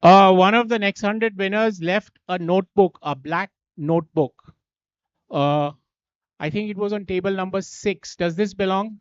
One of the next 100 winners left a notebook, a black notebook. Uh, I think it was on table number 6. Does this belong?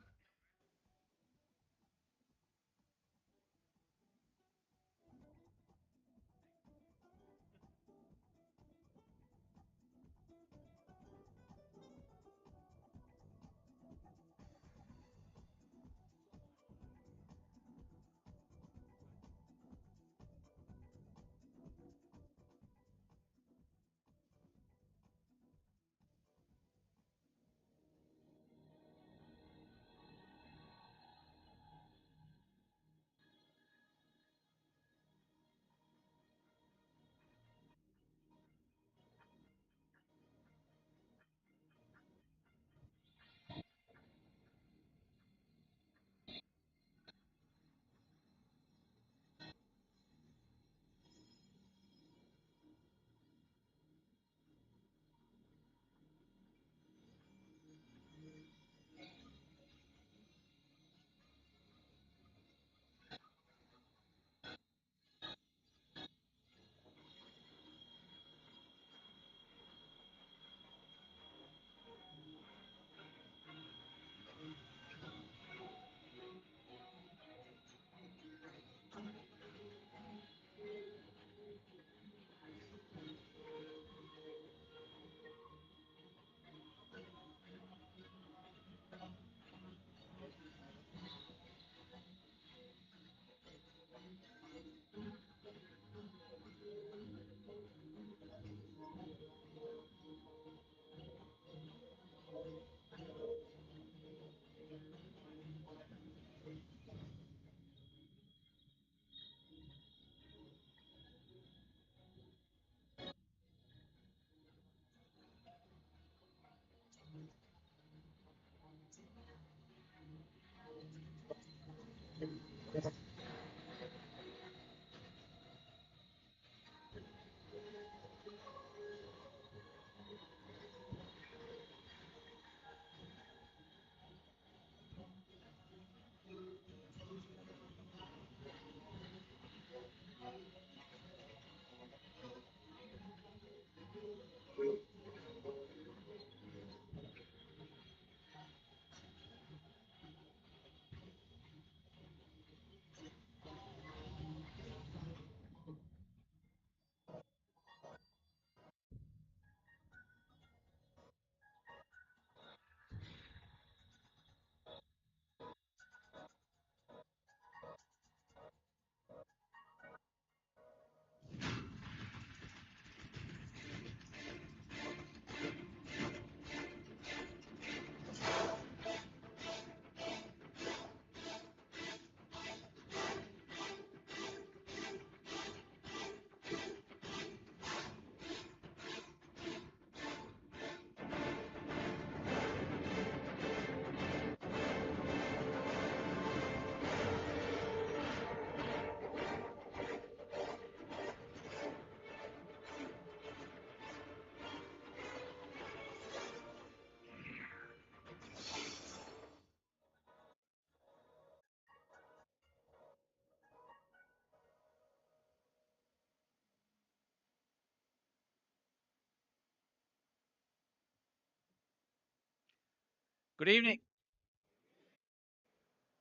Good evening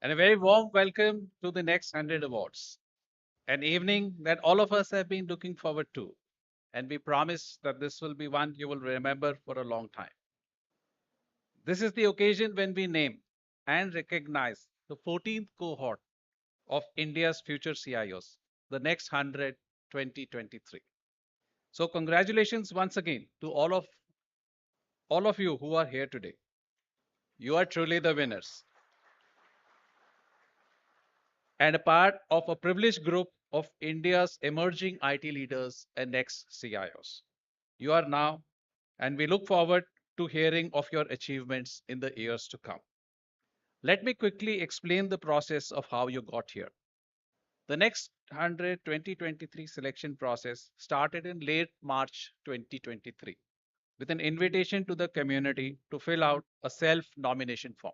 and a very warm welcome to the next 100 Awards, an evening that all of us have been looking forward to. And we promise that this will be one you will remember for a long time. This is the occasion when we name and recognize the 14th cohort of India's future CIOs, the next 100 2023. So, congratulations once again to all of you who are here today. You are truly the winners and a part of a privileged group of India's emerging IT leaders and next CIOs. You are now, and we look forward to hearing of your achievements in the years to come. Let me quickly explain the process of how you got here. The next 100 2023 selection process started in late March 2023 with an invitation to the community to fill out a self nomination form.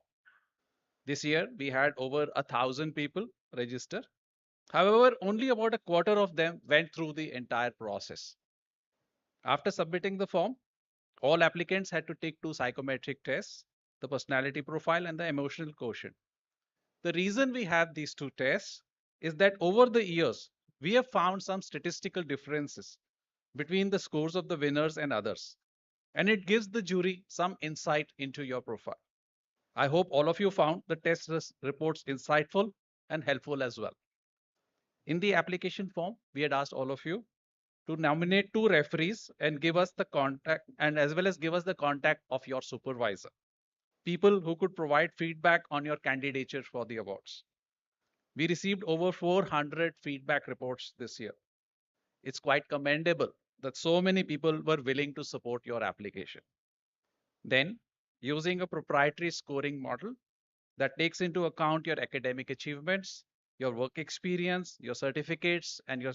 This year, we had over 1,000 people register, However, only about a quarter of them went through the entire process. After submitting the form, all applicants had to take two psychometric tests, the personality profile and the emotional quotient. The reason we have these two tests is that over the years, we have found some statistical differences between the scores of the winners and others, and it gives the jury some insight into your profile. I hope all of you found the test reports insightful and helpful as well. In the application form, we had asked all of you to nominate two referees and give us the contact and as well as give us the contact of your supervisor, people who could provide feedback on your candidature for the awards. We received over 400 feedback reports this year. It's quite commendable that so many people were willing to support your application. Then, using a proprietary scoring model that takes into account your academic achievements, your work experience, your certificates, and your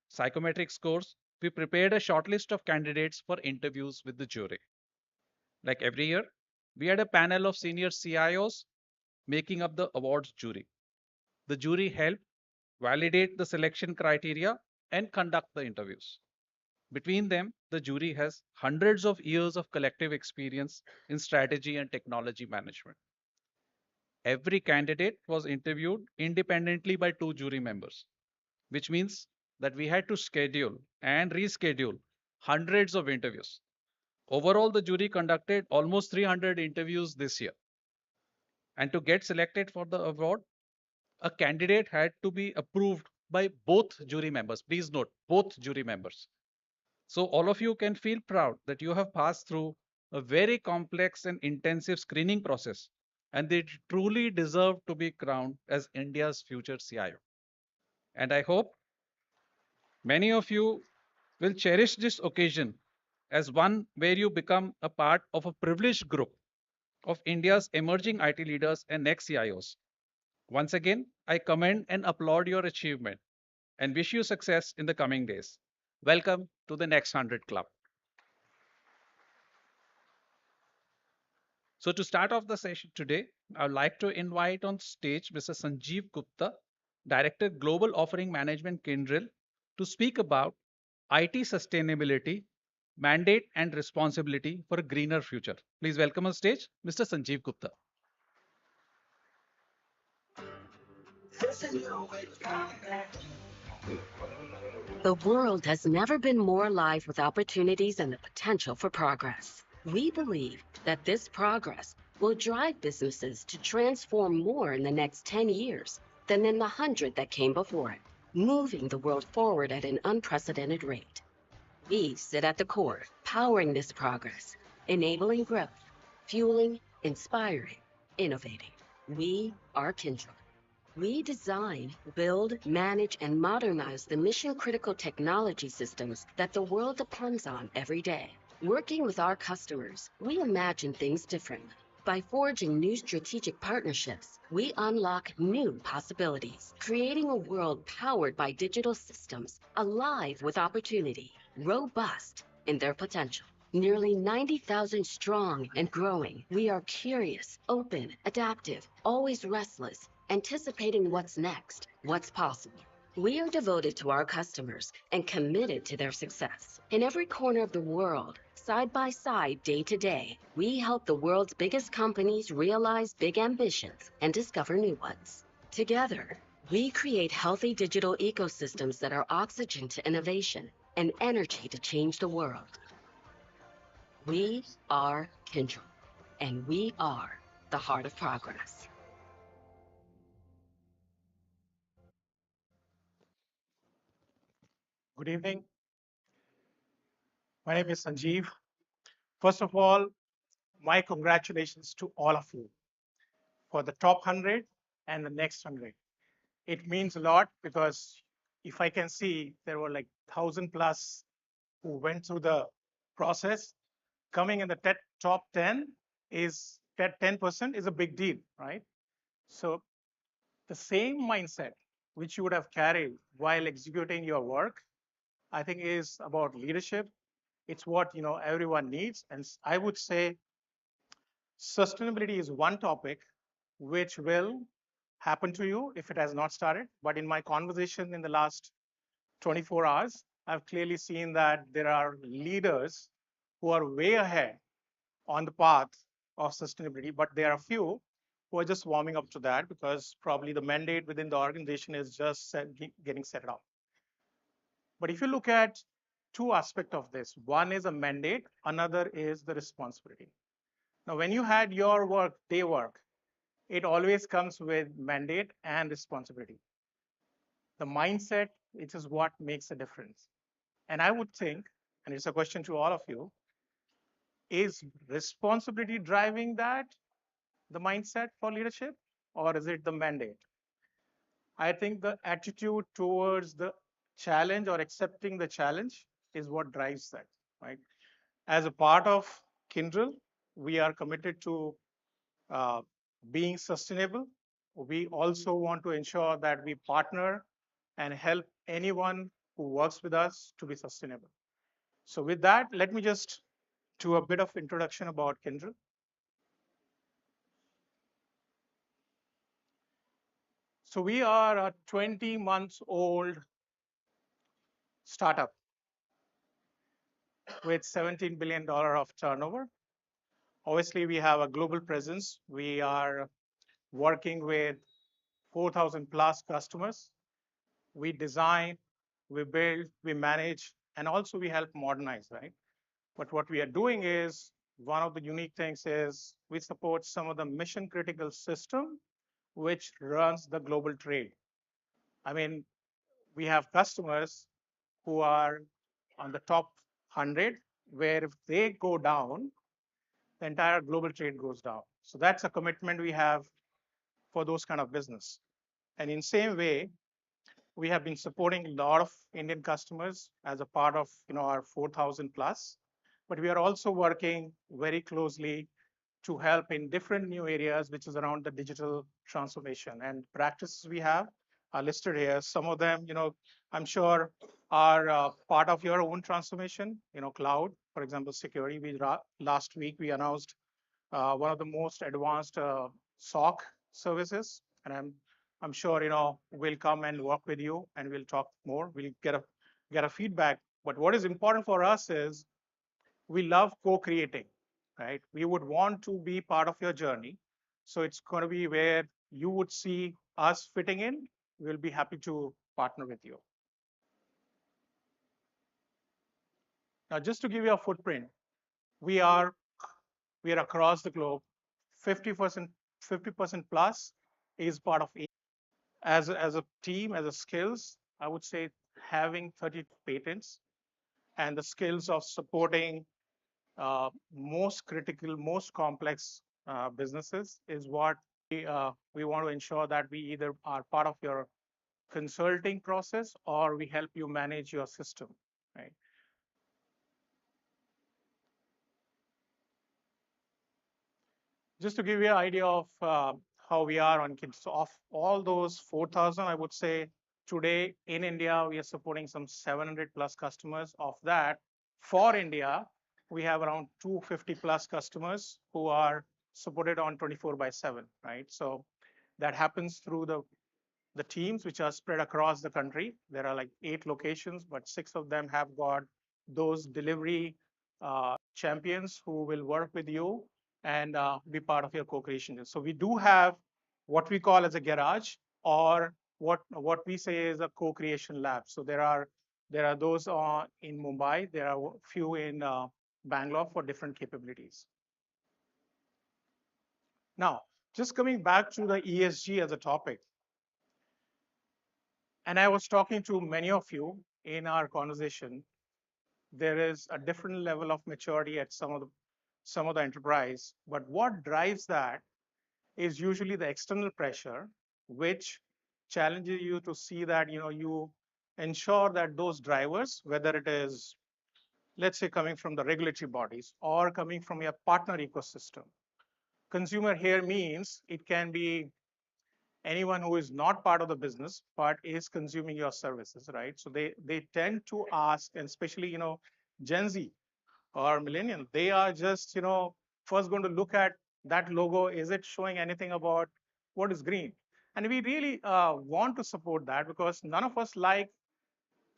psychometric scores, we prepared a shortlist of candidates for interviews with the jury. Like every year, we had a panel of senior CIOs making up the awards jury. The jury helped validate the selection criteria and conduct the interviews. Between them, the jury has hundreds of years of collective experience in strategy and technology management. Every candidate was interviewed independently by two jury members, which means that we had to schedule and reschedule hundreds of interviews. Overall, the jury conducted almost 300 interviews this year. And to get selected for the award, a candidate had to be approved by both jury members. Please note, both jury members. So, all of you can feel proud that you have passed through a very complex and intensive screening process, and they truly deserve to be crowned as India's future CIO. And I hope many of you will cherish this occasion as one where you become a part of a privileged group of India's emerging IT leaders and next CIOs. Once again, I commend and applaud your achievement and wish you success in the coming days. Welcome to the Next 100 Club. So, to start off the session today, I would like to invite on stage Mr. Sanjeev Gupta, Director Global Offering Management Kyndryl, to speak about IT sustainability, mandate, and responsibility for a greener future. Please welcome on stage Mr. Sanjeev Gupta. The world has never been more alive with opportunities and the potential for progress. We believe that this progress will drive businesses to transform more in the next 10 years than in the 100 that came before it, moving the world forward at an unprecedented rate. We sit at the core, powering this progress, enabling growth, fueling, inspiring, innovating. We are Kyndryl. We design, build, manage, and modernize the mission-critical technology systems that the world depends on every day. Working with our customers, we imagine things differently. By forging new strategic partnerships, we unlock new possibilities, creating a world powered by digital systems, alive with opportunity, robust in their potential. Nearly 90,000 strong and growing, we are curious, open, adaptive, always restless, anticipating what's next, what's possible. We are devoted to our customers and committed to their success. In every corner of the world, side by side, day to day, we help the world's biggest companies realize big ambitions and discover new ones. Together, we create healthy digital ecosystems that are oxygen to innovation and energy to change the world. We are Kyndryl, and we are the heart of progress. Good evening. My name is Sanjeev. First of all, my congratulations to all of you for the top 100 and the next 100. It means a lot because if I can see, there were like 1,000 plus who went through the process. Coming in the top 10 is that 10% is a big deal, right? So the same mindset which you would have carried while executing your work, I think is about leadership. It's what everyone needs, and I would say sustainability is one topic which will happen to you if it has not started. But in my conversation in the last 24 hours, I've clearly seen that there are leaders who are way ahead on the path of sustainability, but there are a few who are just warming up to that because probably the mandate within the organization is just getting set up. But if you look at two aspects of this, one is a mandate, another is the responsibility. Now, when you had your work, day work, it always comes with mandate and responsibility. The mindset, which is what makes a difference. And I would think, and it's a question to all of you, is responsibility driving that, the mindset for leadership, or is it the mandate? I think the attitude towards the challenge or accepting the challenge is what drives that, right? As a part of Kindle, we are committed to uh, being sustainable. We also want to ensure that we partner and help anyone who works with us to be sustainable. So with that, let me just do a bit of introduction about Kindle. So we are a 20 months old startup with $17 billion of turnover. Obviously, we have a global presence. We are working with 4,000 plus customers. We design, we build, we manage, and also we help modernize, right? But what we are doing is one of the unique things is we support some of the mission critical system which runs the global trade. I mean, we have customers who are on the top 100, where if they go down, the entire global trade goes down. So that's a commitment we have for those kind of business. And in same way, we have been supporting a lot of Indian customers as a part of our 4,000 plus, but we are also working very closely to help in different new areas, which is around the digital transformation and practices we have are listed here. Some of them, I'm sure are part of your own transformation. Cloud, for example, security. Last week we announced one of the most advanced SOC services, and I'm sure we'll come and work with you and we'll talk more. We'll get a feedback. But what is important for us is we love co-creating, right? We would want to be part of your journey. So it's going to be where you would see us fitting in. We'll be happy to partner with you. Now, just to give you a footprint, we are across the globe. 50% plus is part of it. As a team, as a skills, I would say having 30 patents and the skills of supporting most critical, most complex businesses is what we want to ensure that we either are part of your consulting process or we help you manage your system, right? Just to give you an idea of how we are on kids. So of all those 4,000, I would say today in India, we are supporting some 700 plus customers. Of that, for India, we have around 250 plus customers who are supported on 24/7, right? So that happens through the teams which are spread across the country. There are like 8 locations, but 6 of them have got those delivery champions who will work with you and be part of your co-creation. So we do have what we call as a garage, or what we say is a co-creation lab. So there are those in Mumbai. There are a few in Bangalore for different capabilities. Now, just coming back to the ESG as a topic, and I was talking to many of you in our conversation. There is a different level of maturity at some of the enterprise, but what drives that is usually the external pressure, which challenges you to see that you ensure that those drivers, whether it is, let's say, coming from the regulatory bodies or coming from your partner ecosystem. Consumer here means it can be anyone who is not part of the business but is consuming your services, right? So they tend to ask, and especially Gen Z or millennial, they are just first going to look at that logo. Is it showing anything about what is green? And we really want to support that because none of us like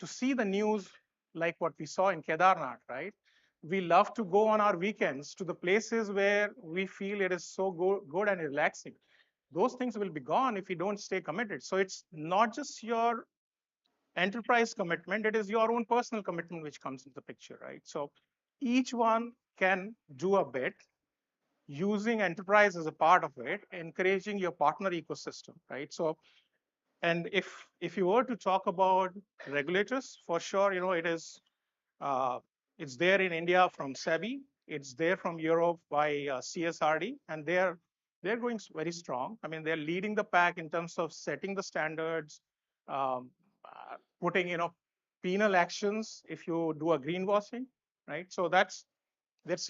to see the news like what we saw in Kedarnath, right? We love to go on our weekends to the places where we feel it is so good and relaxing. Those things will be gone if you don't stay committed. So it's not just your enterprise commitment, it is your own personal commitment which comes into the picture, right? So each one can do a bit using enterprise as a part of it, encouraging your partner ecosystem, right? So, and if you were to talk about regulators, for sure, it is it's there in India from SEBI, it's there from Europe by CSRD, and they're going very strong. I mean, they're leading the pack in terms of setting the standards, putting penal actions if you do a greenwashing, right? So that's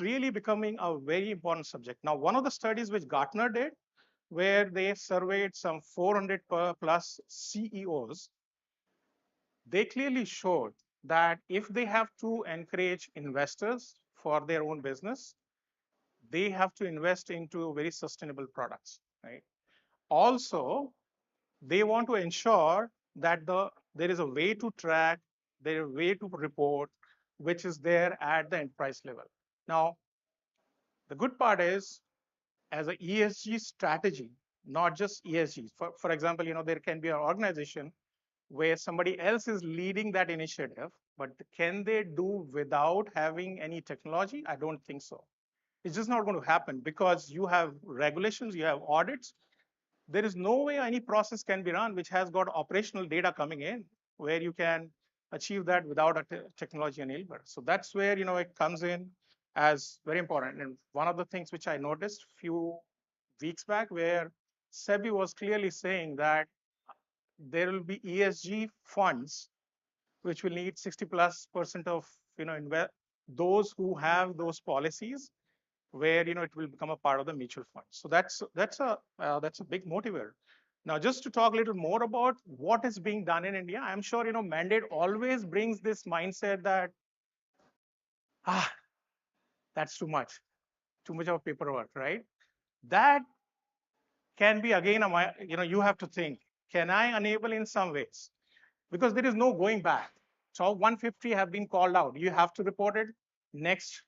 really becoming a very important subject. Now, one of the studies which Gartner did, where they surveyed some 400 plus CEOs, they clearly showed that if they have to encourage investors for their own business, they have to invest into very sustainable products, right? Also, they want to ensure that there is a way to track, there is a way to report, which is there at the enterprise level. Now, the good part is, as a ESG strategy, not just ESG. For example, there can be an organization where somebody else is leading that initiative, but can they do without having any technology? I don't think so. It's just not going to happen because you have regulations, you have audits. There is no way any process can be run which has got operational data coming in where you can achieve that without a technology enabler. So that's where it comes in as very important. And one of the things which I noticed a few weeks back, where SEBI was clearly saying that there will be ESG funds which will need 60+% of those who have those policies, where it will become a part of the mutual fund. So that's a big motivator. Now, just to talk a little more about what is being done in India, I'm sure mandate always brings this mindset that ah, that's too much of paperwork, right? That can be again you have to think, can I enable in some ways? Because there is no going back. So 150 have been called out. You have to report it. Next,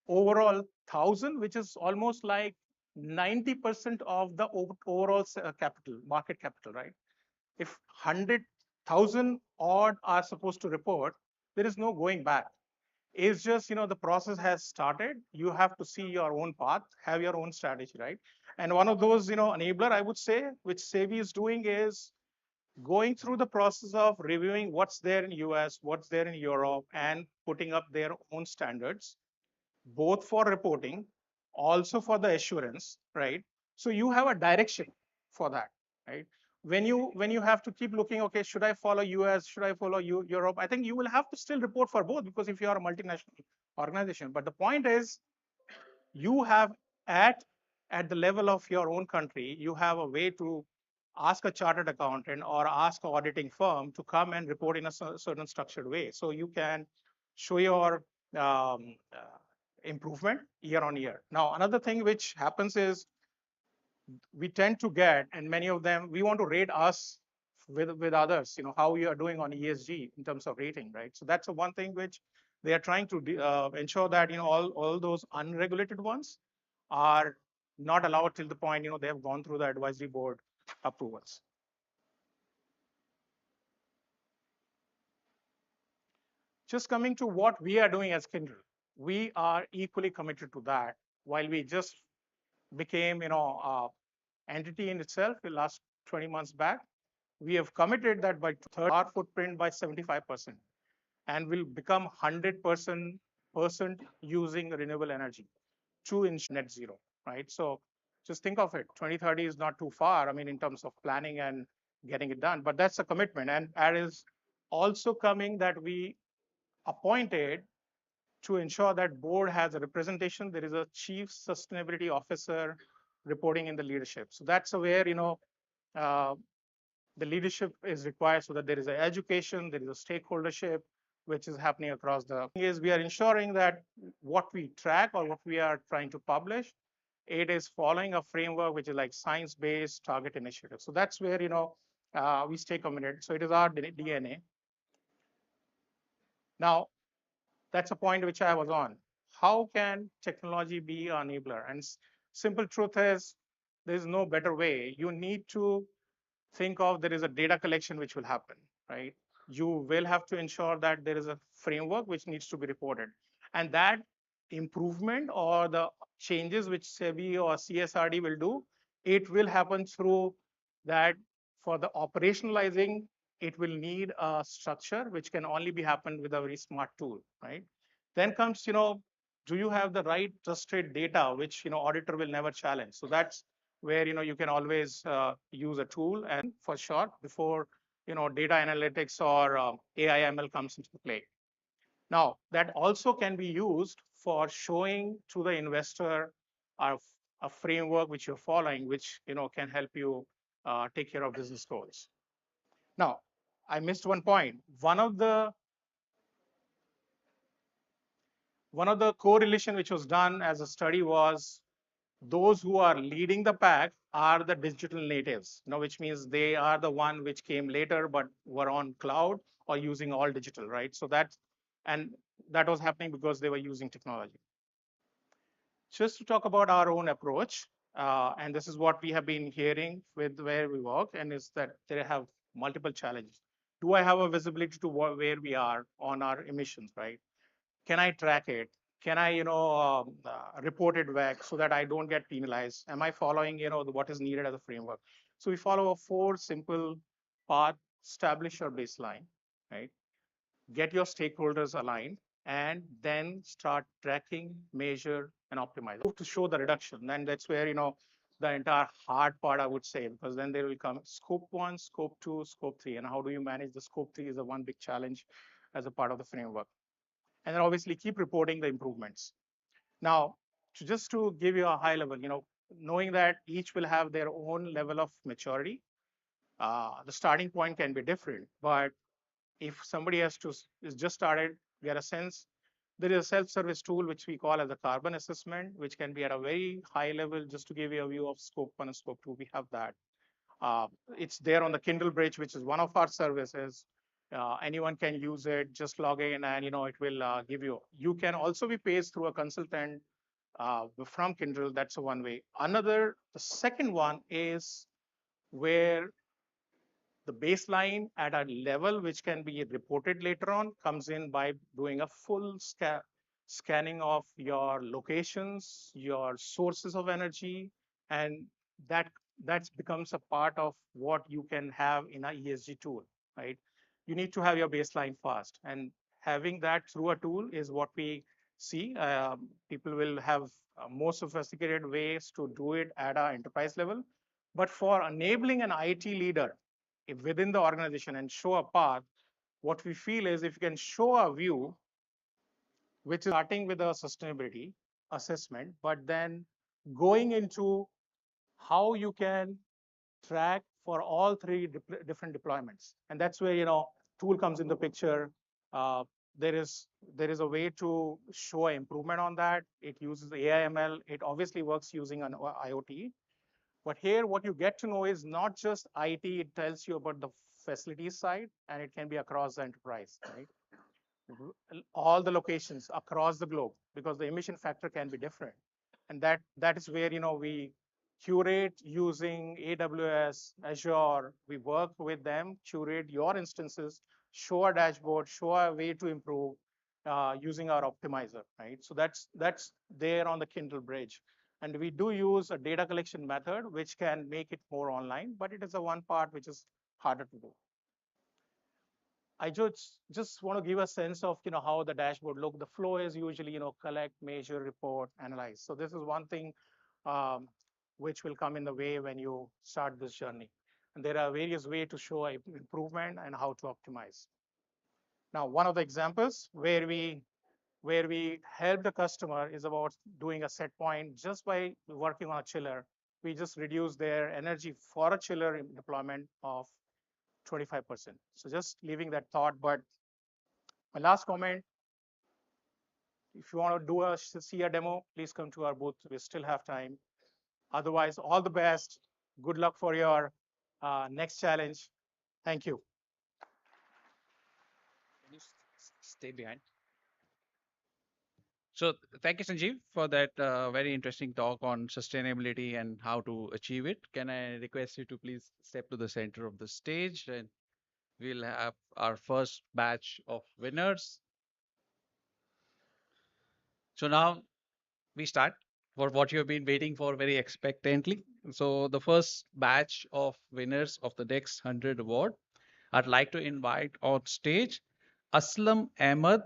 overall 1,000, which is almost like 90% of the overall capital, market capital, right? If 100,000 odd are supposed to report, there is no going back. It's just, the process has started. You have to see your own path, have your own strategy, right? And one of those, enabler, I would say, which SEBI is doing is going through the process of reviewing what's there in US, what's there in Europe, and putting up their own standards, both for reporting, also for the assurance, right? So you have a direction for that, right? When you have to keep looking, okay, should I follow US, should I follow Europe? I think you will have to still report for both because if you are a multinational organization. But the point is, you have at the level of your own country, you have a way to ask a chartered accountant or ask an auditing firm to come and report in a certain structured way. So you can show your improvement year on year. Now, another thing which happens is we tend to get, and many of them, we want to rate us with others, how we are doing on ESG in terms of rating, right? So that's the one thing which they are trying to ensure that, all those unregulated ones are not allowed till the point, they have gone through the advisory board approvals. Just coming to what we are doing as Kindle, we are equally committed to that. While we just became, entity in itself the last 20 months back, we have committed that by our footprint by 75% and will become 100% using renewable energy to ensure net zero, right? So just think of it, 2030 is not too far, I mean, in terms of planning and getting it done, but that's a commitment. And that is also coming that we appointed to ensure that board has a representation. There is a chief sustainability officer reporting in the leadership. So that's where, uh, the leadership is required so that there is an education, there is a stakeholdership, which is happening across the is we are ensuring that what we track or what we are trying to publish it is following a framework which is like science-based target initiative. So that's where we stay committed. So it is our DNA. Now, that's a point which I was on. How can technology be an enabler? And simple truth is, there's no better way. You need to think of there is a data collection which will happen, right? You will have to ensure that there is a framework which needs to be reported. And that improvement or the changes which SEBI or CSRD will do, it will happen through that. For the operationalizing, it will need a structure which can only be happened with a very smart tool, right? Then comes, do you have the right trusted data, which auditor will never challenge? So that's where you can always use a tool, and for sure before data analytics or AI ML comes into play. Now that also can be used for showing to the investor a framework which you're following, which can help you take care of business goals. Now, I missed one point. One of the correlation which was done as a study was those who are leading the pack are the digital natives, which means they are the one which came later but were on cloud or using all digital, right? So that was happening because they were using technology. Just to talk about our own approach, and this is what we have been hearing with where we work, and is that they have multiple challenges. Do I have a visibility to where we are on our emissions, right? Can I track it? Can I, report it back so that I don't get penalized? Am I following, what is needed as a framework? So we follow a 4 simple path: establish your baseline, right? Get your stakeholders aligned, and then start tracking, measure, and optimize to show the reduction. And that's where, the entire hard part, I would say, because then there will come scope 1, scope 2, scope 3. And how do you manage the scope 3 is the one big challenge as a part of the framework. And then obviously keep reporting the improvements. Now, just to give you a high level, knowing that each will have their own level of maturity, the starting point can be different. But if somebody is just started, get a sense, there is a self-service tool which we call as a carbon assessment, which can be at a very high level. Just to give you a view of scope 1 and scope 2, we have that. It's there on the Kindle Bridge, which is one of our services. Anyone can use it. Just log in, and it will give you. You can also be paid through a consultant from Kindle. That's one way. The second one is where the baseline at a level which can be reported later on comes in by doing a full scanning of your locations, your sources of energy, and that becomes a part of what you can have in a ESG tool, right? You need to have your baseline fast, and having that through a tool is what we see. People will have more sophisticated ways to do it at an enterprise level, but for enabling an IT leader within the organization and show a path, what we feel is if you can show a view, which is starting with a sustainability assessment, but then going into how you can track for all 3 different deployments. And that's where, tool comes in the picture. Uh, there is a way to show improvement on that. It uses AI ML. It obviously works using an IoT. But here, what you get to know is not just IT, it tells you about the facilities side, and it can be across the enterprise, right? All the locations across the globe, because the emission factor can be different. And that is where, we curate using AWS, Azure. We work with them, curate your instances, show a dashboard, show a way to improve using our optimizer, right? So that's there on the Kindle Bridge. And we do use a data collection method, which can make it more online, but it is the one part which is harder to do. I just want to give a sense of how the dashboard look. The flow is usually collect, measure, report, analyze. So this is one thing um, which will come in the way when you start this journey. And there are various ways to show improvement and how to optimize. Now, one of the examples where we help the customer is about doing a set point just by working on a chiller. We just reduce their energy for a chiller deployment of 25%. So just leaving that thought. But my last comment, if you want to see a demo, please come to our booth. We still have time. Otherwise, all the best. Good luck for your next challenge. Thank you. Can you stay behind? So thank you, Sanjeev, for that very interesting talk on sustainability and how to achieve it. Can I request you to please step to the center of the stage, and we'll have our first batch of winners. So now we start for what you have been waiting for very expectantly. So the first batch of winners of the next 100 award, I'd like to invite on stage Aslam Ahmed,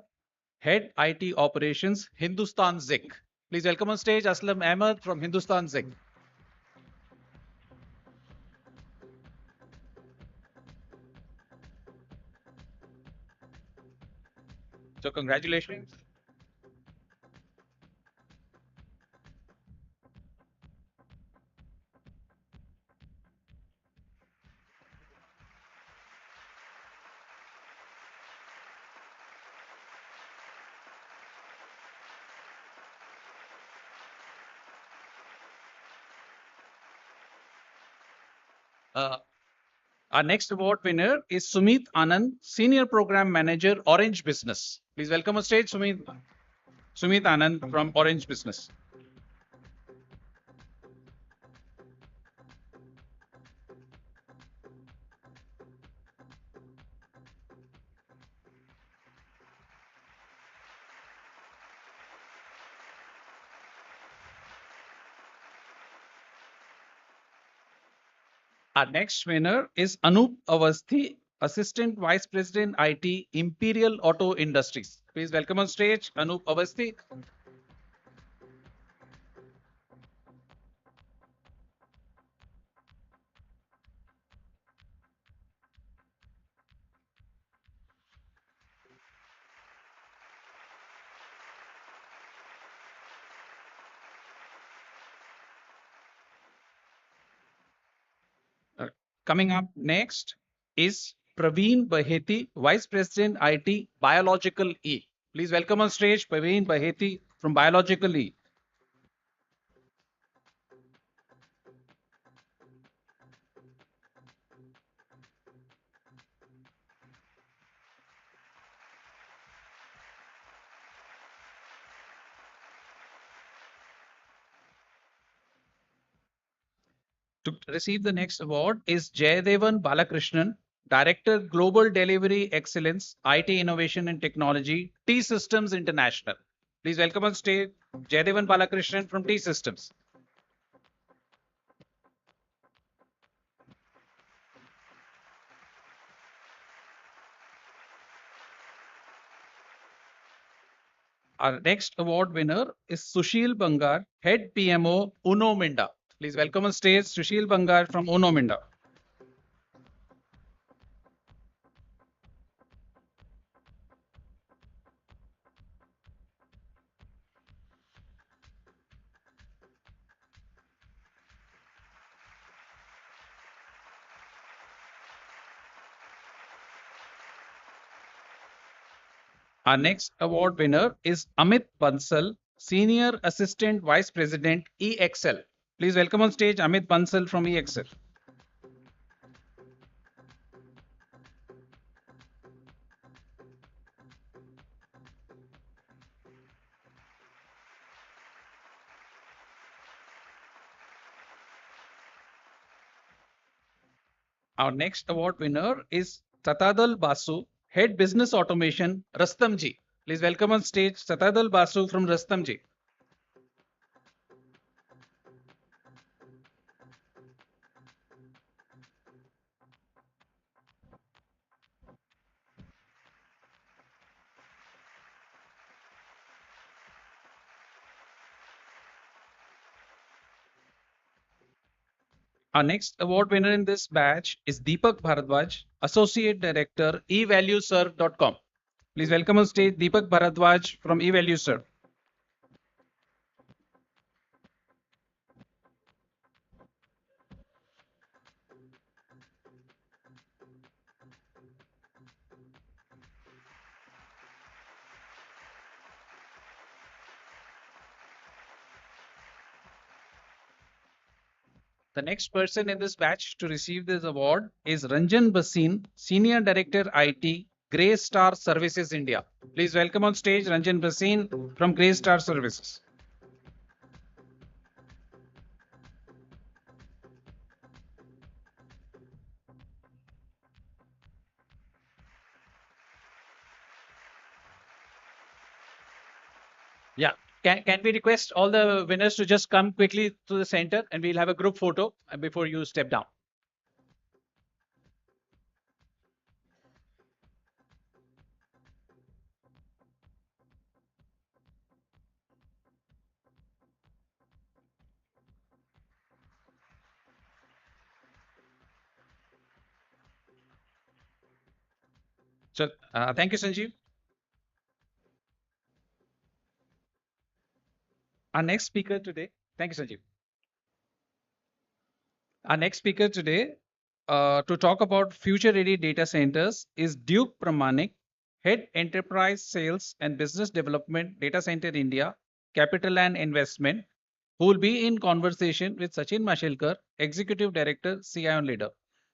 Head IT Operations, Hindustan Zinc. Please welcome on stage Aslam Ahmed from Hindustan Zinc. So congratulations. Uh, our next award winner is Sumit Anand, Senior Program Manager, Orange Business. Please welcome on stage Sumit. Sumit Anand from Orange Business. Our next winner is Anup Avasthi, Assistant Vice President IT, Imperial Auto Industries. Please welcome on stage Anup Avasthi. Uh, Coming up next is Praveen Baheti, Vice President IT, Biological E. Please welcome on stage Praveen Baheti from Biological E. To receive the next award is Jayadevan Balakrishnan, Director Global Delivery Excellence, IT Innovation and Technology, T Systems International. Please welcome on stage Jayadevan Balakrishnan from T Systems. Our next award winner is Sushil Bangar, Head PMO, Uno Minda. Please welcome on stage Sushil Bangar from Uno Minda. Our next award winner is Amit Bansal, Senior Assistant Vice President, EXL. Please welcome on stage Amit Bansal from EXL. Our next award winner is Tatadal Basu, Head Business Automation, Rastamji. Please welcome on stage Tatadal Basu from Rastamji. Our next award winner in this batch is Deepak Bharadwaj, Associate Director, evalueserve.com. Please welcome on stage Deepak Bharadwaj from evalueserve. The next person in this batch to receive this award is Ranjan Basin, Senior Director IT, Grey Star Services India. Please welcome on stage Ranjan Basin from Grey Star Services. Yeah. Can we request all the winners to just come quickly to the center and we'll have a group photo before you step down. So thank you, Sanjeev. Our next speaker today, thank you, Sanjeev. Our next speaker today to talk about future ready data centers is Duke Pramanik, Head Enterprise Sales and Business Development Data Center India, Capital and Investment, who will be in conversation with Sachin Mashelkar, Executive Director, CIO&Leader.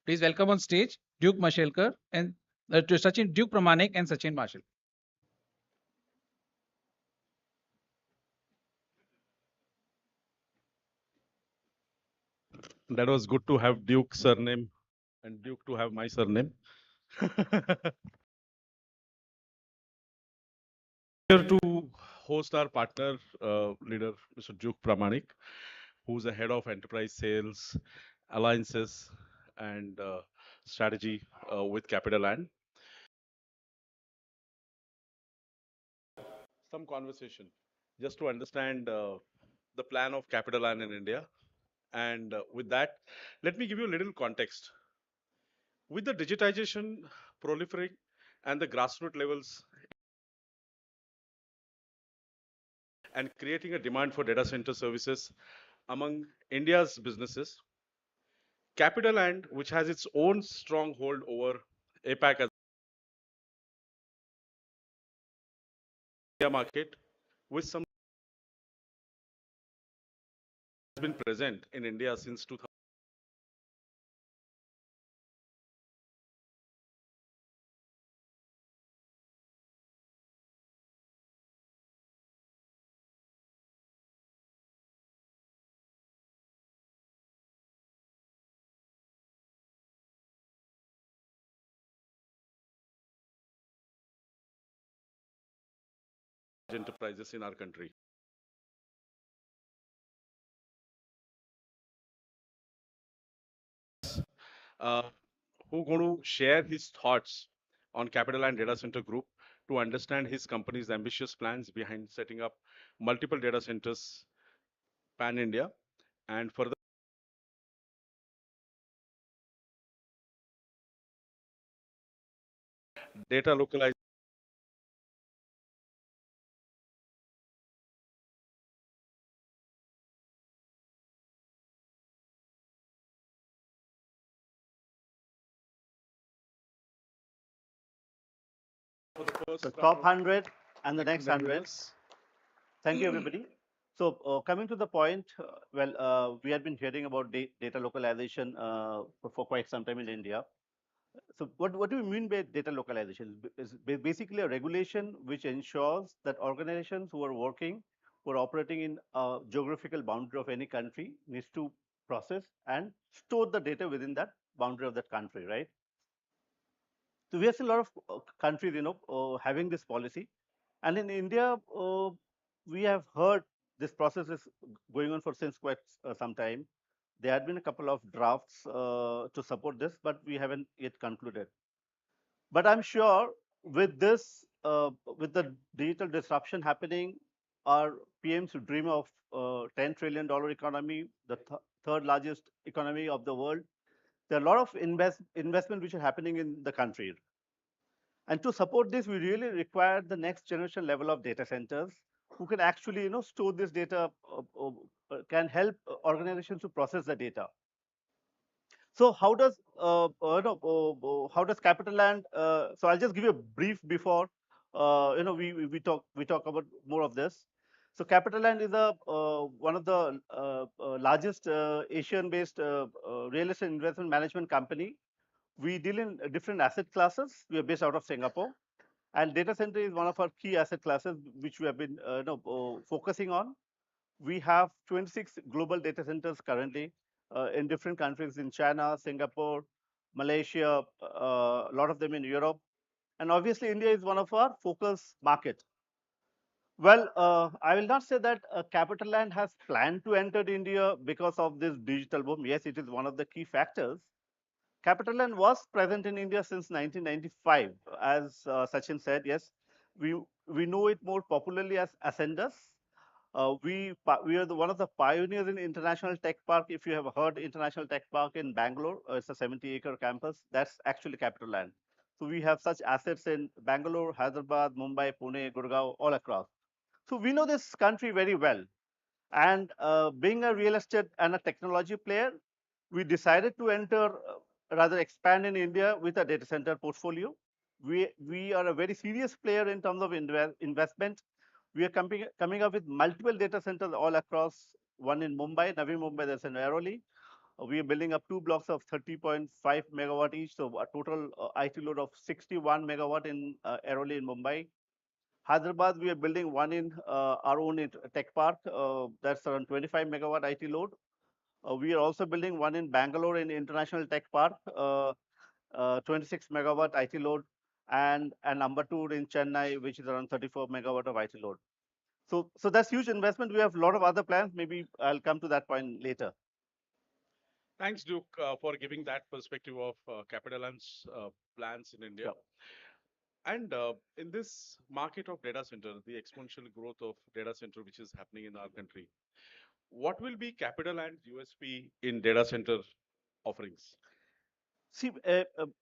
Please welcome on stage Duke Mashelkar and to Sachin Duke Pramanik and Sachin Mashelkar. That was good to have Duke surname and Duke to have my surname. Here to host our partner leader, Mr. Duke Pramanik, who's the head of enterprise sales, alliances, and strategy with Capital and some conversation just to understand the plan of Capital Land in India. And with that, let me give you a little context. With the digitization proliferating and the grassroots levels and creating a demand for data center services among India's businesses, Capital Land, which has its own stronghold over APAC as India market, with some has been present in India since 2000. Enterprises in our country. Uh, who going to share his thoughts on Capital and Data Center Group to understand his company's ambitious plans behind setting up multiple data centers pan India and further data localization. For the first The top 100 and the next 100. Thank you, everybody. So coming to the point, we had been hearing about data localization for quite some time in India. So what do we mean by data localization? It's basically a regulation which ensures that organizations who are working, who are operating in a geographical boundary of any country needs to process and store the data within that boundary of that country, right? So we have seen a lot of countries, having this policy. And in India, we have heard this process is going on for since quite some time. There had been a couple of drafts to support this, but we haven't yet concluded. But I'm sure with this, with the digital disruption happening, our PMs who dream of $10 trillion economy, the third largest economy of the world, there are a lot of investment which are happening in the country. And to support this, we really require the next generation level of data centers who can actually, store this data, can help organizations to process the data. So how does how does Capital Land? So I'll just give you a brief before we talk about more of this. So Capitaland is one of the largest Asian-based real estate investment management company. We deal in different asset classes. We are based out of Singapore, and data center is one of our key asset classes, which we have been focusing on. We have 26 global data centers currently in different countries in China, Singapore, Malaysia, a lot of them in Europe, and obviously India is one of our focus market. Well, I will not say that Capitaland has planned to enter India because of this digital boom. Yes, it is one of the key factors. Capitaland was present in India since 1995. As Sachin said, yes, we we know it more popularly as Ascendus. We are one of the pioneers in International Tech Park. If you have heard International Tech Park in Bangalore, it's a 70-acre campus. That's actually Capitaland. So we have such assets in Bangalore, Hyderabad, Mumbai, Pune, Gurgaon, all across. So we know this country very well. And being a real estate and a technology player, we decided to enter, rather expand in India with a data center portfolio. We are a very serious player in terms of investment. We are coming up with multiple data centers all across, one in Mumbai, Navi Mumbai, there's an Airoli. We are building up 2 blocks of 30.5 megawatt each, so a total IT load of 61 megawatt in Airoli in Mumbai. Hyderabad, we are building one in our own tech park. That's around 25 megawatt IT load. We are also building one in Bangalore in International Tech Park, 26 megawatt IT load, and number two in Chennai, which is around 34 megawatt of IT load. So that's huge investment. We have a lot of other plans. Maybe I'll come to that point later. Thanks, Duke, for giving that perspective of Capitaland's plans in India. Sure. And in this market of data center, the exponential growth of data center which is happening in our country, what will be Capitaland's USP in data center offerings? See,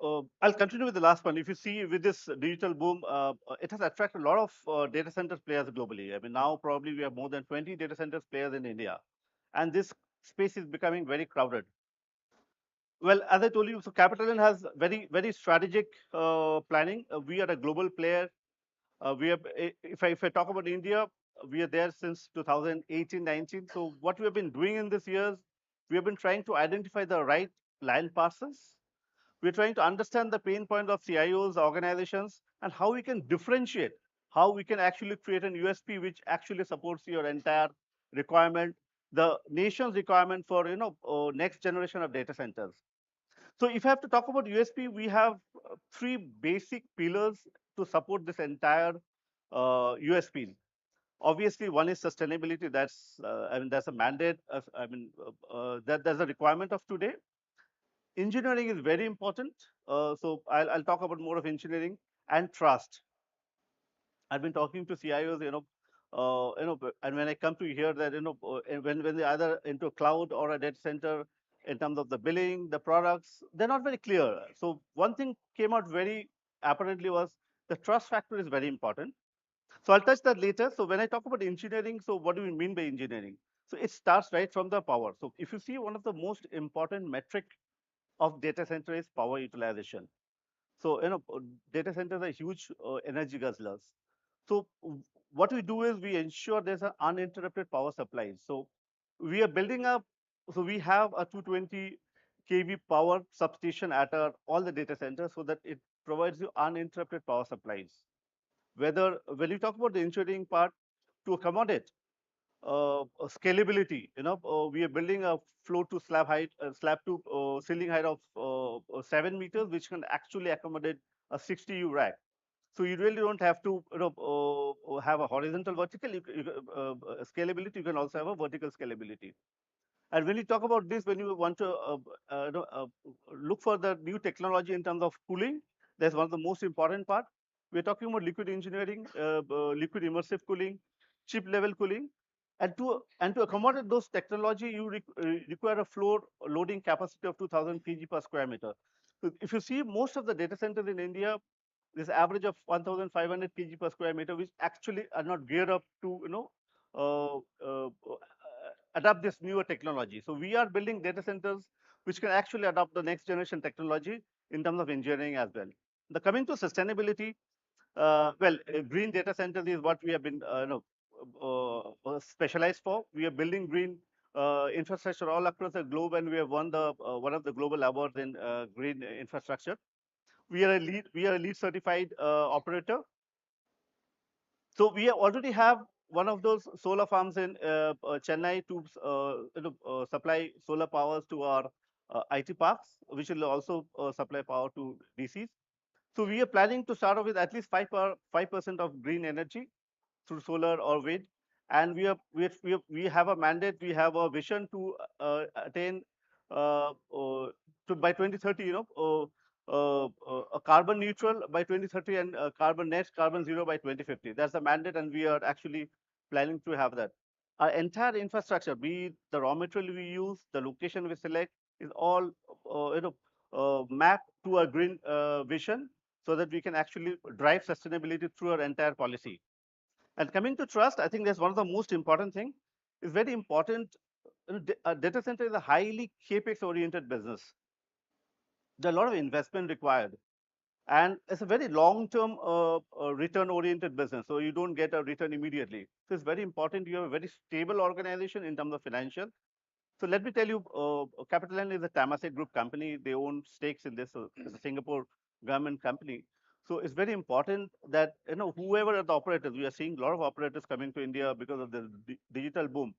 I'll continue with the last one. If you see with this digital boom, it has attracted a lot of data center players globally. I mean, now probably we have more than 20 data centers players in India, and this space is becoming very crowded. Well, as I told you, so Capitaland has very strategic planning. We are a global player. If I talk about India, we are there since 2018-19. So what we have been doing in these years, we have been trying to identify the right land parcels. We're trying to understand the pain point of CIOs, organizations, and how we can differentiate, how we can actually create an USP which actually supports your entire requirement, the nation's requirement for next generation of data centers. So if I have to talk about USP, we have three basic pillars to support this entire USP. Obviously, one is sustainability. That's a mandate. That's a requirement of today. Engineering is very important. So I'll talk about more of engineering and trust. I've been talking to CIOs, and when I come to hear that, when they either into cloud or a data center, in terms of the billing, the products, they're not very clear. So one thing came out very apparently was the trust factor is very important. So I'll touch that later. So when I talk about engineering, so what do we mean by engineering? So it starts right from the power. So if you see, one of the most important metric of data center is power utilization. So data centers are huge energy guzzlers. So what we do is we ensure there's an uninterrupted power supply. So we are building up. So we have a 220 kV power substation at all the data centers so that it provides you uninterrupted power supplies. Whether when you talk about the engineering part, to accommodate scalability, we are building a floor to slab height, slab to ceiling height of 7 meters, which can actually accommodate a 60U rack. So you really don't have to have a horizontal vertical scalability. You can also have a vertical scalability. And when you talk about this, when you want to look for the new technology in terms of cooling, that's one of the most important part. We're talking about liquid engineering, liquid immersive cooling, chip level cooling, and to accommodate those technology, you require a floor loading capacity of 2000 kg per square meter. So if you see most of the data centers in India, this average of 1500 kg per square meter, which actually are not geared up to uh, uh, adapt this newer technology. So we are building data centers which can actually adopt the next generation technology in terms of engineering as well. The coming to sustainability, green data centers is what we have been specialized for. We are building green infrastructure all across the globe, and we have won the one of the global awards in green infrastructure. We are a lead certified operator. So we already have one of those solar farms in Chennai to supply solar powers to our IT parks, which will also supply power to DCs. So we are planning to start off with at least 5% of green energy through solar or wind, and we have a mandate, we have a vision to attain to by 2030, a carbon neutral by 2030 and carbon net, carbon zero by 2050. That's the mandate, and we are actually planning to have that. Our entire infrastructure, be it the raw material we use, the location we select, is all mapped to a green vision, so that we can actually drive sustainability through our entire policy. And coming to trust, I think that's one of the most important thing. It's very important. A data center is a highly capex oriented business. There are a lot of investment required, and it's a very long term return oriented business. So you don't get a return immediately. So it's very important you have a very stable organization in terms of financial. So let me tell you, CapitaLand is a Temasek Group company. They own stakes in this. It's a Singapore government company. So it's very important that whoever are the operators, we are seeing a lot of operators coming to India because of the digital boom.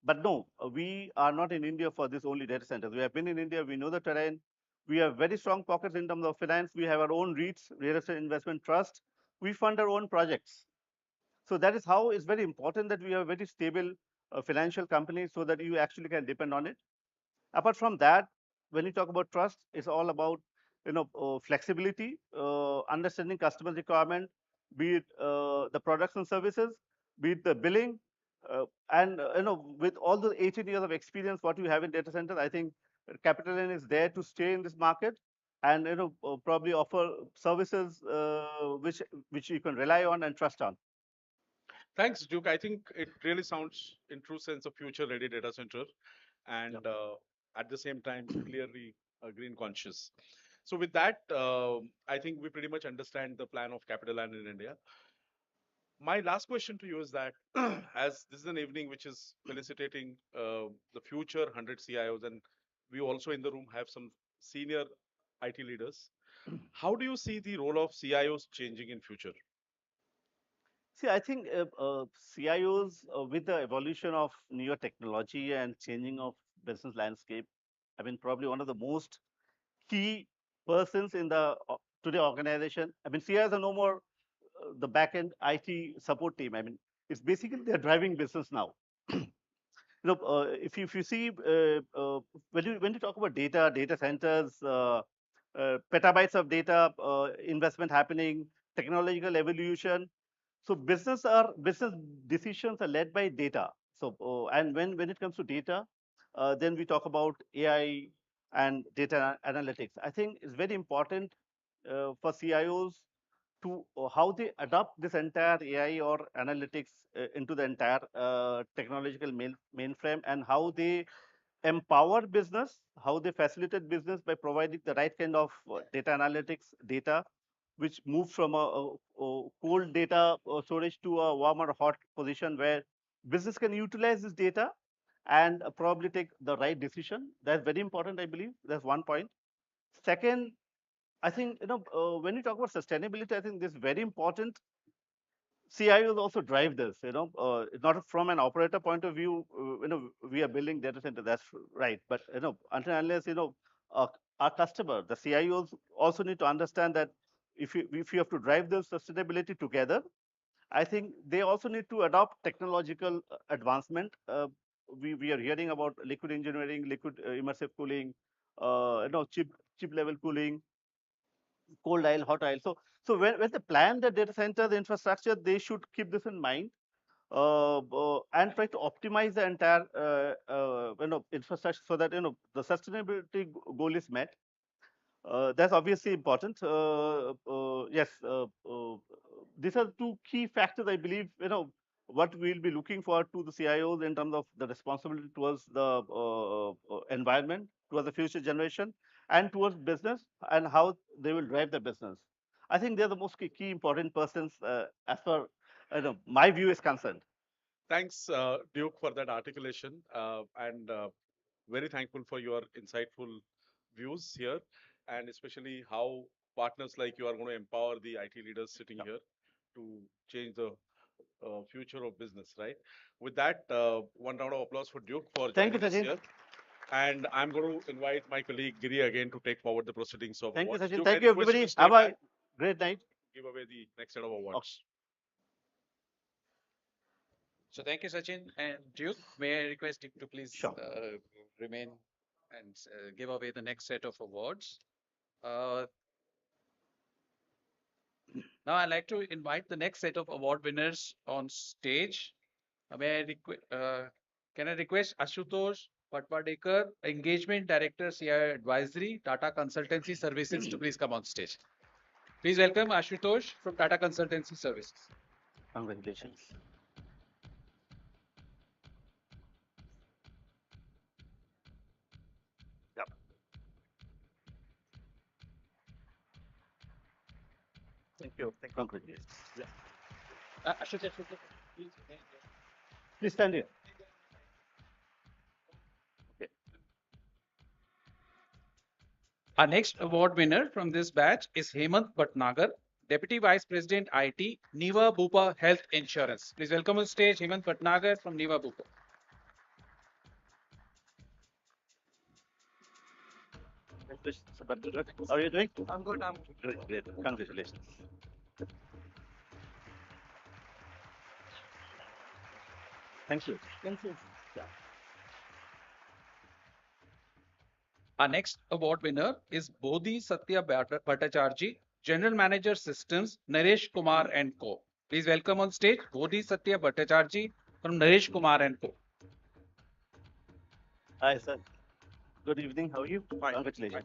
But no, we are not in India for this only data centers. We have been in India. We know the terrain. We have very strong pockets in terms of finance. We have our own REITs, real estate investment trust. We fund our own projects. So that is how it's very important that we have a very stable financial company, so that you actually can depend on it. Apart from that, when you talk about trust, it's all about flexibility, understanding customer requirement, be it the products and services, be it the billing, and with all the 18 years of experience what you have in data centers, I think CapitaLand is there to stay in this market, and probably offer services which you can rely on and trust on. Thanks, Duke. I think it really sounds in true sense a future-ready data center, and at the same time clearly green conscious. So with that, I think we pretty much understand the plan of CapitaLand in India. My last question to you is that as this is an evening which is felicitating the future 100 CIOs, and we also in the room have some senior IT leaders, how do you see the role of CIOs changing in future? See, I think CIOs, with the evolution of newer technology and changing of business landscape, I mean, probably one of the most key persons in the today organization. I mean, CIOs are no more the backend IT support team. I mean, it's basically they're driving business now. If you see when you talk about data centers, petabytes of data, investment happening, technological evolution. So business decisions are led by data. So and when it comes to data, then we talk about AI and data analytics. I think it's very important for CIOs to how they adopt this entire AI or analytics into the entire technological mainframe, and how they empower business, how they facilitate business by providing the right kind of data analytics data, which moves from a cold data storage to a warm or hot position, where business can utilize this data and probably take the right decision. That's very important, I believe. That's one point. Second, I think when you talk about sustainability, I think this is very important. CIOs also drive this. Not from an operator point of view. We are building data center. That's right. But until unless uh, our customer, the CIOs also need to understand that if you have to drive the sustainability together, I think they also need to adopt technological advancement. We are hearing about liquid engineering, liquid immersive cooling, chip level cooling, cold aisle, hot aisle. So when they plan the data center, the infrastructure, they should keep this in mind, and try to optimize the entire infrastructure, so that the sustainability goal is met. That's obviously important. Yes, these are two key factors, I believe, what we'll be looking for to the CIOs in terms of the responsibility towards the environment, towards the future generation, and towards business, and how they will drive the business. I think they're the most key important persons as far my view is concerned. Thanks, Duke, for that articulation, and very thankful for your insightful views here, and especially how partners like you are going to empower the IT leaders sitting here to change the future of business, right? With that, one round of applause for Duke for Thank you, joining us Sachin. here. And I'm going to invite my colleague Giri again to take forward the proceedings of Thank you, awards. Sachin. Duke, I Thank you, request you to everybody. stay Have a back, great night. give away the next set of Okay. awards. So thank you, Sachin and Duke. May I request you to please Sure. remain and give away the next set of awards. Uh, Now I'd like to invite the next set of award winners on stage. Can I request Ashutosh Patwadekar, Engagement Director, CIO Advisory, Tata Consultancy Services, to please come on stage. Please welcome Ashutosh from Tata Consultancy Services. Congratulations. Yep. Thank you. Congratulations. Yeah. Ashutosh, please. Please stand here. Okay. Our next award winner from this batch is Hemant Bhatnagar, Deputy Vice President IT, Niva Bupa Health Insurance. Please welcome on stage Hemant Bhatnagar from Niva Bupa. How are you doing? I'm good. I'm great. Great. Congratulations. Thank you. Thank you. Yeah. Our next award winner is Bodhi Satya Bhattacharjee, General Manager Systems, Naresh Kumar and Co. Please welcome on stage Bodhi Satya Bhattacharjee from Naresh Kumar and Co. Hi, sir. Good evening. How are you? Fine. Congratulations.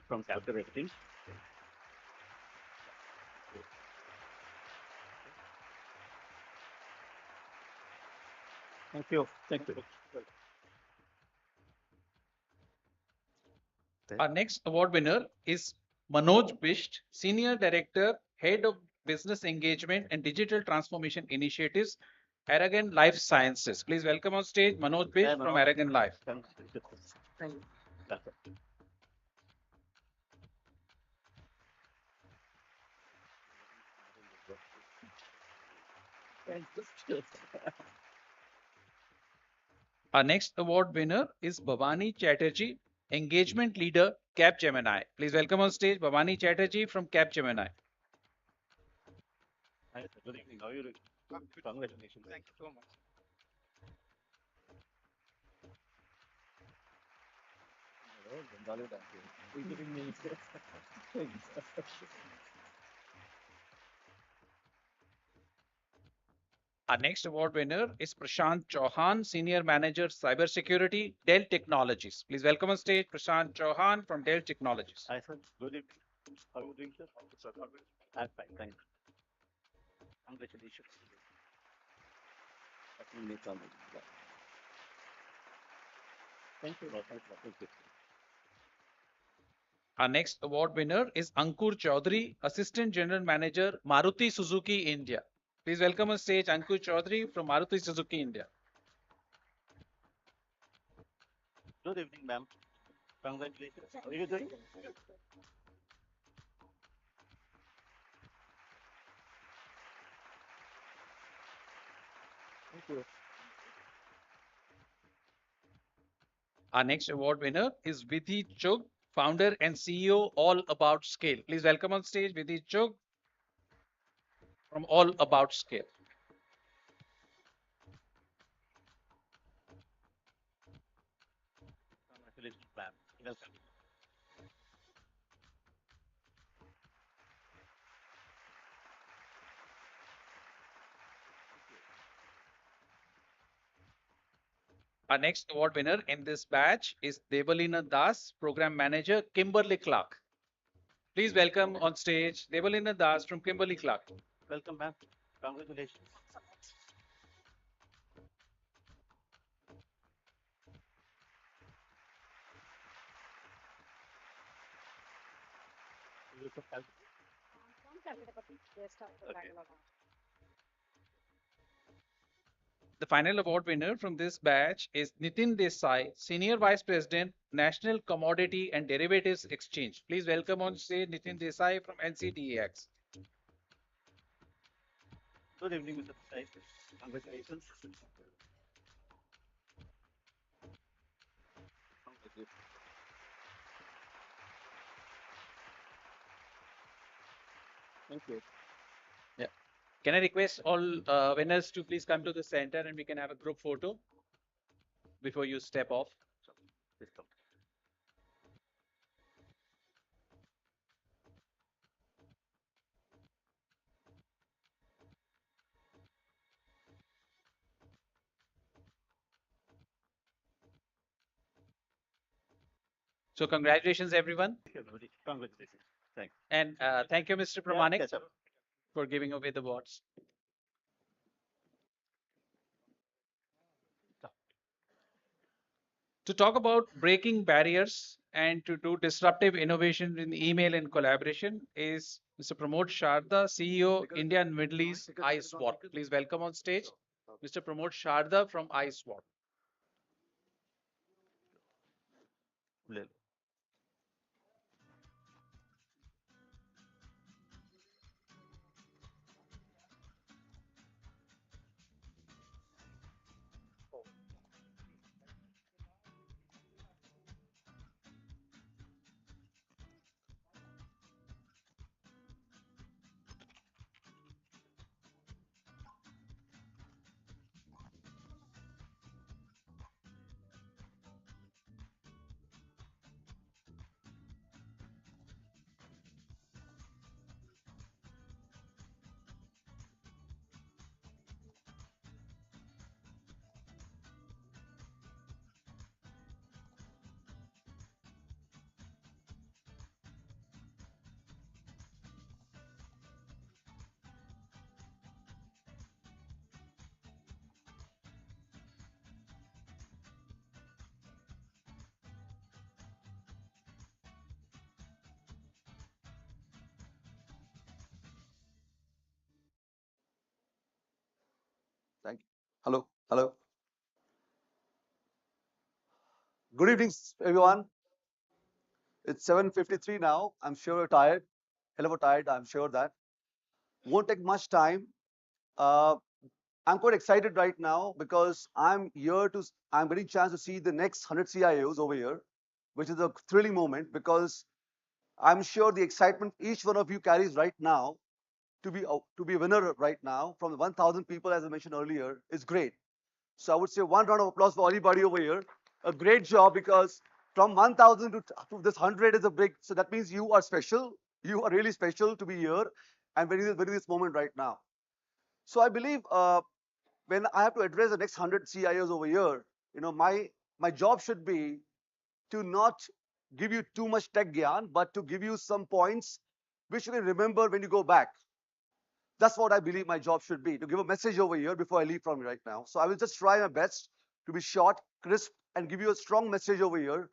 From Capital Ratings. Thank you. Thank you. Our next award winner is Manoj Bisht, Senior Director, Head of Business Engagement and Digital Transformation Initiatives, Aragon Life Sciences. Please welcome on stage Manoj Bisht from Manoj. Aragon Life. Congratulations. Thank you. That's it. Thank you. Our next award winner is Bhavani Chatterjee, Engagement Leader, Capgemini. Please welcome on stage Bhavani Chatterjee from Capgemini. Hi, sir. Good evening. How are you doing? Congratulations. Thank you so much. Our next award winner is Prashant Chauhan, Senior Manager, Cybersecurity, Dell Technologies. Please welcome on stage Prashant Chauhan from Dell Technologies. Hi, sir. Good evening. How are you doing, sir? I'm fine. Thank you. Congratulations. Thank you. Thank you. Our next award winner is Ankur Chaudhary, Assistant General Manager, Maruti Suzuki India. Please welcome on stage Ankur Chaudhary from Maruti Suzuki India. Good evening, ma'am. Congratulations. How are you doing? Thank you. Our next award winner is Vidhi Chugh, Founder and CEO, All About Scale. Please welcome on stage Vidhi Chugh from All About Scale. Congratulations, ma'am. Welcome. Our next award winner in this batch is Devalina Das, Program Manager, Kimberly Clark. Please welcome on stage Devalina Das from Kimberly Clark. Welcome, ma'am. Congratulations. You took help. Okay. The final award winner from this batch is Nitin Desai, Senior Vice President, National Commodity and Derivatives Exchange. Please welcome on stage Nitin Desai from NCDEX. Good evening, Mr. Desai. Congratulations. Thank you. Yeah. Can I request all winners to please come to the center and we can have a group photo before you step off? Please come. So congratulations, everyone. Everybody, congratulations. Thanks. And thank you, Mr. Yeah, Pramanik, catch up. for giving away the awards. To talk about breaking barriers and to do disruptive innovation in email and collaboration is Mr. Pramod Sharda, CEO, India and Middle East, iSwap. Please welcome on stage Mr. Pramod Sharda from iSwap. Lil. Thank you. Hello. Hello. Good evening, everyone. It's 7:53 now. I'm sure you're tired. Hell of a tired. I'm sure that won't take much time. Uh, I'm quite excited right now because I'm getting a chance to see the next 100 CIOs over here, which is a thrilling moment because I'm sure the excitement each one of you carries right now to be a winner right now from the 1,000 people, as I mentioned earlier, is great. So I would say one round of applause for anybody over here. A great job because from 1,000 to this 100 is a big, so that means you are special. You are really special to be here and very this moment right now. So I believe when I have to address the next 100 CIOs over here, my job should be to not give you too much tech gyan, but to give you some points which you can remember when you go back. That's what I believe my job should be, to give a message over here before I leave from you right now. So I will just try my best to be short, crisp, and give you a strong message over here.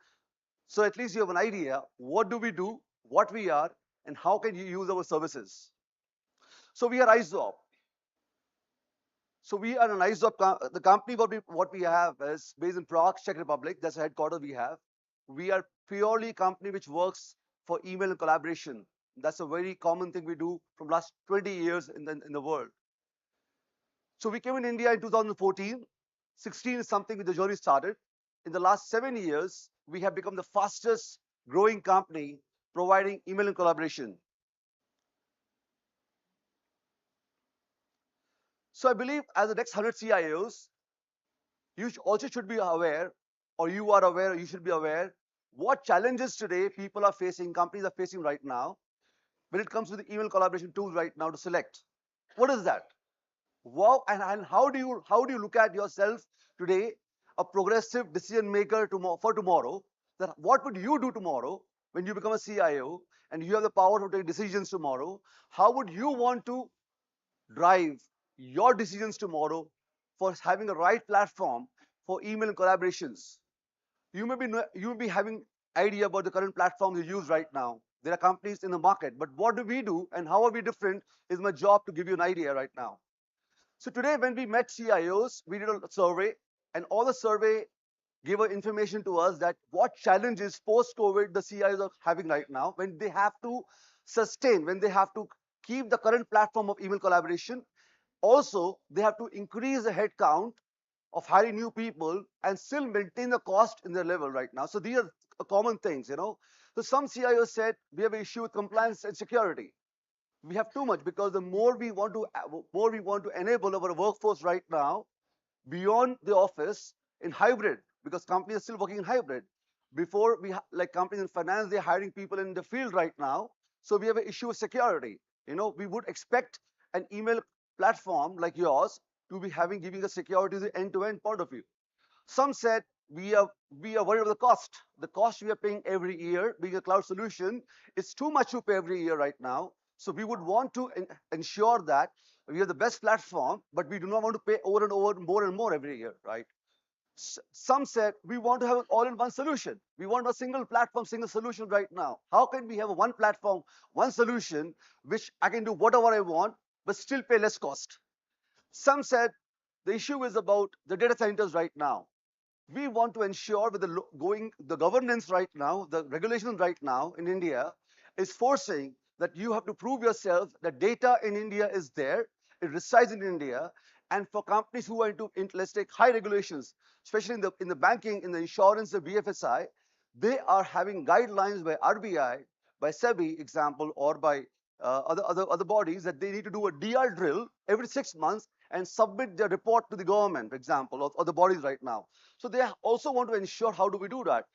So at least you have an idea, what do we do, what we are, and how can you use our services. So we are ISOP. So we are an ISOP. The company what we have is based in Prague, Czech Republic. That's the headquarters we have. We are purely a company which works for email and collaboration. That's a very common thing we do from last 20 years in the world. So we came in India in 2014. 16 is something the journey started. In the last 7 years, we have become the fastest growing company providing email and collaboration. So I believe as the next 100 CIOs, you also should be aware, or you are aware, or you should be aware, what challenges today people are facing, companies are facing right now, when it comes to the email collaboration tools right now to select. What is that? Wow, and how do you look at yourself today, a progressive decision maker for tomorrow? That what would you do tomorrow when you become a CIO and you have the power to take decisions tomorrow? How would you want to drive your decisions tomorrow for having a right platform for email and collaborations? You may be having idea about the current platforms you use right now. There are companies in the market, but what do we do and how are we different is my job to give you an idea right now. So today, when we met CIOs, we did a survey, and all the survey gave information to us that what challenges post-COVID the CIOs are having right now when they have to sustain, when they have to keep the current platform of email collaboration. Also, they have to increase the headcount of hiring new people and still maintain the cost in their level right now. So these are common things, you know. So some CIOs said we have an issue with compliance and security. We have too much because the more we want to enable our workforce right now beyond the office in hybrid, because companies are still working in hybrid. Before like companies in finance, they're hiring people in the field right now. So we have an issue of security. You know, we would expect an email platform like yours to be giving a security the end-to-end point of view. Some said we are worried about the cost. The cost we are paying every year, being a cloud solution, is too much to pay every year right now. So we would want to ensure that we are the best platform, but we do not want to pay over and over, more and more every year, right? Some said we want to have an all-in-one solution. We want a single platform, single solution right now. How can we have a one platform, one solution, which I can do whatever I want, but still pay less cost? Some said the issue is about the data centers right now. We want to ensure with the governance right now, the regulation right now in India is forcing that you have to prove yourself that data in India is there, it resides in India, and for companies who are let's take high regulations, especially in the banking, in the insurance, the BFSI, they are having guidelines by RBI, by SEBI, example, or by other bodies that they need to do a DR drill every 6 months and submit their report to the government, example, or the bodies right now. So they also want to ensure how do we do that.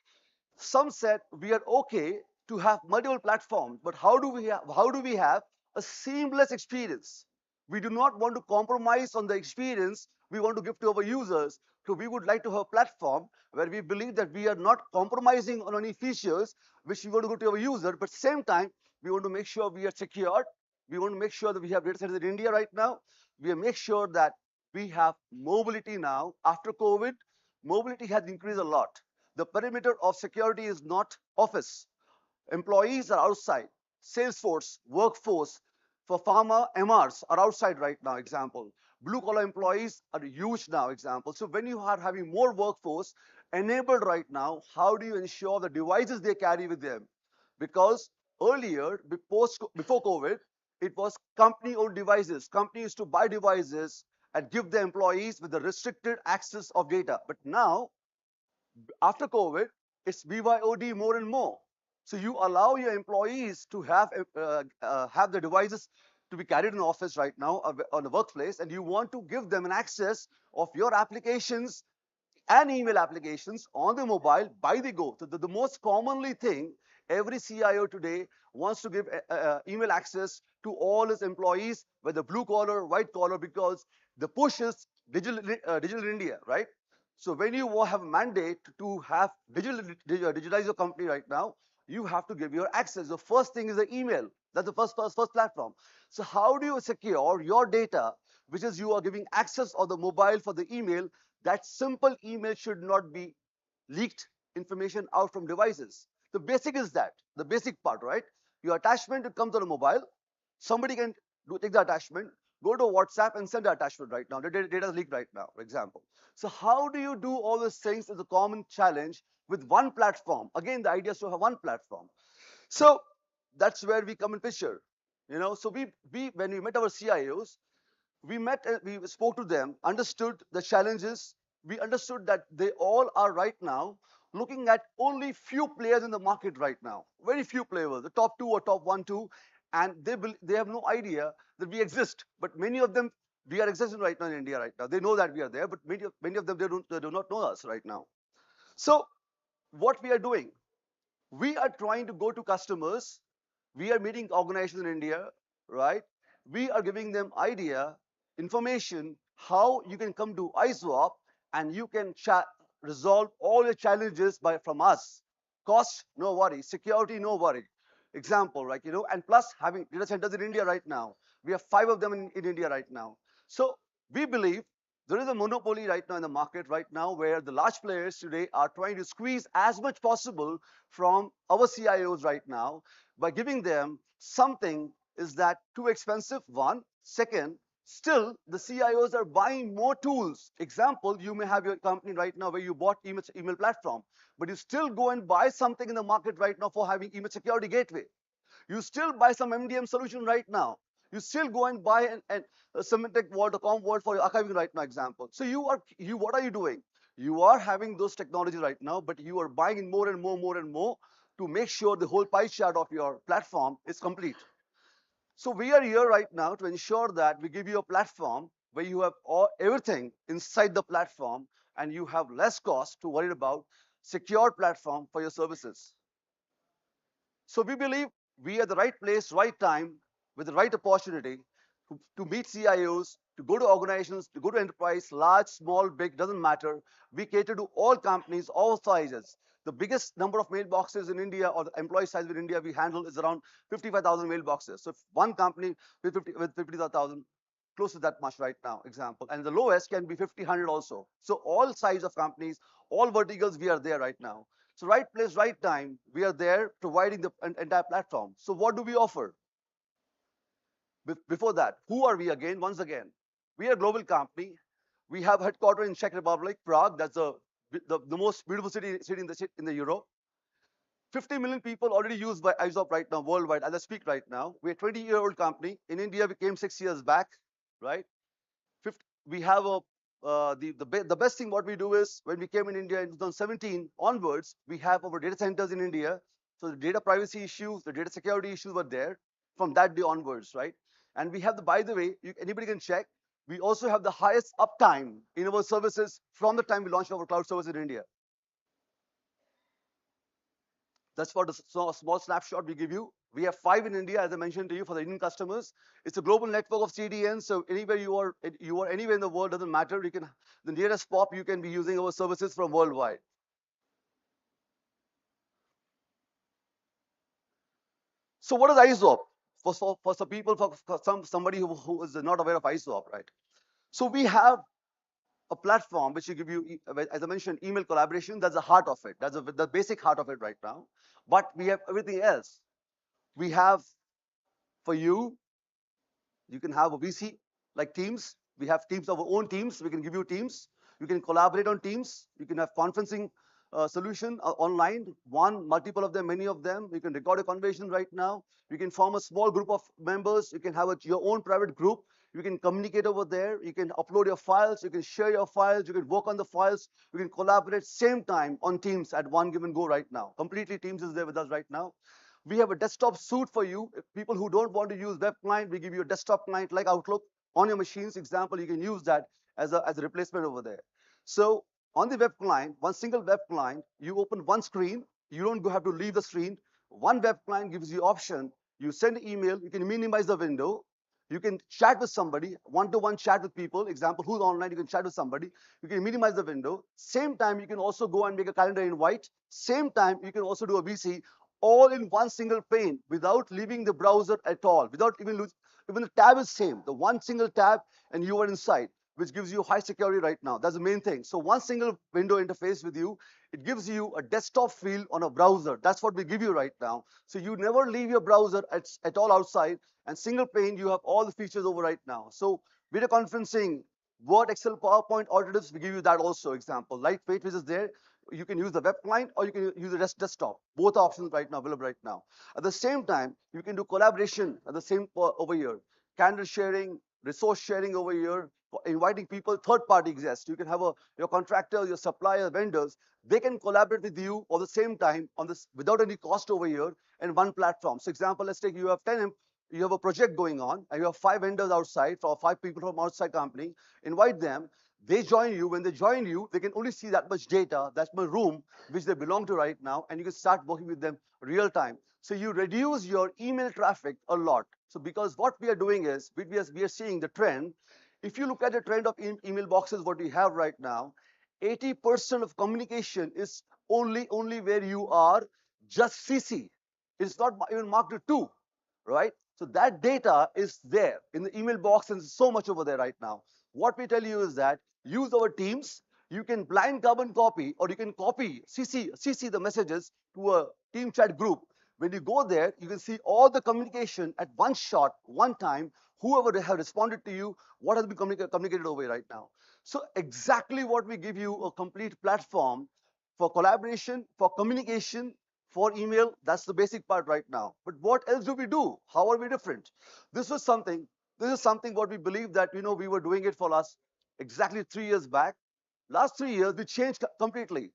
Some said we are okay to have multiple platforms, but how do we have a seamless experience? We do not want to compromise on the experience we want to give to our users. So we would like to have a platform where we believe that we are not compromising on any features which we want to go to our user, but same time we want to make sure we are secured. We want to make sure that we have data centers in India right now. We make sure that we have mobility now after COVID. Mobility has increased a lot. The perimeter of security is not office. Employees are outside. Salesforce, workforce for pharma, MRs are outside right now, example. Blue collar employees are huge now, example. So when you are having more workforce enabled right now, how do you ensure the devices they carry with them? Because earlier, before COVID, it was company owned devices. Companies used to buy devices and give the employees with the restricted access of data. But now after COVID, it's BYOD more and more. So you allow your employees to have the devices to be carried in the office right now on the workplace, and you want to give them an access of your applications and email applications on the mobile by the go. So the most commonly thing every CIO today wants to give email access to all his employees, whether blue collar, white collar, because the push is digital India, right? So when you have a mandate to have digitalize your company right now, you have to give your access. The first thing is the email. That's the first platform. So how do you secure your data, which is you are giving access on the mobile for the email? That simple email should not be leaked information out from devices. The basic is that, the basic part, right? Your attachment, it comes on a mobile. Somebody can take the attachment, go to WhatsApp and send the attachment right now. The data is leaked right now, for example. So how do you do all these things is a common challenge with one platform. Again, the idea is to have one platform. So that's where we come in picture. You know, so we when we met our CIOs, we spoke to them, understood the challenges. We understood that they all are right now looking at only few players in the market right now, very few players, the top two or top one, two, and they have no idea that we exist. But many of them, we are existing right now in India right now. They know that we are there, but many of them they do not know us right now. So what we are doing, we are trying to go to customers. We are meeting organizations in India, right? We are giving them idea, information, how you can come to ISWAP and you can resolve all your challenges from us. Cost, no worry. Security, no worry. Example, like, and plus having data centers in India right now. We have 5 of them in India right now. So we believe there is a monopoly right now in the market right now where the large players today are trying to squeeze as much possible from our CIOs right now by giving them something is that too expensive, one. Second, Still, the CIOs are buying more tools. Example, you may have your company right now where you bought email platform, but you still go and buy something in the market right now for having email security gateway. You still buy some MDM solution right now. You still go and buy a Symantec Vault or Com Vault for your archiving right now, example. So what are you doing? You are having those technologies right now, but you are buying in more and more to make sure the whole pie chart of your platform is complete. So we are here right now to ensure that we give you a platform where you have everything inside the platform and you have less cost to worry about secure platform for your services. So we believe we are the right place, right time, with the right opportunity to meet CIOs, to go to organizations, to go to enterprise, large, small, big, doesn't matter. We cater to all companies, all sizes. The biggest number of mailboxes in India or the employee size in India we handle is around 55,000 mailboxes. So if one company with 50,000, close to that much right now, example. And the lowest can be 50, 100 also. So all size of companies, all verticals, we are there right now. So right place, right time, we are there providing the entire platform. So what do we offer? Before that, who are we again? Once again, we are a global company. We have headquarters in Czech Republic, Prague. That's the most beautiful city in the Europe. 50 million people already used by ISOP right now worldwide as I speak right now. We're a 20-year-old company. In India, we came 6 years back, right? 50, we have the best thing what we do is when we came in India in 2017 onwards, we have our data centers in India. So the data privacy issues, the data security issues were there from that day onwards, right? And we have by the way, anybody can check. We also have the highest uptime in our services from the time we launched our cloud service in India. That's for the small snapshot we give you. We have 5 in India, as I mentioned to you, for the Indian customers. It's a global network of CDNs, so anywhere you are anywhere in the world, doesn't matter. You can the nearest POP, you can be using our services from worldwide. So what is ISOP? For some people, for somebody who is not aware of ISOP, right? So we have a platform which will give you, as I mentioned, email collaboration. That's the heart of it. That's the basic heart of it right now. But we have everything else. We have for you, you can have a VC like Teams. We have teams of our own teams. We can give you teams. You can collaborate on teams. You can have conferencing solution online, one, multiple of them, many of them. You can record a conversation right now. You can form a small group of members. You can have your own private group. You can communicate over there. You can upload your files. You can share your files. You can work on the files. You can collaborate same time on Teams at one given go right now. Completely Teams is there with us right now. We have a desktop suite for you. If people who don't want to use web client, we give you a desktop client like Outlook on your machines. Example, you can use that as a replacement over there. So on the web client, one single web client, you open one screen. You don't have to leave the screen. One web client gives you option. You send an email. You can minimize the window. You can chat with somebody, one-to-one chat with people. Example, who's online, you can chat with somebody. You can minimize the window. Same time, you can also go and make a calendar invite. Same time, you can also do a VC all in one single pane without leaving the browser at all, without even the tab is same, the one single tab and you are inside, which gives you high security right now. That's the main thing. So one single window interface with you, it gives you a desktop feel on a browser. That's what we give you right now. So you never leave your browser at all outside, and single pane, you have all the features over right now. So video conferencing, Word, Excel, PowerPoint alternatives, we give you that also. Example, lightweight, which is there. You can use the web client or you can use the desktop. Both options right now available right now. At the same time, you can do collaboration at the same over here. Calendar sharing, resource sharing over here, inviting people, third party guests. You can have your contractors, your suppliers, vendors. They can collaborate with you at the same time on this without any cost over here in one platform. So example, let's take you have 10 you have a project going on and you have 5 vendors outside for 5 people from outside company. Invite them. They join you. When they join you, they can only see that much data, that much room which they belong to right now, and you can start working with them real time. So you reduce your email traffic a lot. So because what we are doing is we are seeing the trend. If you look at the trend of email boxes, what we have right now, 80% of communication is only where you are just CC. It's not even marked to 2, right? So that data is there in the email box and so much over there right now. What we tell you is that use our teams. You can blind carbon copy or you can copy CC the messages to a team chat group. When you go there, you can see all the communication at one shot, one time, whoever have responded to you, what has been communicated over right now. So exactly what we give you, a complete platform for collaboration, for communication, for email. That's the basic part right now. But what else do we do? How are we different? This was something. This is something what we believe that we were doing it for last exactly 3 years back. Last 3 years we changed completely.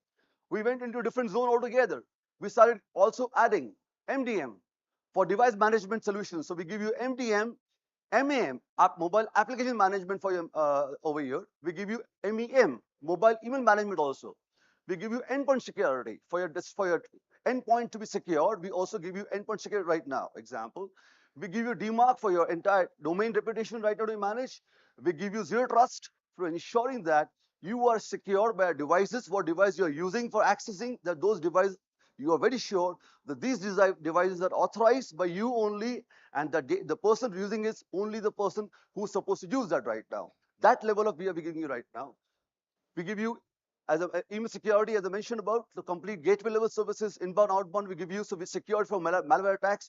We went into a different zone altogether. We started also adding MDM for device management solutions. So we give you MDM, MAM, mobile application management for your over here. We give you MEM, mobile email management also. We give you endpoint security for your endpoint to be secured. We also give you endpoint security right now. Example, we give you DMARC for your entire domain reputation right now to manage. We give you zero trust for ensuring that you are secured by devices, what device you are using for accessing, that those devices you are very sure that these devices are authorized by you only, and that the person using is only the person who's supposed to use that right now. That level of we are giving you right now. We give you as a email security, as I mentioned about, the complete gateway level services, inbound, outbound. We give you, so we secured from malware attacks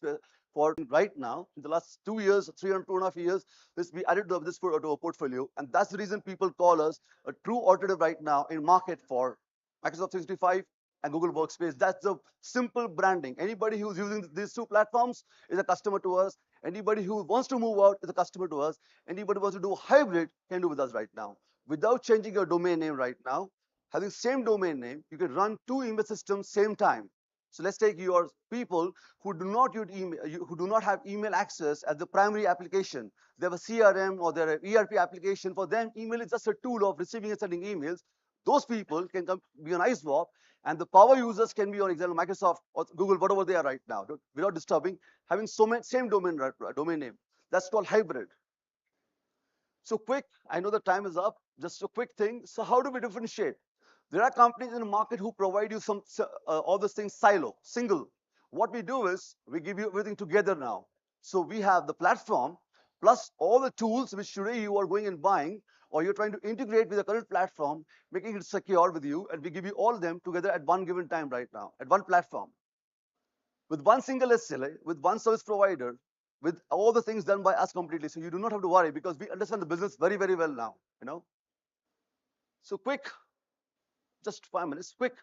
for right now. In the last 2 years, 2.5 years, we added this to our portfolio, and that's the reason people call us a true alternative right now in market for Microsoft 365 and Google Workspace. That's the simple branding. Anybody who's using these two platforms is a customer to us. Anybody who wants to move out is a customer to us. Anybody who wants to do hybrid can do with us right now. Without changing your domain name right now, having same domain name, you can run two email systems same time. So let's take your people who do not use email, who do not have email access as the primary application. They have a CRM or their ERP application. For them, email is just a tool of receiving and sending emails. Those people can be on ISWAP, and the power users can be on example Microsoft or Google, whatever they are right now, without disturbing, having same domain name. That's called hybrid. So quick, I know the time is up. Just a quick thing. So how do we differentiate? There are companies in the market who provide you all these things silo, single. What we do is we give you everything together now. So we have the platform plus all the tools which today you are going and buying, or you're trying to integrate with the current platform, making it secure with you, and we give you all of them together at one given time right now, at one platform with one single SLA, with one service provider, with all the things done by us completely. So you do not have to worry because we understand the business very, very well now. So quick, just 5 minutes, quick.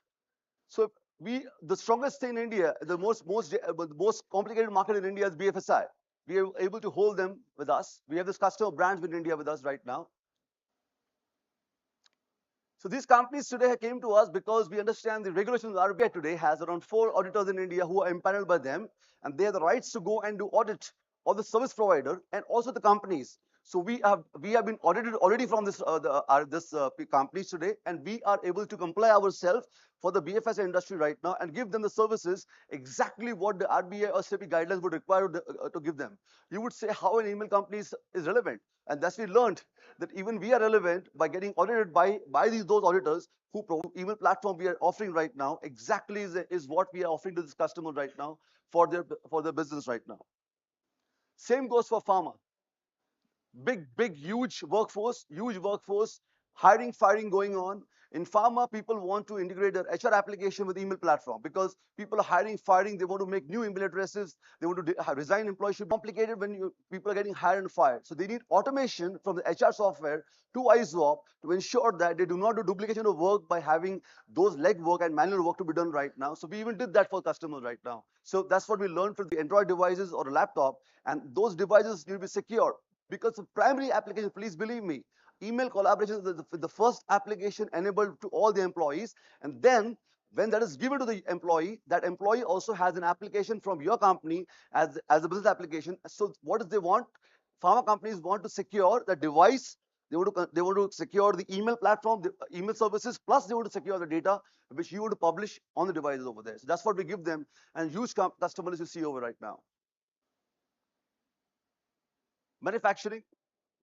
So the strongest thing in India, the most complicated market in India is BFSI. We are able to hold them with us. We have this customer brands in India with us right now. So these companies today came to us because we understand the regulations. RBI today has around 4 auditors in India who are empaneled by them, and they have the rights to go and do audit of the service provider and also the companies. So we have been audited already from this companies today, and we are able to comply ourselves for the BFSI industry right now and give them the services exactly what the RBI or SEBI guidelines would require to give them. You would say how an email company is relevant, and that's we learned that even we are relevant by getting audited by those auditors who provide email platform we are offering right now. Exactly is what we are offering to this customer right now for their business right now. Same goes for pharma. Big, huge workforce, hiring, firing going on. In pharma, people want to integrate their HR application with email platform because people are hiring, firing. They want to make new email addresses. They want to resign employees. Should be complicated when people are getting hired and fired. So they need automation from the HR software to ISWAP to ensure that they do not do duplication of work by having those leg work and manual work to be done right now. So we even did that for customers right now. So that's what we learned for the Android devices or a laptop, and those devices need to be secure because the primary application, please believe me, email collaboration is the first application enabled to all the employees. And then when that is given to the employee, that employee also has an application from your company as a business application. So what does they want? Pharma companies want to secure the device. They want to secure the email platform, the email services, plus they want to secure the data which you want to publish on the devices over there. So that's what we give them, and huge customers you see over right now. Manufacturing,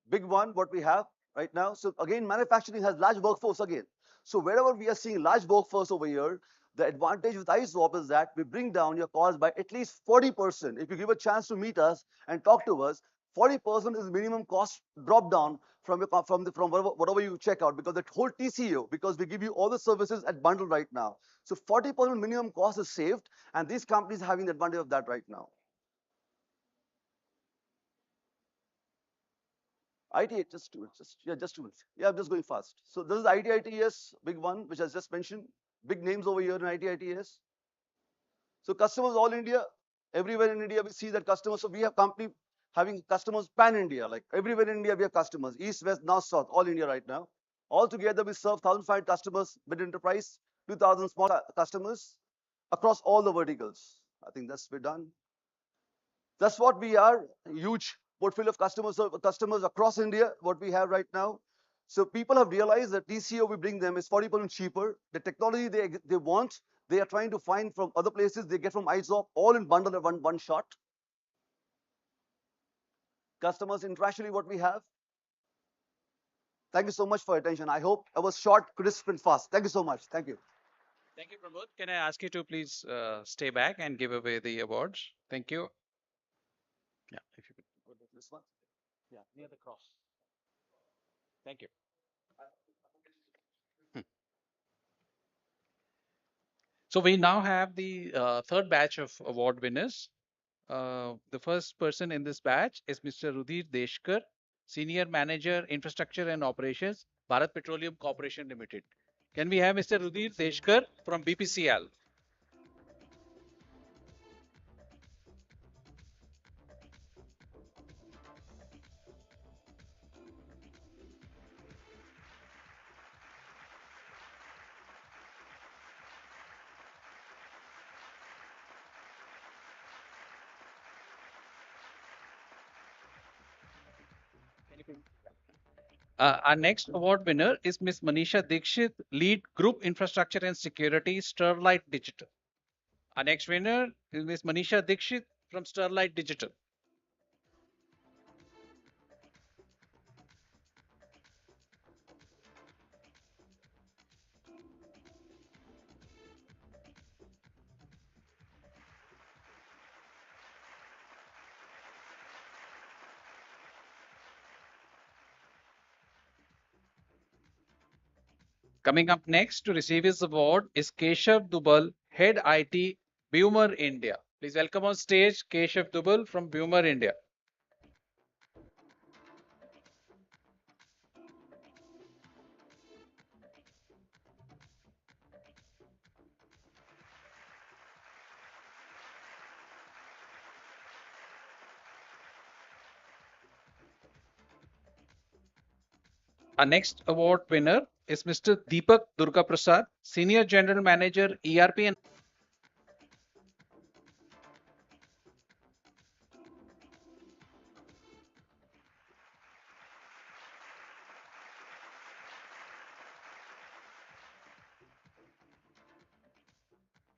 big one, what we have right now. So again, manufacturing has large workforce again. So wherever we are seeing large workforce over here, the advantage with ISWAP is that we bring down your cost by at least 40%. If you give a chance to meet us and talk to us, 40% is minimum cost drop down from whatever you check out, because that whole TCO, because we give you all the services at bundle right now. So 40% minimum cost is saved, and these companies are having the advantage of that right now. IT, just 2 minutes. Just 2 minutes. Yeah, I'm just going fast. So this is IT big one, which I just mentioned. Big names over here in IT. So customers all India, everywhere in India, we see that customers. So we have company having customers pan India, like everywhere in India we have customers, east, west, north, south, all India right now. All together we serve 1,500 customers, mid enterprise, 2,000 small customers across all the verticals. I think that's we're done. That's what we are. Huge portfolio of customers across India. What we have right now. So people have realized that TCO we bring them is 40% cheaper. The technology they want, they are trying to find from other places. They get from IZOP all in bundle at one shot. Customers internationally, what we have. Thank you so much for your attention. I hope I was short, crisp, and fast. Thank you so much. Thank you. Thank you, Pramod. Can I ask you to please stay back and give away the awards? Thank you. Yeah, if you could go to this one. Yeah, near the cross. Thank you. So we now have the third batch of award winners. The first person in this batch is Mr. Rudhir Deshkar, Senior Manager, Infrastructure and Operations, Bharat Petroleum Corporation Limited. Can we have Mr. Rudhir Deshkar from BPCL? Our next award winner is Ms. Manisha Dikshit, Lead Group Infrastructure and Security, Sterlite Digital. Our next winner is Ms. Manisha Dikshit from Sterlite Digital. Coming up next to receive his award is Keshav Dubal, Head IT, Bumer India. Please welcome on stage Keshav Dubal from Bumer India. Our next award winner is Mr. Deepak Durga Prasad, Senior General Manager, ERP and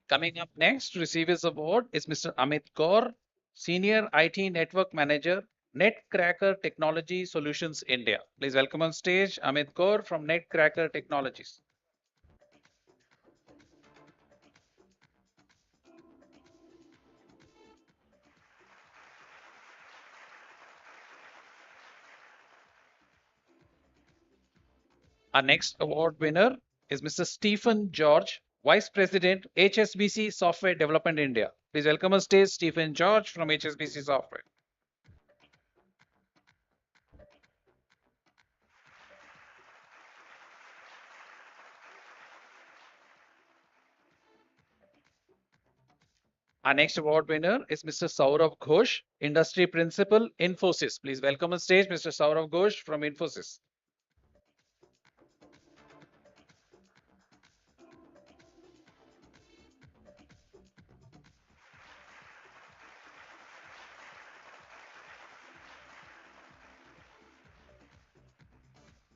Coming up next to receive his award is Mr. Amit Kaur, Senior IT Network Manager, Netcracker Technology Solutions India. Please welcome on stage Amit Kaur from Netcracker Technologies. Our next award winner is Mr. Stephen George, Vice President, HSBC Software Development India. Please welcome on stage Stephen George from HSBC Software. Our next award winner is Mr. Saurav Ghosh, Industry Principal, Infosys. Please welcome on stage Mr. Saurav Ghosh from Infosys.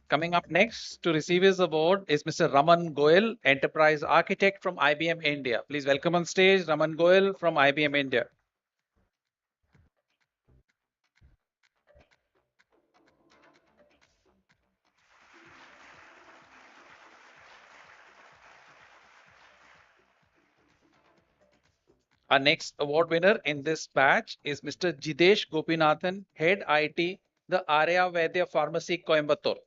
Coming up next to receive his award is Mr. Raman Goel, Enterprise Architect from IBM India. Please welcome on stage Raman Goel from IBM India. Our next award winner in this batch is Mr. Jidesh Gopinathan, Head IT, the Arya Vaidya Pharmacy, Coimbatore.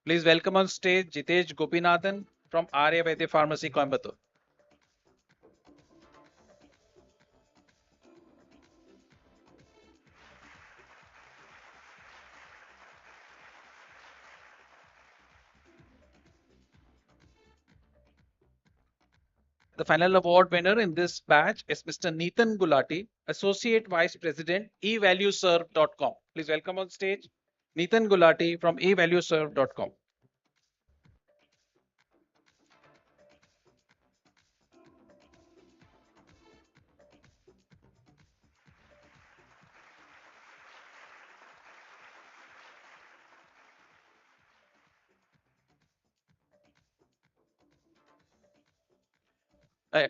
Please welcome on stage Jitesh Gopinathan from Arya Vaidya Pharmacy, Coimbatore. The final award winner in this batch is Mr. Nitin Gulati, Associate Vice President, evalueserve.com. Please welcome on stage Nitin Gulati from evalueserve.com.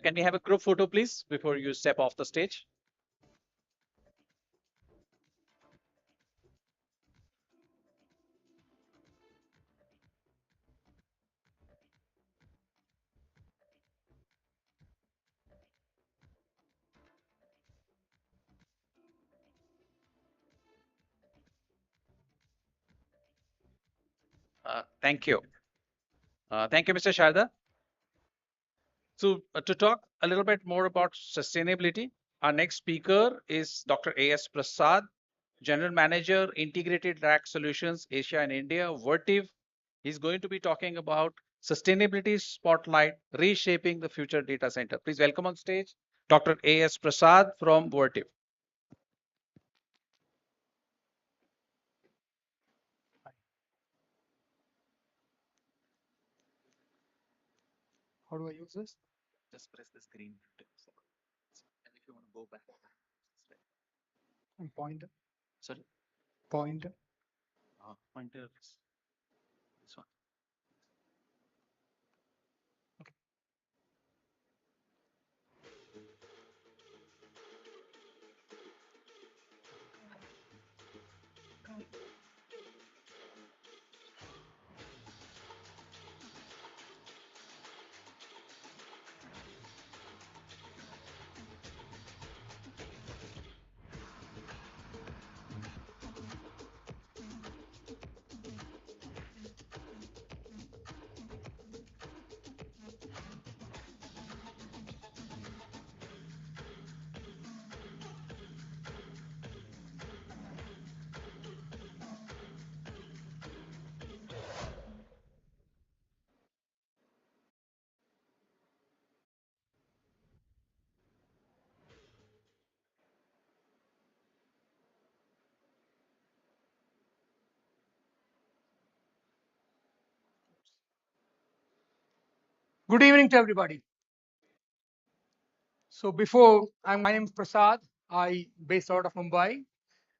Can we have a group photo, please, before you step off the stage? Thank you. Thank you, Mr. Sharda. So to talk a little bit more about sustainability, our next speaker is Dr. A.S. Prasad, General Manager, Integrated Rack Solutions, Asia and India, Vertiv. He's going to be talking about sustainability spotlight, reshaping the future data center. Please welcome on stage Dr. A.S. Prasad from Vertiv. How do I use this? Just press the screen. And if you want to go back. And pointer. Sorry. Pointer. Pointer. This one. Good evening to everybody. So my name is Prasad. I based out of Mumbai,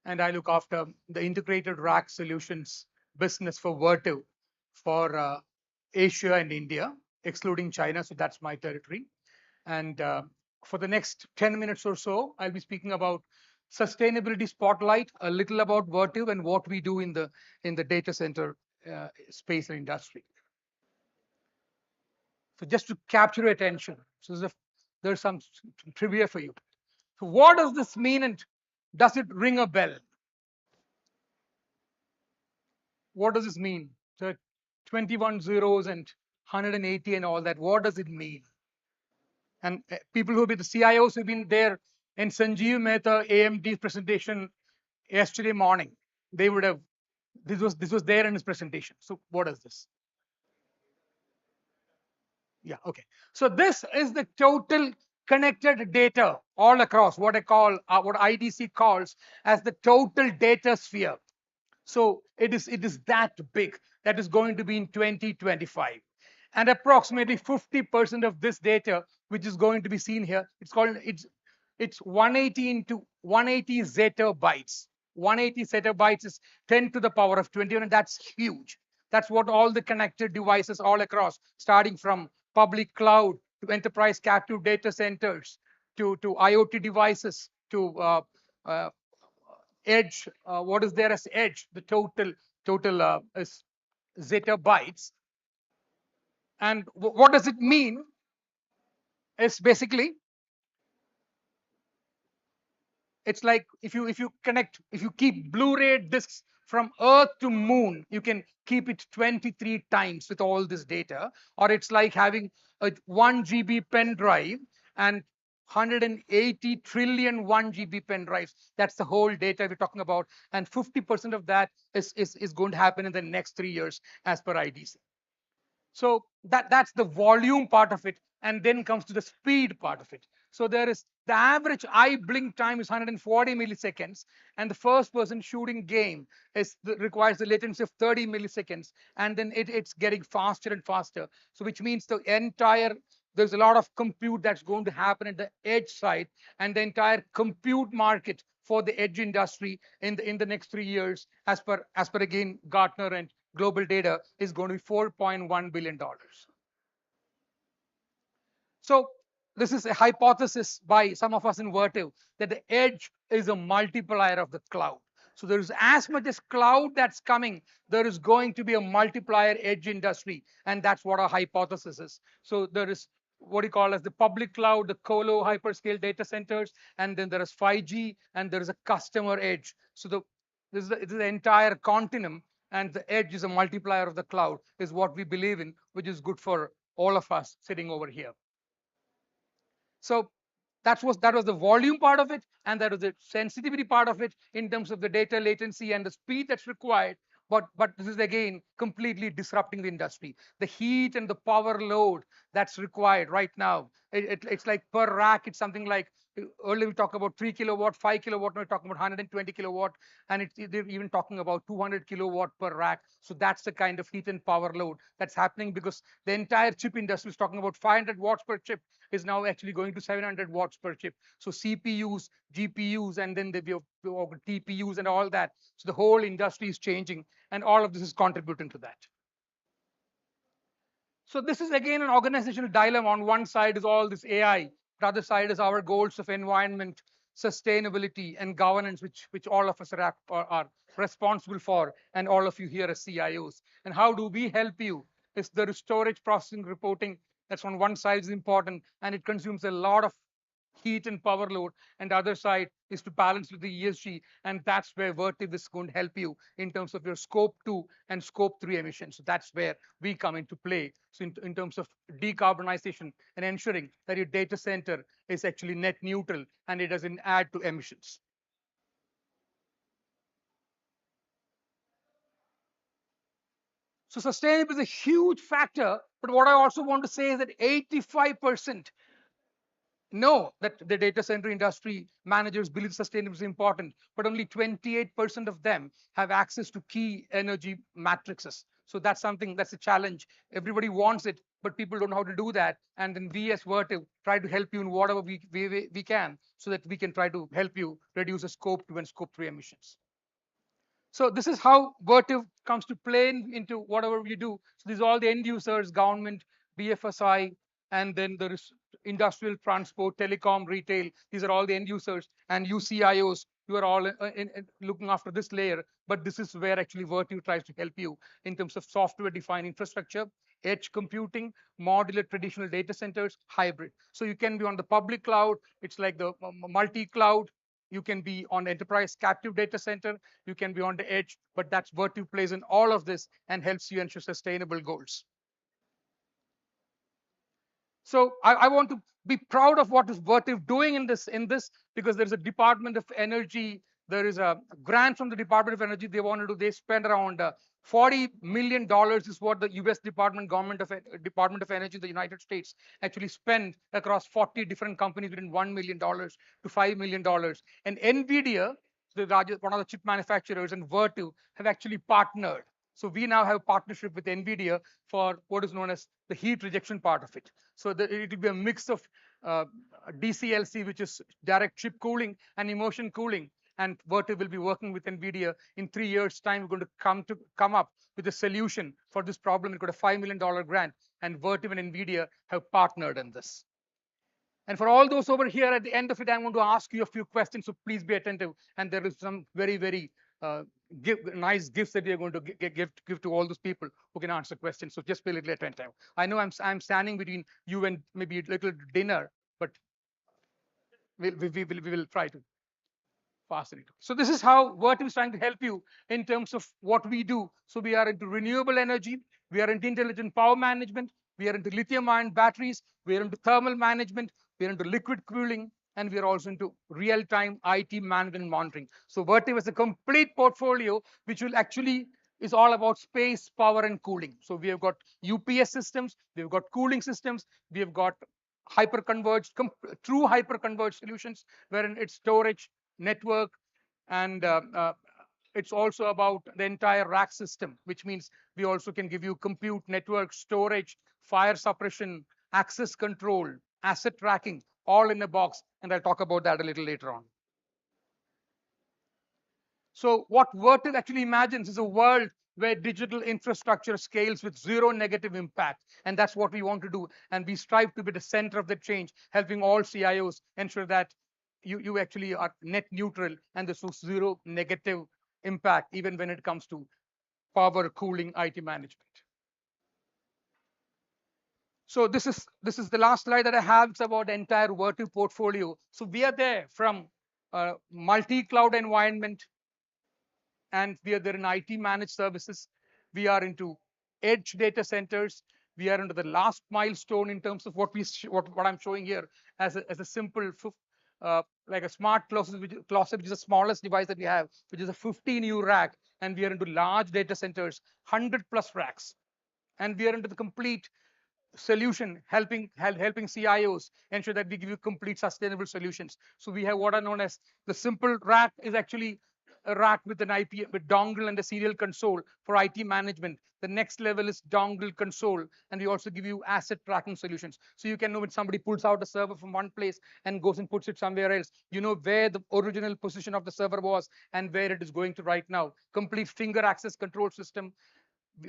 and I look after the integrated rack solutions business for Vertiv for Asia and India, excluding China. So that's my territory. And for the next 10 minutes or so, I'll be speaking about sustainability spotlight, a little about Vertiv and what we do in the data center space and industry. So just to capture your attention, so there's some trivia for you. So what does this mean, and does it ring a bell? What does this mean? So 21 zeros and 180 and all that, what does it mean? And people who have been the CIOs who've been there in Sanjeev Mehta AMD's presentation yesterday morning, they would have, this was there in his presentation. So what is this? Yeah, okay. So this is the total connected data all across what what IDC calls as the total data sphere. So it is that big that is going to be in 2025. And approximately 50% of this data, which is going to be seen here, it's 180 into 180 zettabytes. 180 zettabytes is 10 to the power of 21, and that's huge. That's what all the connected devices all across, starting from public cloud to enterprise captive data centers to IoT devices to edge. What is there as edge? The total is zettabytes. And what does it mean? Is basically it's like if you keep Blu-ray discs from Earth to Moon, you can keep it 23 times with all this data. Or it's like having a 1 GB pen drive and 180 trillion 1 GB pen drives. That's the whole data we're talking about. And 50% of that is going to happen in the next 3 years as per IDC. So that's the volume part of it. and then comes to the speed part of it. So there is the average eye blink time is 140 milliseconds, and the first person shooting game requires the latency of 30 milliseconds, and then it's getting faster and faster. So which means there's a lot of compute that's going to happen at the edge side, and the entire compute market for the edge industry in the next 3 years, as per again Gartner and global data, is going to be $4.1 billion. So this is a hypothesis by some of us in Vertiv that the edge is a multiplier of the cloud. So there is as much as cloud that's coming, there is going to be a multiplier edge industry, and that's what our hypothesis is. So there is what you call as the public cloud, the colo hyperscale data centers, and then there is 5G, and there is a customer edge. So this is the entire continuum, and the edge is a multiplier of the cloud, is what we believe in, which is good for all of us sitting over here. So that was the volume part of it, and that was the sensitivity part of it in terms of the data latency and the speed that's required. But this is again completely disrupting the industry. The heat and the power load that's required right now, it's like per rack, it's something like earlier we talked about 3 kilowatt, 5 kilowatt, now we're talking about 120 kilowatt, and they're even talking about 200 kilowatt per rack. So that's the kind of heat and power load that's happening, because the entire chip industry is talking about 500 watts per chip, is now actually going to 700 watts per chip. So CPUs, GPUs, and then the TPUs and all that. So the whole industry is changing, and all of this is contributing to that. So this is again an organizational dilemma. On one side is all this AI, the other side is our goals of environment, sustainability, and governance, which all of us are responsible for, and all of you here as CIOs. And how do we help you? Is the storage, processing, reporting, that's on one side is important, and it consumes a lot of heat and power load, and the other side is to balance with the ESG, and that's where Vertiv is going to help you in terms of your scope 2 and scope 3 emissions. So that's where we come into play. So in terms of decarbonization and ensuring that your data center is actually net neutral and it doesn't add to emissions. So sustainability is a huge factor, but what I also want to say is that 85% know that the data center industry managers believe sustainability is important, but only 28% of them have access to key energy matrices. So that's something that's a challenge. Everybody wants it, but people don't know how to do that. And then we as Vertiv try to help you in whatever we can, so that we can try to help you reduce the scope 2 and scope 3 emissions. So this is how Vertiv comes to play into whatever we do. So these are all the end users, government, BFSI, and then there is industrial, transport, telecom, retail. These are all the end users, and you CIOs, you are all looking after this layer. But this is where actually Vertiv tries to help you in terms of software-defined infrastructure, edge computing, modular traditional data centers, hybrid. So you can be on the public cloud. It's like the multi-cloud. You can be on enterprise captive data center. You can be on the edge, but that's Vertiv plays in all of this and helps you ensure sustainable goals. So I want to be proud of what is Vertiv doing in this, because there's a Department of Energy. There is a grant from the Department of Energy. They want to do. They spend around $40 million is what the U.S. Department of Energy in the United States actually spend across 40 different companies between $1 million to $5 million. And NVIDIA, the largest, one of the chip manufacturers, and Vertiv have actually partnered. So we now have a partnership with NVIDIA for what is known as the heat rejection part of it. So it will be a mix of DCLC, which is direct chip cooling, and immersion cooling. And Vertiv will be working with NVIDIA in 3 years' time. We're going to come up with a solution for this problem. We've got a $5 million grant, and Vertiv and NVIDIA have partnered in this. And for all those over here, at the end of it, I'm going to ask you a few questions, so please be attentive. And there is some very, very nice gifts that we are going to give to all those people who can answer questions. So just be a little attentive. I know I'm standing between you and maybe a little dinner, but we will try to fasten it. So this is how Vertiv is trying to help you in terms of what we do. So we are into renewable energy, we are into intelligent power management, we are into lithium-ion batteries, we are into thermal management, we are into liquid cooling, and we are also into real-time IT management and monitoring. So Vertiv is a complete portfolio which will actually is all about space, power, and cooling. So we have got UPS systems, we've got cooling systems, we have got hyper-converged, true hyper-converged solutions, wherein it's storage, network, and it's also about the entire rack system, which means we also can give you compute, network, storage, fire suppression, access control, asset tracking, all in a box. And I'll talk about that a little later on. So what Vertiv actually imagines is a world where digital infrastructure scales with zero negative impact. And that's what we want to do. And we strive to be the center of the change, helping all CIOs ensure that you actually are net neutral and there's zero negative impact, even when it comes to power, cooling, IT management. So this is the last slide that I have. It's about the entire Vertiv portfolio. So we are there from multi-cloud environment, and we are there in IT managed services. We are into edge data centers. We are into the last milestone in terms of what I'm showing here as a simple like a smart closet, which is the smallest device that we have, which is a 15U rack, and we are into large data centers, 100+ racks, and we are into the complete solution, helping CIOs ensure that we give you complete sustainable solutions. So we have what are known as the simple rack is actually a rack with an IP with dongle and a serial console for IT management. The next level is dongle console, and we also give you asset tracking solutions. So you can know when somebody pulls out a server from one place and goes and puts it somewhere else, you know where the original position of the server was and where it is going to right now. Complete finger access control system.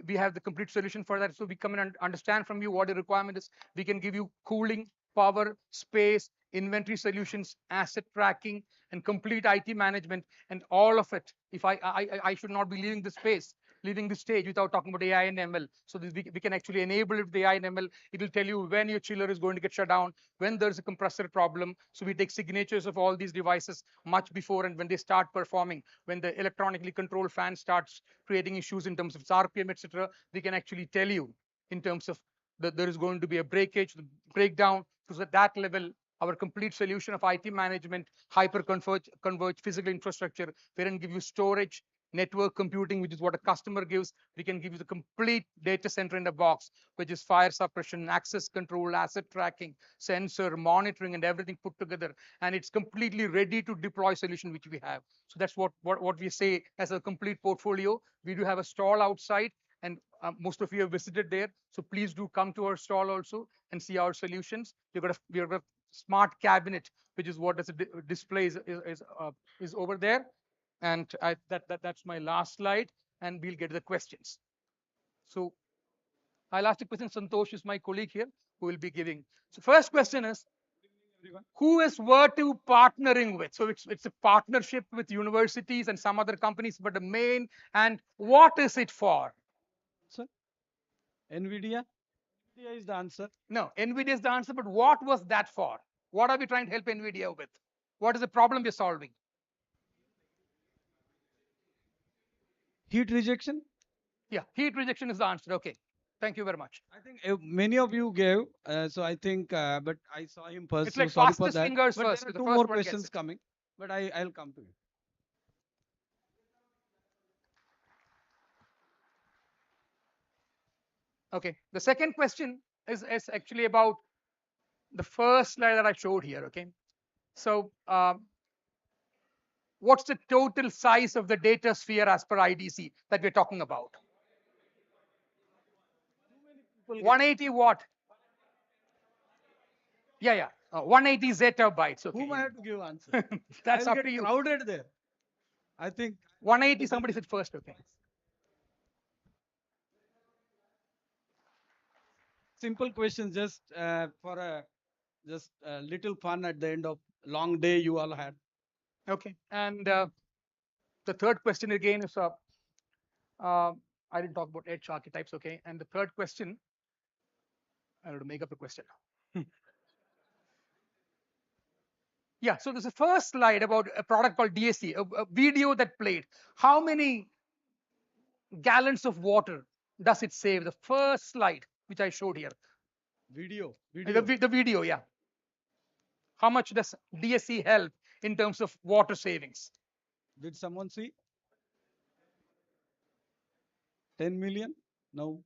We have the complete solution for that. So we come in and understand from you what the requirement is. We can give you cooling, power, space, inventory solutions, asset tracking, and complete IT management, and all of it. If I should not be leaving this stage without talking about AI and ML. So we can actually enable it with AI and ML. It will tell you when your chiller is going to get shut down, when there's a compressor problem. So we take signatures of all these devices much before and when they start performing. When the electronically controlled fan starts creating issues in terms of its RPM, etc., we can actually tell you in terms of that there is going to be a breakage, breakdown. So at that level, our complete solution of IT management, converged physical infrastructure, wherein give you storage, network computing, which is what a customer gives. We can give you the complete data center in a box, which is fire suppression, access control, asset tracking, sensor monitoring, and everything put together. And it's completely ready to deploy solution which we have. So that's what we say as a complete portfolio. We do have a stall outside, and most of you have visited there. So please do come to our stall also and see our solutions. We've got a smart cabinet, which is what display is over there. And that's my last slide, and we'll get to the questions. So I'll ask the question. Santosh is my colleague here who will be giving. So first question is, who is Vertiv partnering with? So it's a partnership with universities and some other companies, but the main, and what is it for? Sir, NVIDIA? NVIDIA is the answer. No, NVIDIA is the answer, but what was that for? What are we trying to help NVIDIA with? What is the problem we're solving? Heat rejection? Yeah, heat rejection is the answer. Okay, thank you very much. I think many of you gave, so I think, but I saw him first. It's like so sorry for fastest that. fingers but first. There are The two first more one gets questions it. coming, but I'll come to you. Okay, the second question is actually about the first slide that I showed here. Okay, so what's the total size of the data sphere as per IDC that we're talking about? 180 what? Yeah. 180 zettabytes. Okay. Whom I have to give answer? That's I'll up get to you. crowded there. I think 180. Somebody said first. Okay. Simple question, just for a little fun at the end of long day you all had. Okay. And the third question again is I didn't talk about edge archetypes. Okay. And the third question, I have to make up the question. Yeah, so there's a first slide about a product called DSC, a video that played. How many gallons of water does it save? The first slide, which I showed here. Video. The video, yeah. How much does DSC help in terms of water savings? Did someone see? 10 million? No.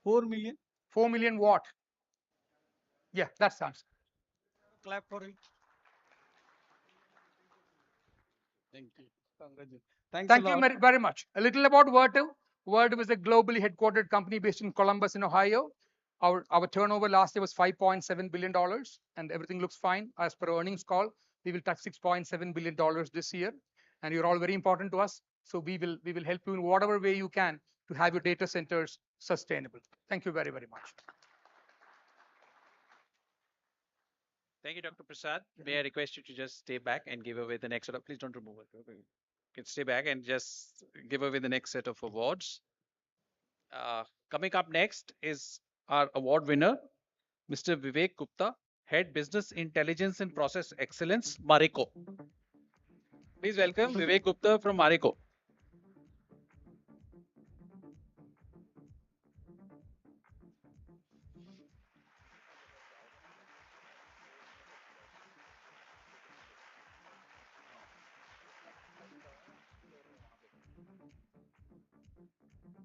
4 million? 4 million what? Yeah, that's the answer. Clap for him. Thank you. Congratulations. Thanks Thank a you lot. very much. A little about Vertiv. Vertiv is a globally headquartered company based in Columbus, in Ohio. Our turnover last year was $5.7 billion, and everything looks fine. As per earnings call, we will touch $6.7 billion this year, and you're all very important to us. So we will help you in whatever way you can to have your data centers sustainable. Thank you very much. Thank you, Dr. Prasad. May I request you to just stay back and give away the next set of, please don't remove it. Okay. You can stay back and just give away the next set of awards. Coming up next is our award winner, Mr. Vivek Gupta, Head Business Intelligence and Process Excellence, Marico. Please welcome Vivek Gupta from Marico.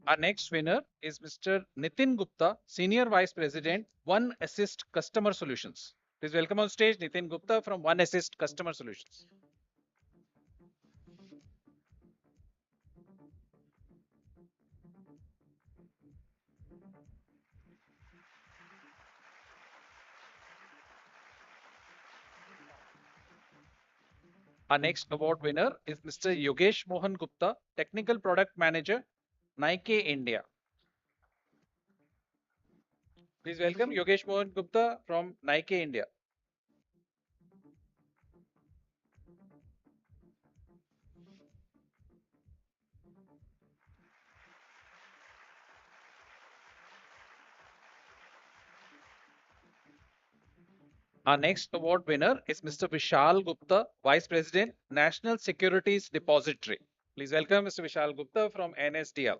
Our next winner is Mr. Nitin Gupta, Senior Vice President, One Assist Customer Solutions. Please welcome on stage Nitin Gupta from One Assist Customer Solutions. Our next award winner is Mr. Yogesh Mohan Gupta, Technical Product Manager, Nike India. Please welcome Yogesh Mohan Gupta from Nike India. Our next award winner is Mr. Vishal Gupta, Vice President, National Securities Depository. Please welcome Mr. Vishal Gupta from NSDL.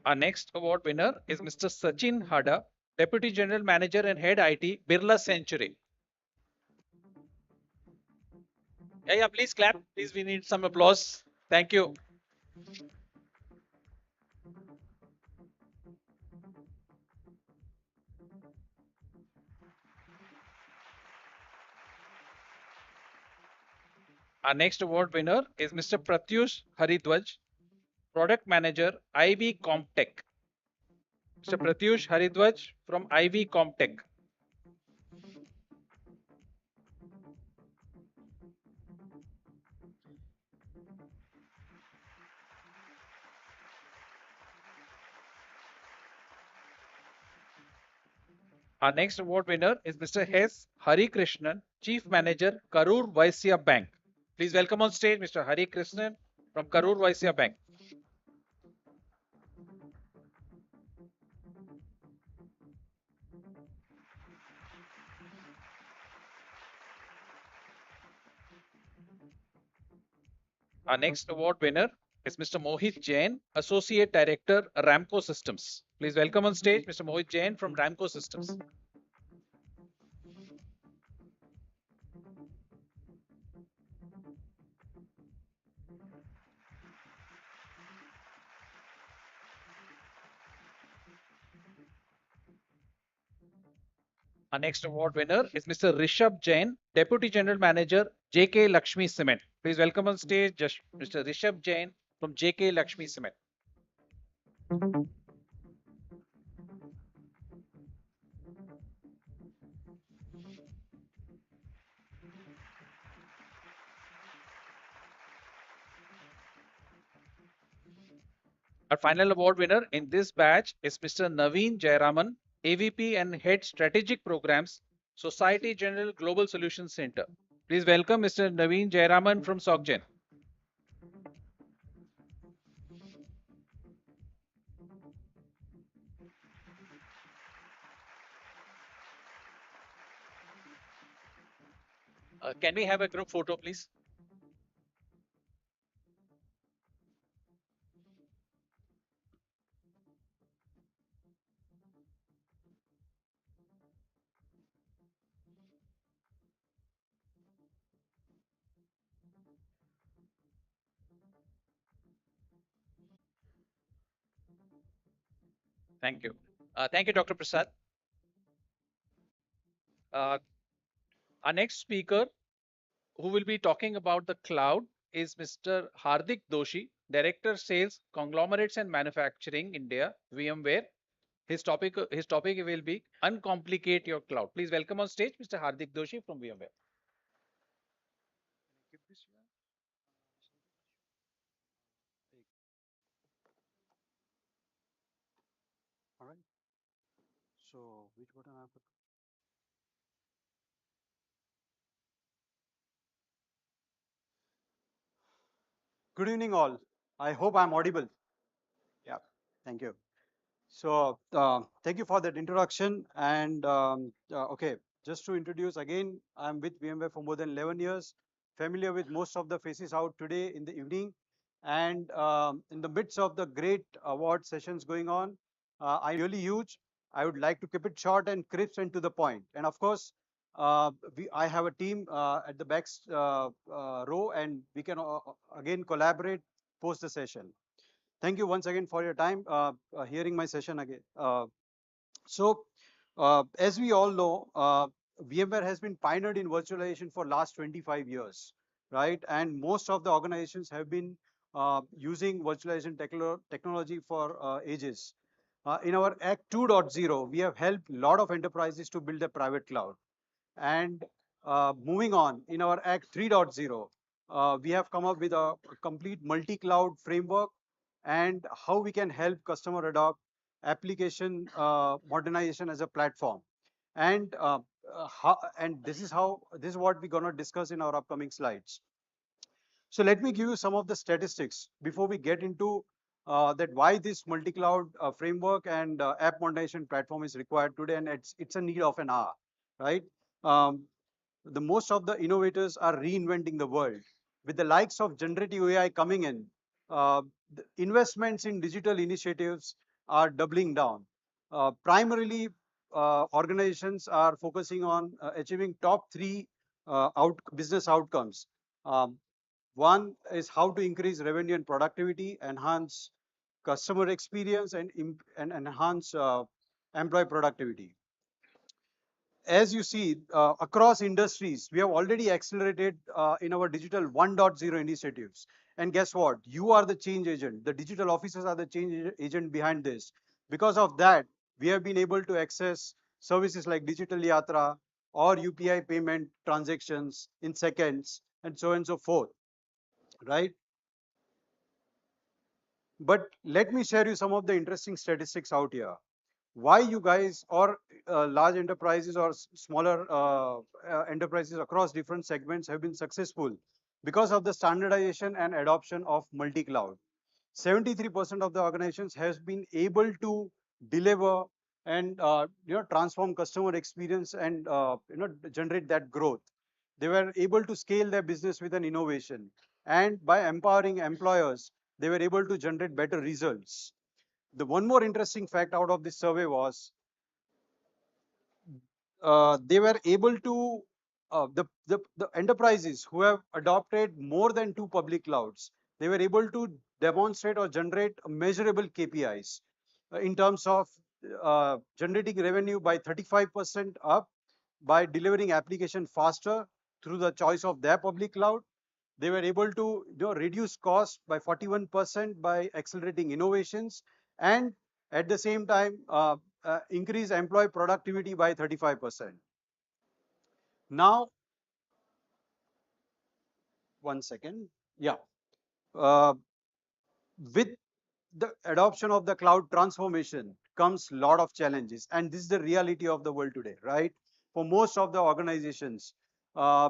Our next award winner is Mr. Sachin Hada, Deputy General Manager and Head IT, Birla Century. Yeah, please clap. Please, we need some applause. Thank you. Our next award winner is Mr. Pratyush Haridwaj, Product Manager, IV Comtech. Mr. Pratyush Haridwaj from IV Comtech. Our next award winner is Mr. S. Hari Krishnan, Chief Manager, Karur Vaisya Bank. Please welcome on stage Mr. Hari Krishnan from Karur Vaisya Bank. Our next award winner is Mr. Mohit Jain, Associate Director, Ramco Systems. Please welcome on stage Mr. Mohit Jain from Ramco Systems. Our next award winner is Mr. Rishabh Jain, Deputy General Manager, JK Lakshmi Cement. Please welcome on stage Mr. Rishabh Jain from JK Lakshmi Cement. Our final award winner in this batch is Mr. Naveen Jayaraman, AVP and Head Strategic Programs, Society General Global Solutions Center. Please welcome Mr. Naveen Jayaraman from SocGen. Can we have a group photo, please? Thank you. Thank you, Dr. Prasad. Uh, our next speaker who will be talking about the cloud is Mr. Hardik Doshi, Director Sales, Conglomerates and Manufacturing, India, VMware. His topic will be uncomplicate your cloud. Please welcome on stage Mr. Hardik Doshi from VMware. All right. So which button I have to? Good evening, all. I hope I'm audible. Yeah. Thank you. So thank you for that introduction. And okay, just to introduce again, I'm with VMware for more than 11 years, familiar with most of the faces out today in the evening. And in the midst of the great award sessions going on, really huge. I would like to keep it short and crisp and to the point. And of course, I have a team at the back row, and we can again collaborate post the session. Thank you once again for your time hearing my session again. As we all know, VMware has been pioneered in virtualization for last 25 years, right? And most of the organizations have been using virtualization technology for ages. In our Act 2.0, we have helped a lot of enterprises to build a private cloud. And moving on, in our Act 3.0, we have come up with a complete multi-cloud framework and how we can help customer adopt application modernization as a platform. And this is what we're going to discuss in our upcoming slides. So let me give you some of the statistics before we get into that why this multi-cloud framework and app modernization platform is required today, and it's a need of an hour, right? Um, the most of the innovators are reinventing the world. With the likes of generative AI coming in, the investments in digital initiatives are doubling down. Primarily, organizations are focusing on achieving top three business outcomes. Um, One is how to increase revenue and productivity, enhance customer experience, and enhance employee productivity. As you see, across industries, we have already accelerated in our digital 1.0 initiatives. And guess what? You are the change agent. The digital officers are the change agent behind this. Because of that, we have been able to access services like Digital Yatra or UPI payment transactions in seconds, and so on and so forth, right? But let me share you some of the interesting statistics out here. Why you guys or large enterprises or smaller enterprises across different segments have been successful? Because of the standardization and adoption of multi-cloud. 73% of the organizations has been able to deliver and transform customer experience and generate that growth. They were able to scale their business with an innovation, and by empowering employers, they were able to generate better results. The one more interesting fact out of this survey was they were able to the enterprises who have adopted more than two public clouds, they were able to demonstrate or generate measurable KPIs in terms of generating revenue by 35% up, by delivering application faster through the choice of their public cloud. They were able to reduce cost by 41% by accelerating innovations, and at the same time increase employee productivity by 35%. Now, one second. Yeah. Uh, with the adoption of the cloud transformation comes a lot of challenges, and this is the reality of the world today, right? For most of the organizations, uh,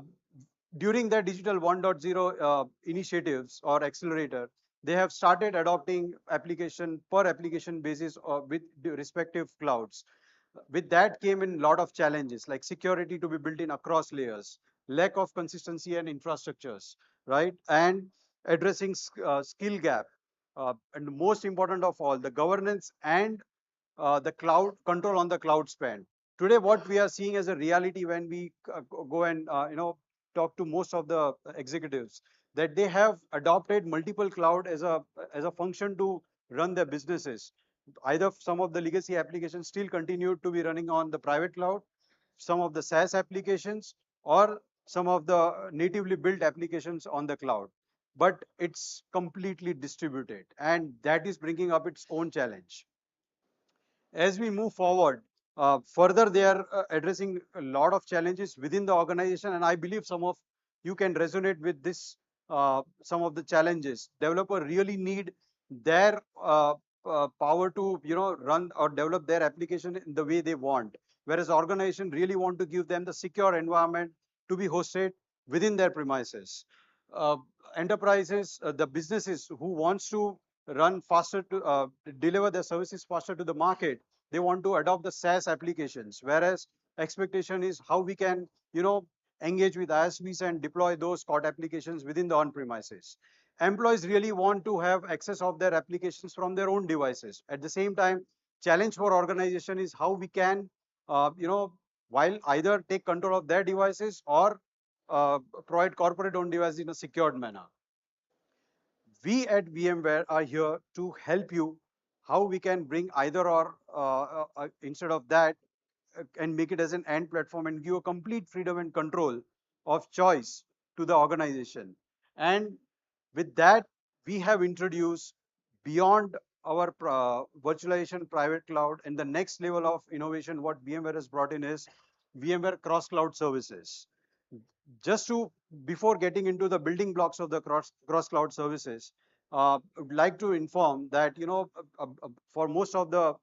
during their digital 1.0 initiatives or accelerator, they have started adopting application per application basis or with the respective clouds. With that came in a lot of challenges like security to be built in across layers, lack of consistency and infrastructures, right? And addressing skill gap, and most important of all, the governance and the cloud control on the cloud spend. Today, what we are seeing as a reality when we go and talk to most of the executives, that they have adopted multiple cloud as a function to run their businesses. either some of the legacy applications still continue to be running on the private cloud, some of the SaaS applications, or some of the natively built applications on the cloud. But it's completely distributed, and that is bringing up its own challenge. As we move forward, further they are addressing a lot of challenges within the organization, and I believe some of you can resonate with this. Some of the challenges developer really need their power to run or develop their application in the way they want, whereas organization really want to give them the secure environment to be hosted within their premises. uh, Enterprises, the businesses who wants to run faster to deliver their services faster to the market, they want to adopt the SaaS applications, whereas expectation is how we can engage with ISVs and deploy those cloud applications within the on premises. Employees really want to have access of their applications from their own devices. At the same time, challenge for organization is how we can while either take control of their devices or provide corporate owned devices in a secured manner. We at VMware are here to help you how we can bring either or instead of that and make it as an end platform and give a complete freedom and control of choice to the organization. And with that, we have introduced beyond our virtualization private cloud, and the next level of innovation what VMware has brought in is VMware cross cloud services. Just to before getting into the building blocks of the cross cloud services, would like to inform that for most of the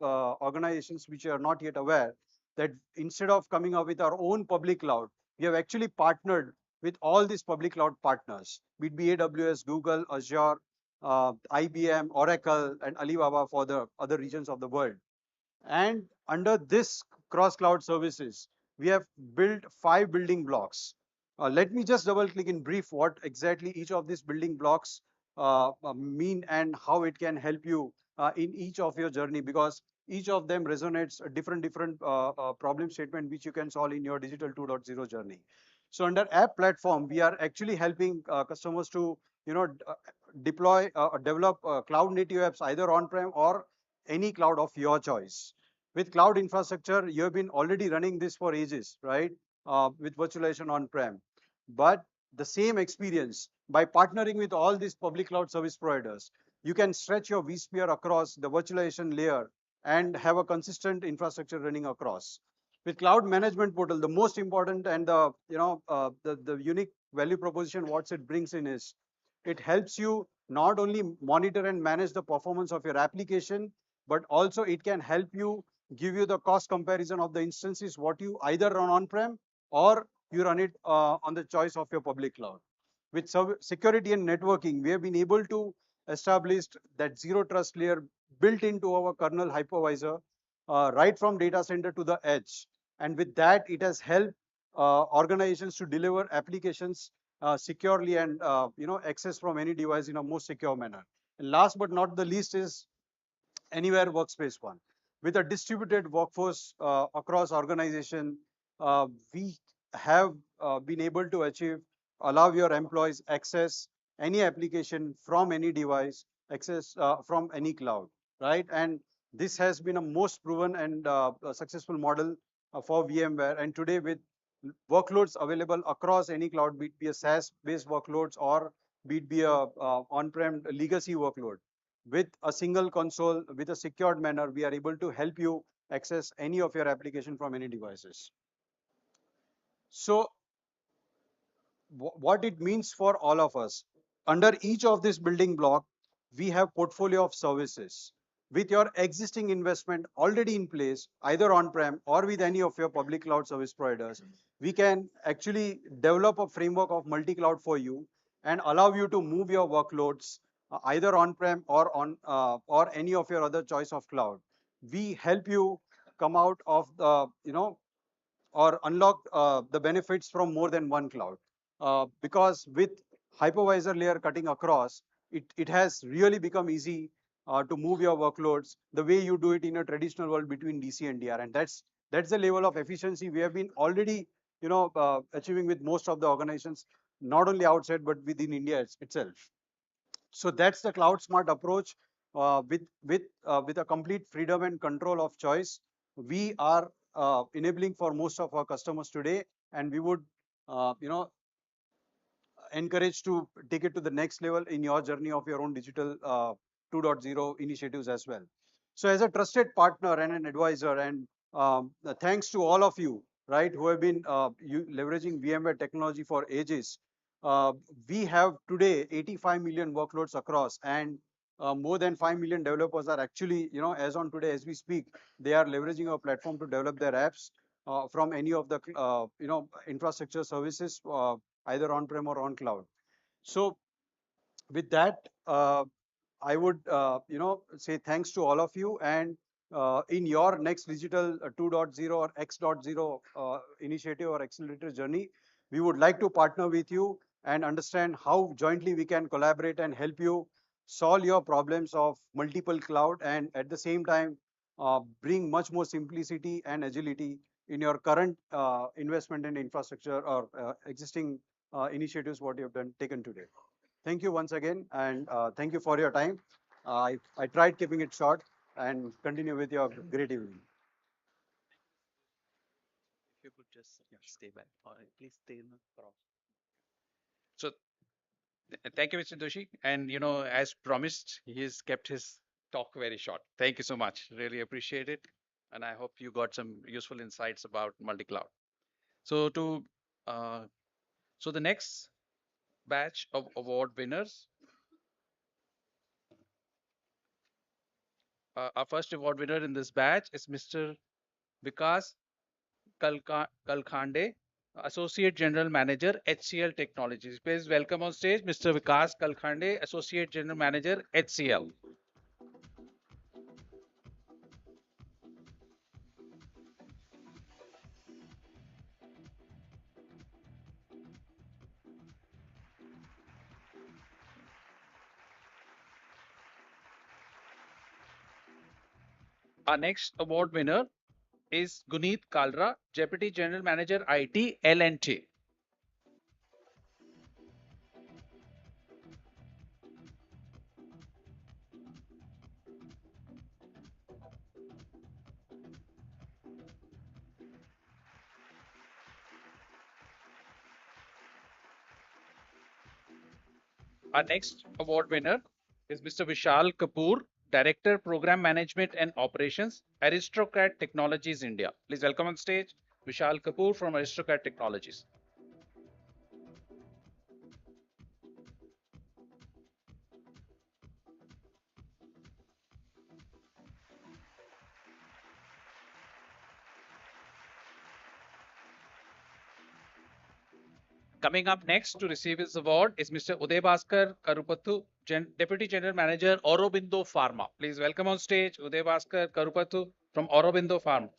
organizations which are not yet aware that instead of coming up with our own public cloud, we have actually partnered with all these public cloud partners, be it AWS, Google, Azure, IBM, Oracle, and Alibaba for the other regions of the world. And under this cross cloud services, we have built 5 building blocks. Let me just double click in brief what exactly each of these building blocks mean and how it can help you in each of your journey, because each of them resonates a different problem statement which you can solve in your digital 2.0 journey. So under app platform, we are actually helping customers to deploy or develop cloud native apps either on-prem or any cloud of your choice. With cloud infrastructure, you have been already running this for ages, right? With virtualization on-prem. But the same experience by partnering with all these public cloud service providers, you can stretch your vSphere across the virtualization layer and have a consistent infrastructure running across. With cloud management portal, the most important and the unique value proposition what it brings in is it helps you not only monitor and manage the performance of your application, but also it can help you give you the cost comparison of the instances what you either run on-prem or you run it on the choice of your public cloud. With security and networking, we have been able to establish that zero trust layer built into our kernel hypervisor, right from data center to the edge. And with that, it has helped organizations to deliver applications securely and access from any device in a most secure manner. And last but not the least is anywhere workspace one. With a distributed workforce across organization, we have been able to achieve allow your employees access any application from any device, access from any cloud, right? And this has been a most proven and a successful model for VMware. And today with workloads available across any cloud, be it be a SaaS-based workloads or be it be a on-prem legacy workload, with a single console, with a secured manner, we are able to help you access any of your application from any devices. So what it means for all of us, under each of this building block, we have portfolio of services. With your existing investment already in place, either on-prem or with any of your public cloud service providers, we can actually develop a framework of multi-cloud for you and allow you to move your workloads either on-prem or any of your other choice of cloud. We help you come out of the or unlock the benefits from more than one cloud. Because with hypervisor layer cutting across, it has really become easy to move your workloads the way you do it in a traditional world between DC and DR. And that's the level of efficiency we have been already achieving with most of the organizations, not only outside, but within India itself. So that's the cloud smart approach. with a complete freedom and control of choice. We are enabling for most of our customers today, and we would encouraged to take it to the next level in your journey of your own digital 2.0 initiatives as well. So as a trusted partner and an advisor, and thanks to all of you, right, who have been leveraging VMware technology for ages. Uh, we have today 85 million workloads across, and more than 5 million developers are actually, as on today, as we speak, they are leveraging our platform to develop their apps from any of the, infrastructure services, either on-prem or on cloud. So with that, I would, say thanks to all of you. And in your next digital 2.0 or X.0 initiative or accelerator journey, we would like to partner with you and understand how jointly we can collaborate and help you solve your problems of multiple cloud, and at the same time, bring much more simplicity and agility in your current investment in infrastructure or existing initiatives what you have taken today. Thank you once again, and thank you for your time. I tried keeping it short, and continue with your great evening. If you could just stay back, or please stay in the crowd. So thank you, Mr. Doshi. And as promised, he's kept his talk very short. Thank you so much. Really appreciate it. And I hope you got some useful insights about multi-cloud. So uh, so the next batch of award winners, our first award winner in this batch is Mr. Vikas Kalkhande, Associate General Manager, HCL Technologies. Please welcome on stage Mr. Vikas Kalkhande, Associate General Manager, HCL. Our next award winner is Guneet Kalra, Deputy General Manager, IT, L&T. Our next award winner is Mr. Vishal Kapoor, Director, Program Management and Operations, Aristocrat Technologies India. Please welcome on stage Vishal Kapoor from Aristocrat Technologies. Coming up next to receive his award is Mr. Uday Bhaskar Karupathu, Deputy General Manager, Aurobindo Pharma. Please welcome on stage Uday Bhaskar Karupathu from Aurobindo Pharma.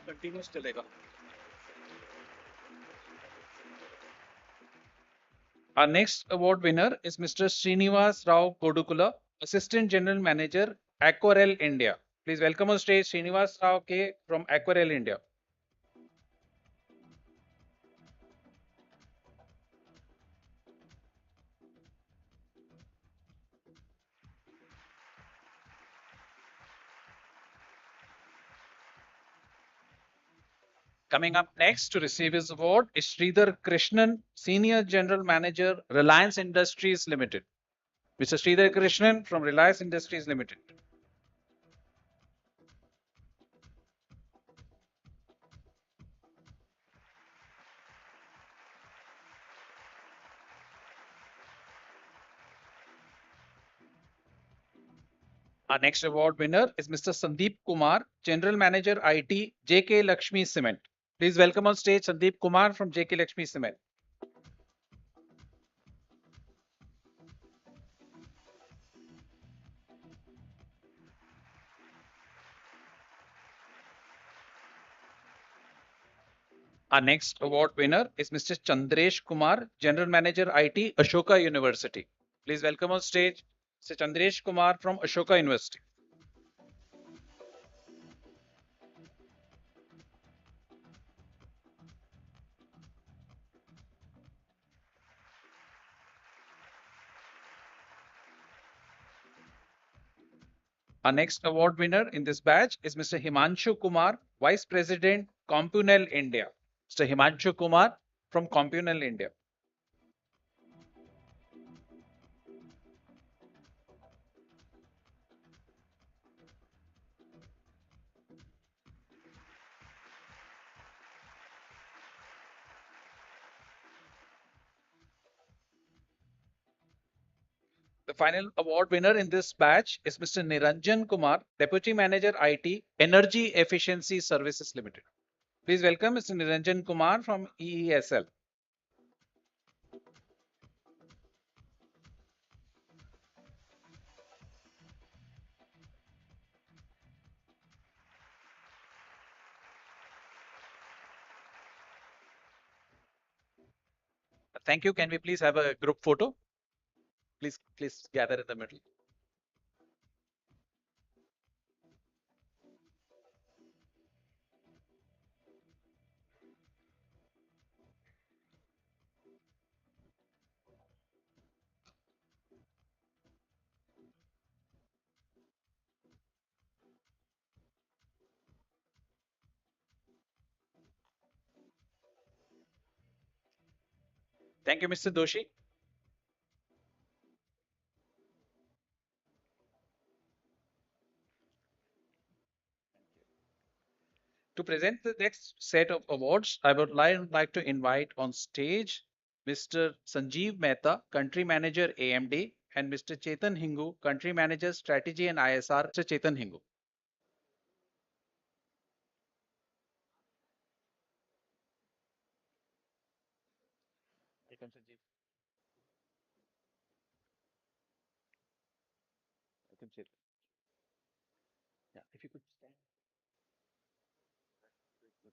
Continuous चलेगा. Our next award winner is Mr. Srinivas Rao Kodukula, Assistant General Manager, Aquarel India. Please welcome on stage Srinivas Rao K from Aquarel India. Coming up next to receive his award is Sridhar Krishnan, Senior General Manager, Reliance Industries Limited. Mr. Sridhar Krishnan from Reliance Industries Limited. Our next award winner is Mr. Sandeep Kumar, General Manager IT, JK Lakshmi Cement. Please welcome on stage Sandeep Kumar from JK Lakshmi Cement. Our next award winner is Mr. Chandresh Kumar, General Manager IT, Ashoka University. Please welcome on stage Mr. Chandresh Kumar from Ashoka University. Our next award winner in this batch is Mr. Himanshu Kumar, Vice President, Compunel India. Mr. Himanshu Kumar from Compunel India. The final award winner in this batch is Mr. Niranjan Kumar, Deputy Manager IT, Energy Efficiency Services Limited. Please welcome Mr. Niranjan Kumar from EESL. Thank you. Can we please have a group photo? Please gather in the middle. Thank you, Mr. Doshi. To present the next set of awards, I would like to invite on stage Mr. Sanjeev Mehta, Country Manager AMD, and Mr. Chetan Hingu, Country Manager Strategy and ISR. Mr. Chetan Hingu. Welcome, Sanjeev. Welcome, Chetan. Yeah, if you could stand,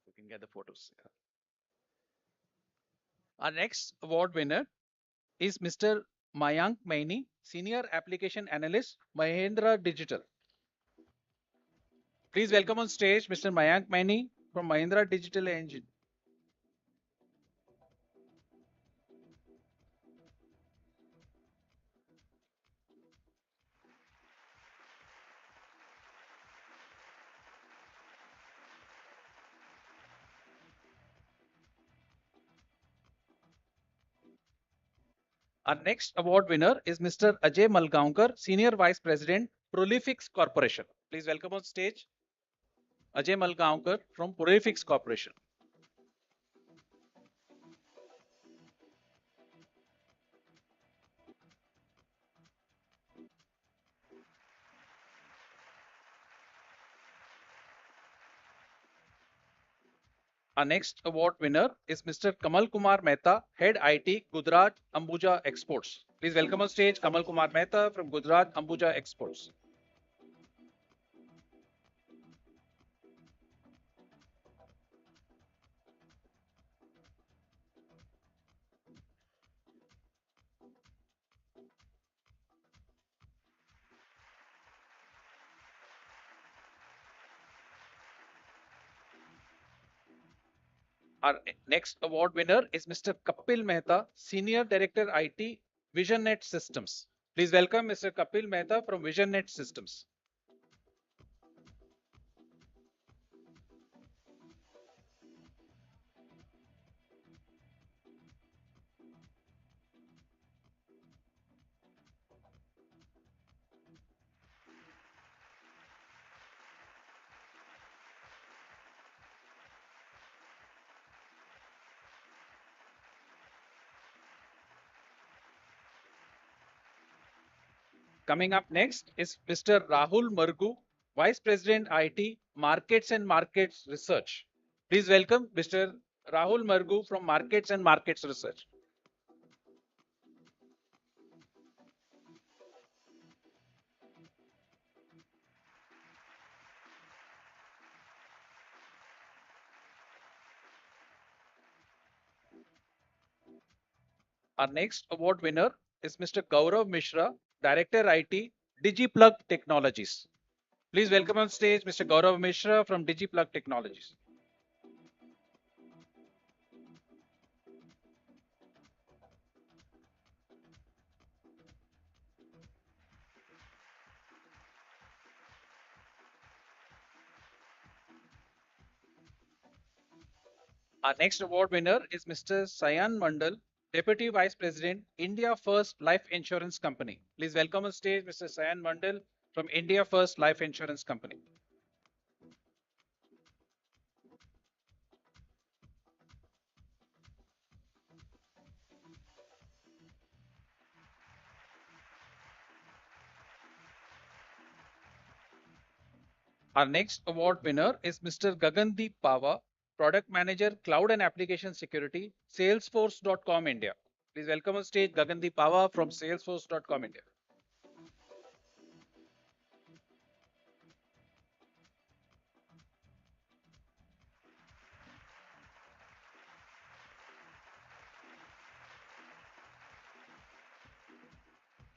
we can get the photos. Yeah. Our next award winner is Mr. Mayank Maini, Senior Application Analyst, Mahindra Digital. Please welcome on stage Mr. Mayank Maini from Mahindra Digital Engine. Our next award winner is Mr. Ajay Malgaonkar, Senior Vice President, Prolifix Corporation. Please welcome on stage Ajay Malgaonkar from Prolifix Corporation. Our next award winner is Mr. Kamal Kumar Mehta, Head IT, Gujarat Ambuja Exports. Please welcome on stage Kamal Kumar Mehta from Gujarat Ambuja Exports. Our next award winner is Mr. Kapil Mehta, Senior Director IT, VisionNet Systems. Please welcome Mr. Kapil Mehta from VisionNet Systems. Coming up next is Mr. Rahul Margu, Vice President IT, Markets and Markets Research. Please welcome Mr. Rahul Margu from Markets and Markets Research. Our next award winner is Mr. Gaurav Mishra, Director IT, DigiPlug Technologies. Please welcome on stage Mr. Gaurav Mishra from DigiPlug Technologies. Our next award winner is Mr. Sayan Mandal, Deputy Vice President, India First Life Insurance Company. Please welcome on stage Mr. Sayan Mandal from India First Life Insurance Company. Our next award winner is Mr. Gagandeep Pava, Product Manager, Cloud and Application Security, Salesforce.com India. Please welcome on stage Gagandeep Pava from Salesforce.com India.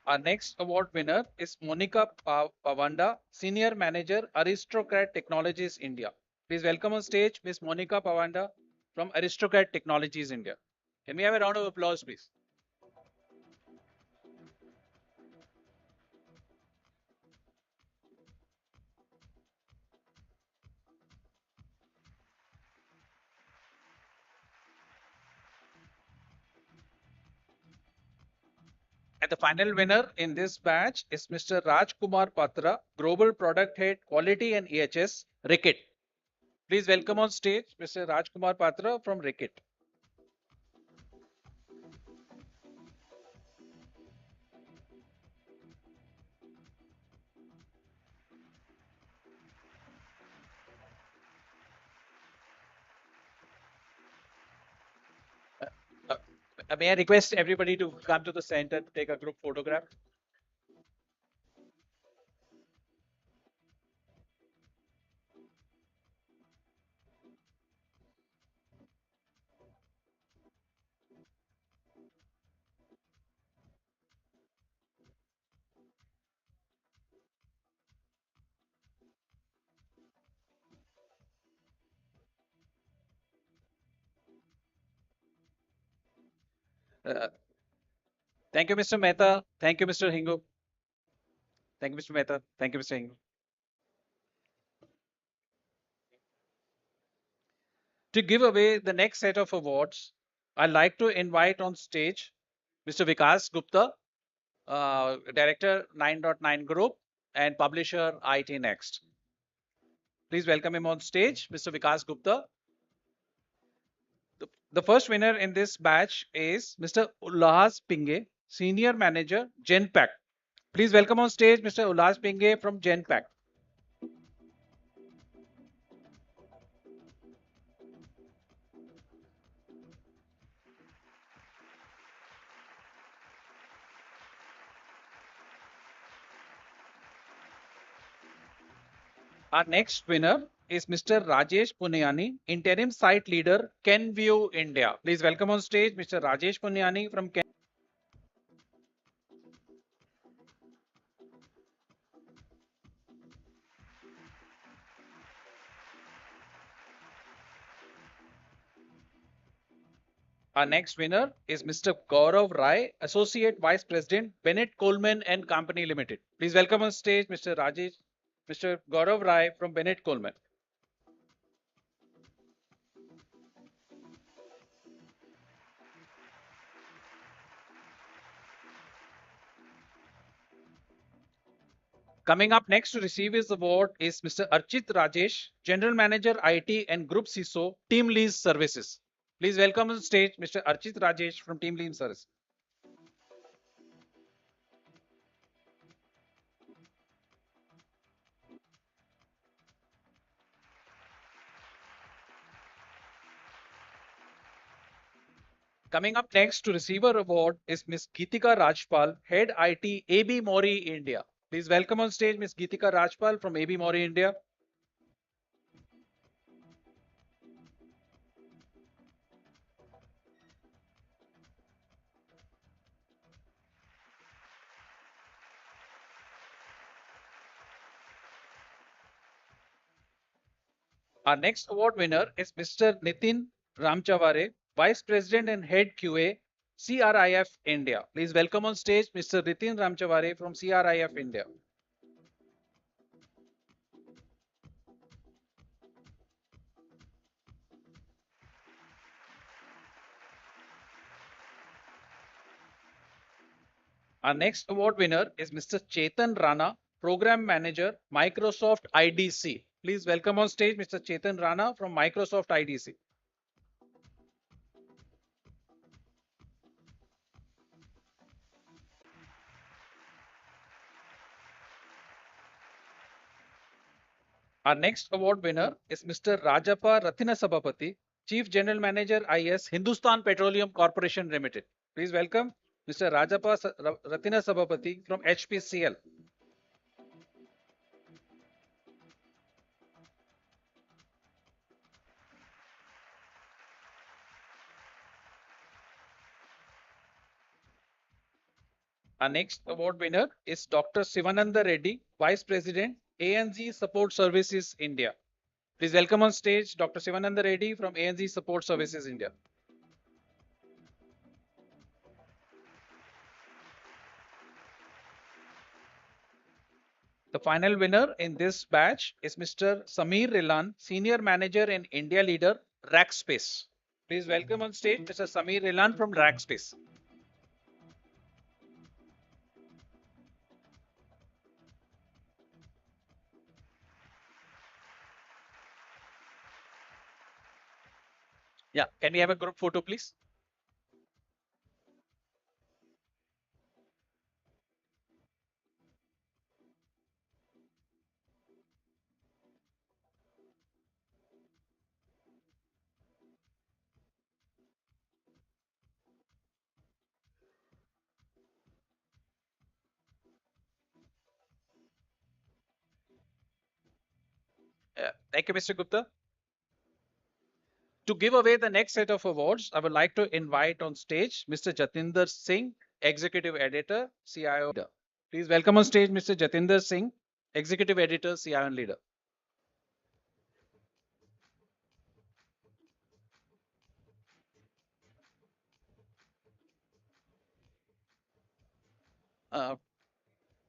Our next award winner is Monica Pavanda, Senior Manager, Aristocrat Technologies India. Please welcome on stage Ms. Monica Pavanda from Aristocrat Technologies India. Can we have a round of applause, please? And the final winner in this batch is Mr. Raj Kumar Patra, Global Product Head, Quality and EHS, Ricket. Please welcome on stage Mr. Raj Kumar Patra from Ricket. May I request everybody to come to the center, take a group photograph? Uh, Thank you, Mr. Mehta. Thank you, Mr. Hingu. Thank you, Mr. Mehta. Thank you, Mr. Hingu. To give away the next set of awards, I'd like to invite on stage Mr. Vikas Gupta, Director 9.9 Group and Publisher IT Next. Please welcome him on stage, Mr. Vikas Gupta. The first winner in this batch is Mr. Ulhas Pinge, Senior Manager, Genpact. Please welcome on stage Mr. Ulhas Pinge from Genpact. Our next winner is Mr. Rajesh Punyani, Interim Site Leader, Kenview, India. Please welcome on stage Mr. Rajesh Punyani from Ken. Our next winner is Mr. Gaurav Rai, Associate Vice President, Bennett Coleman and Company Limited. Please welcome on stage Mr. Gaurav Rai from Bennett Coleman. Coming up next to receive his award is Mr. Archit Rajesh, General Manager IT and Group CISO, Team Lease Services. Please welcome on stage Mr. Archit Rajesh from Team Lease Services. Coming up next to receive our award is Ms. Geetika Rajpal, Head IT, AB Mori, India. Please welcome on stage Ms. Geetika Rajpal from AB Mori, India. Our next award winner is Mr. Nitin Ramchavare, Vice President and Head QA, CRIF India. Please welcome on stage Mr. Nitin Ramchavare from CRIF India. Our next award winner is Mr. Chetan Rana, Program Manager, Microsoft IDC. Please welcome on stage Mr. Chetan Rana from Microsoft IDC. Our next award winner is Mr. Rajappa Rathina Sabapati, Chief General Manager IS, Hindustan Petroleum Corporation Limited. Please welcome Mr. Rajappa Rathina Sabapati from HPCL. Our next award winner is Dr. Sivananda Reddy, Vice President, ANZ Support Services India. Please welcome on stage Dr. Sivananda Reddy from ANZ Support Services India. The final winner in this batch is Mr. Samir Rilan, Senior Manager and India Leader, Rackspace. Please welcome on stage Mr. Samir Rilan from Rackspace. Yeah, can we have a group photo, please? Thank you, Mr. Gupta. To give away the next set of awards, I would like to invite on stage Mr. Jatinder Singh, Executive Editor, CIO&Leader. Please welcome on stage Mr. Jatinder Singh, Executive Editor, CIO&Leader.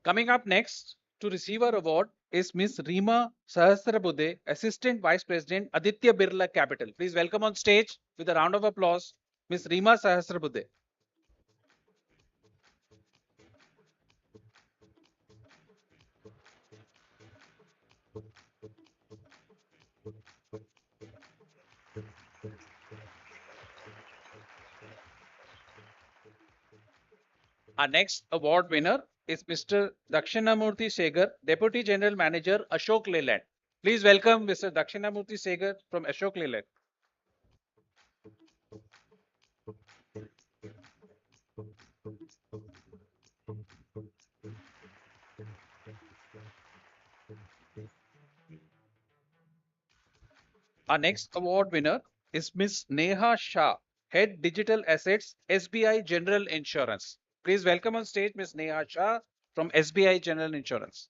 Coming up next to receive our award is Ms. Reema Sahasrabuddhe, Assistant Vice President, Aditya Birla Capital. Please welcome on stage with a round of applause, Ms. Reema Sahasrabuddhe. Our next award winner is Mr. Dakshinamurthy Segar, Deputy General Manager, Ashok Leyland. Please welcome Mr. Dakshinamurthy Segar from Ashok Leyland. Our next award winner is Ms. Neha Shah, Head Digital Assets, SBI General Insurance. Please welcome on stage Ms. Neha Shah from SBI General Insurance.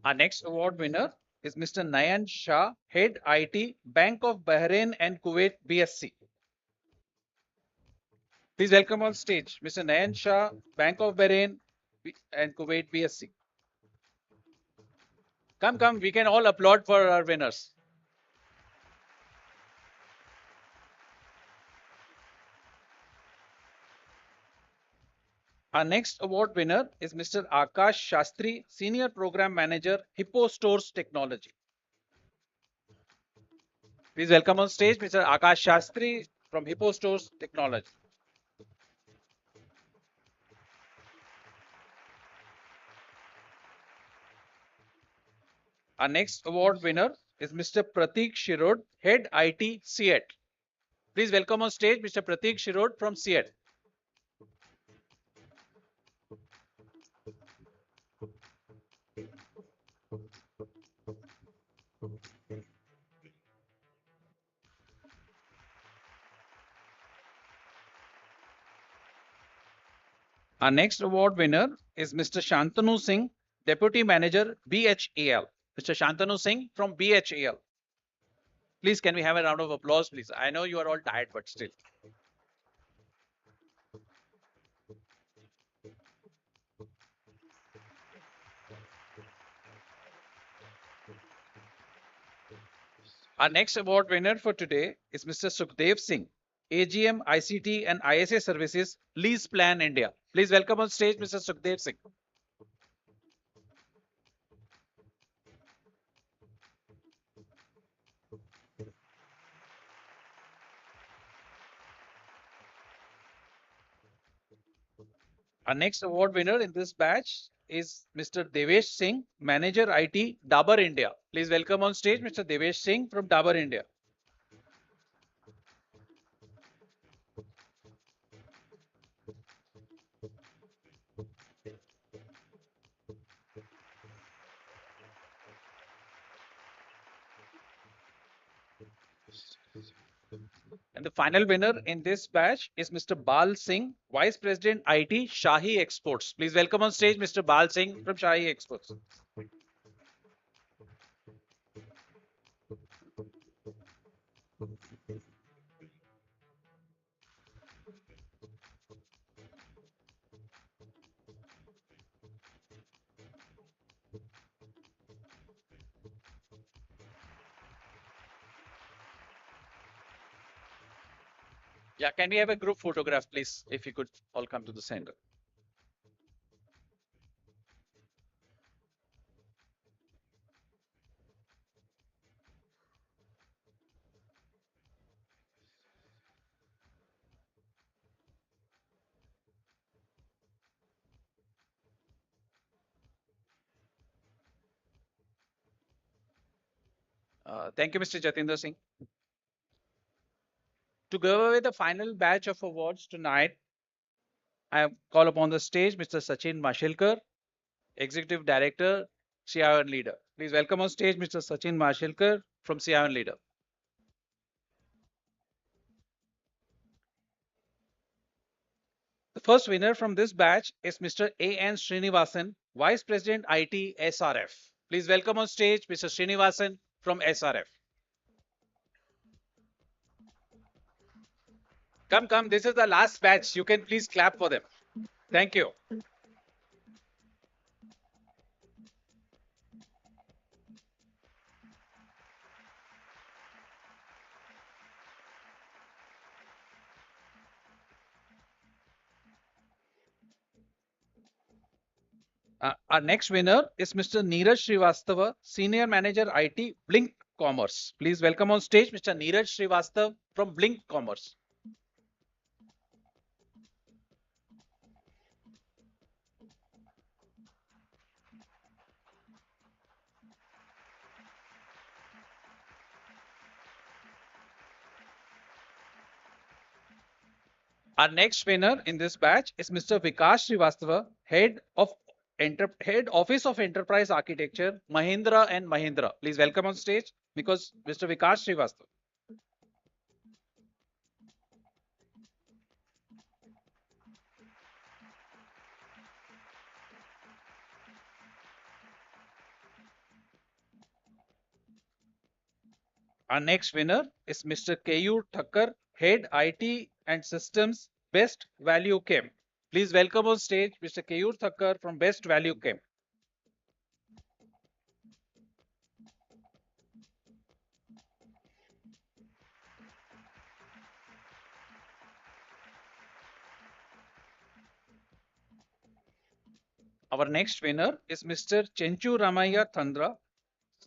Our next award winner is Mr. Nayan Shah, Head IT, Bank of Bahrain and Kuwait, BSC. Please welcome on stage Mr. Nayan Shah, Bank of Bahrain and Kuwait, BSC. Come, we can all applaud for our winners. Our next award winner is Mr. Akash Shastri, Senior Program Manager, Hippo Stores Technology. Please welcome on stage Mr. Akash Shastri from Hippo Stores Technology. Our next award winner is Mr. Prateek Shirod, Head IT, CIET. Please welcome on stage Mr. Prateek Shirod from CIET. Our next award winner is Mr. Shantanu Singh, Deputy Manager, BHAL. Mr. Shantanu Singh from BHAL. Please, can we have a round of applause, please? I know you are all tired, but still. Our next award winner for today is Mr. Sukhdev Singh, AGM, ICT and ISA Services, Lease Plan India. Please welcome on stage Mr. Sukhdev Singh. Our next award winner in this batch is Mr. Devesh Singh, Manager IT, Dabur India. Please welcome on stage Mr. Devesh Singh from Dabur India. And the final winner in this batch is Mr. Bal Singh, Vice President IT, Shahi Exports. Please welcome on stage Mr. Bal Singh from Shahi Exports. Yeah, can we have a group photograph, please? If you could all come to the center. Thank you, Mr. Jatinder Singh. To go away the final batch of awards tonight, I call upon the stage Mr. Sachin Mashilkar, Executive Director, CIO&Leader. Please welcome on stage Mr. Sachin Mashilkar from CIO&Leader. The first winner from this batch is Mr. A.N. Srinivasan, Vice President IT SRF. Please welcome on stage Mr. Srinivasan from SRF. Come, this is the last batch. You can please clap for them. Thank you. Our next winner is Mr. Neeraj Srivastava, Senior Manager IT, Blink Commerce. Please welcome on stage Mr. Neeraj Srivastava from Blink Commerce. Our next winner in this batch is Mr. Vikas Srivastava, Head Office of Enterprise Architecture, Mahindra and Mahindra. Please welcome on stage because Mr. Vikas Srivastava. Our next winner is Mr. Keyur Thakkar, Head IT and Systems, Best Value Chem. Please welcome on stage Mr. Keyur Thakkar from Best Value Chem. Our next winner is Mr. Chenchu Ramaya Thandra,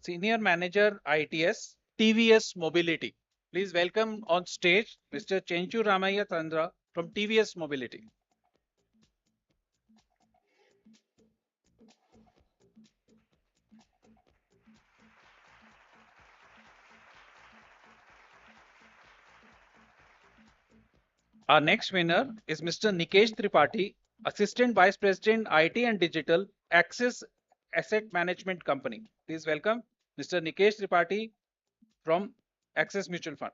Senior Manager ITS, TVS Mobility. Please welcome on stage Mr. Chenchu Ramaya Thandra from TVS Mobility. Our next winner is Mr. Nikesh Tripathi, Assistant Vice President IT and Digital, Axis Asset Management Company. Please welcome Mr. Nikesh Tripathi from Axis Mutual Fund.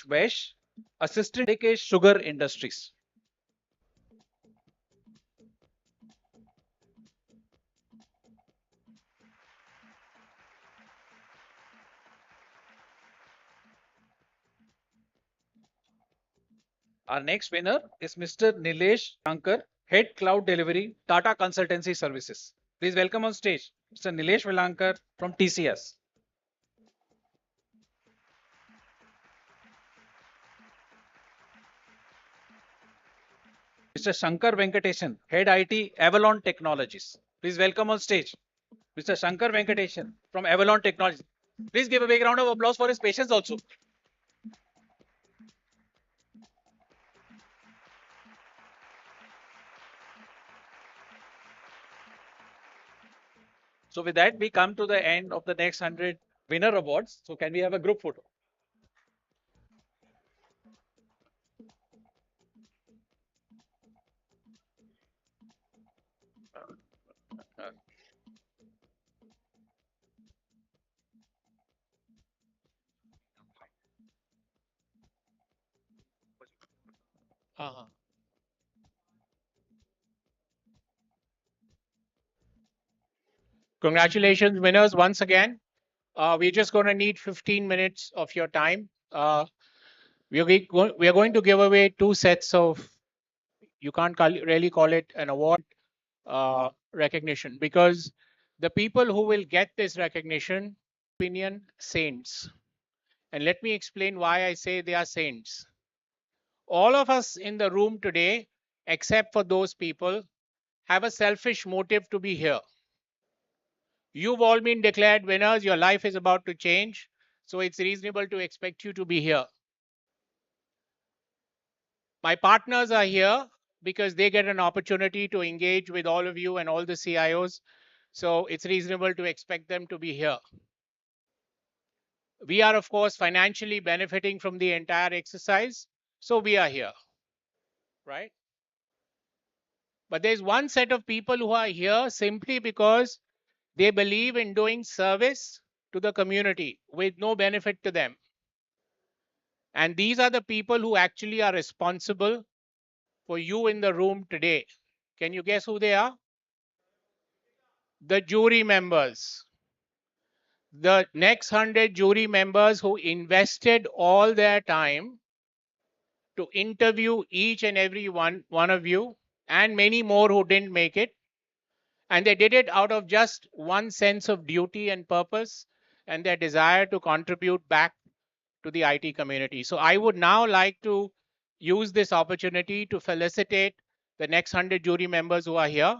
Vesh, Assistant Nikesh Sugar Industries. Our next winner is Mr. Nilesh Shankar, Head Cloud Delivery, Tata Consultancy Services. Please welcome on stage Mr. Nilesh Velankar from TCS. Mr. Shankar Venkatesan, Head IT, Avalon Technologies. Please welcome on stage Mr. Shankar Venkatesan from Avalon Technologies. Please give a big round of applause for his patience also. So with that, we come to the end of the next 100 winner awards. So can we have a group photo? Uh-huh. Congratulations, winners, once again. We're just going to need 15 minutes of your time. We are going to give away two sets of, you can't really call it an award recognition, because the people who will get this recognition, opinion, saints. And let me explain why I say they are saints. All of us in the room today, except for those people, have a selfish motive to be here. You've all been declared winners. Your life is about to change. So it's reasonable to expect you to be here. My partners are here because they get an opportunity to engage with all of you and all the CIOs. So it's reasonable to expect them to be here. We are, of course, financially benefiting from the entire exercise. So we are here, right? But there's one set of people who are here simply because they believe in doing service to the community with no benefit to them. And these are the people who actually are responsible for you in the room today. Can you guess who they are? The jury members. The next 100 jury members who invested all their time to interview each and every one of you, and many more who didn't make it. And they did it out of just one sense of duty and purpose and their desire to contribute back to the IT community. So I would now like to use this opportunity to felicitate the next 100 jury members who are here.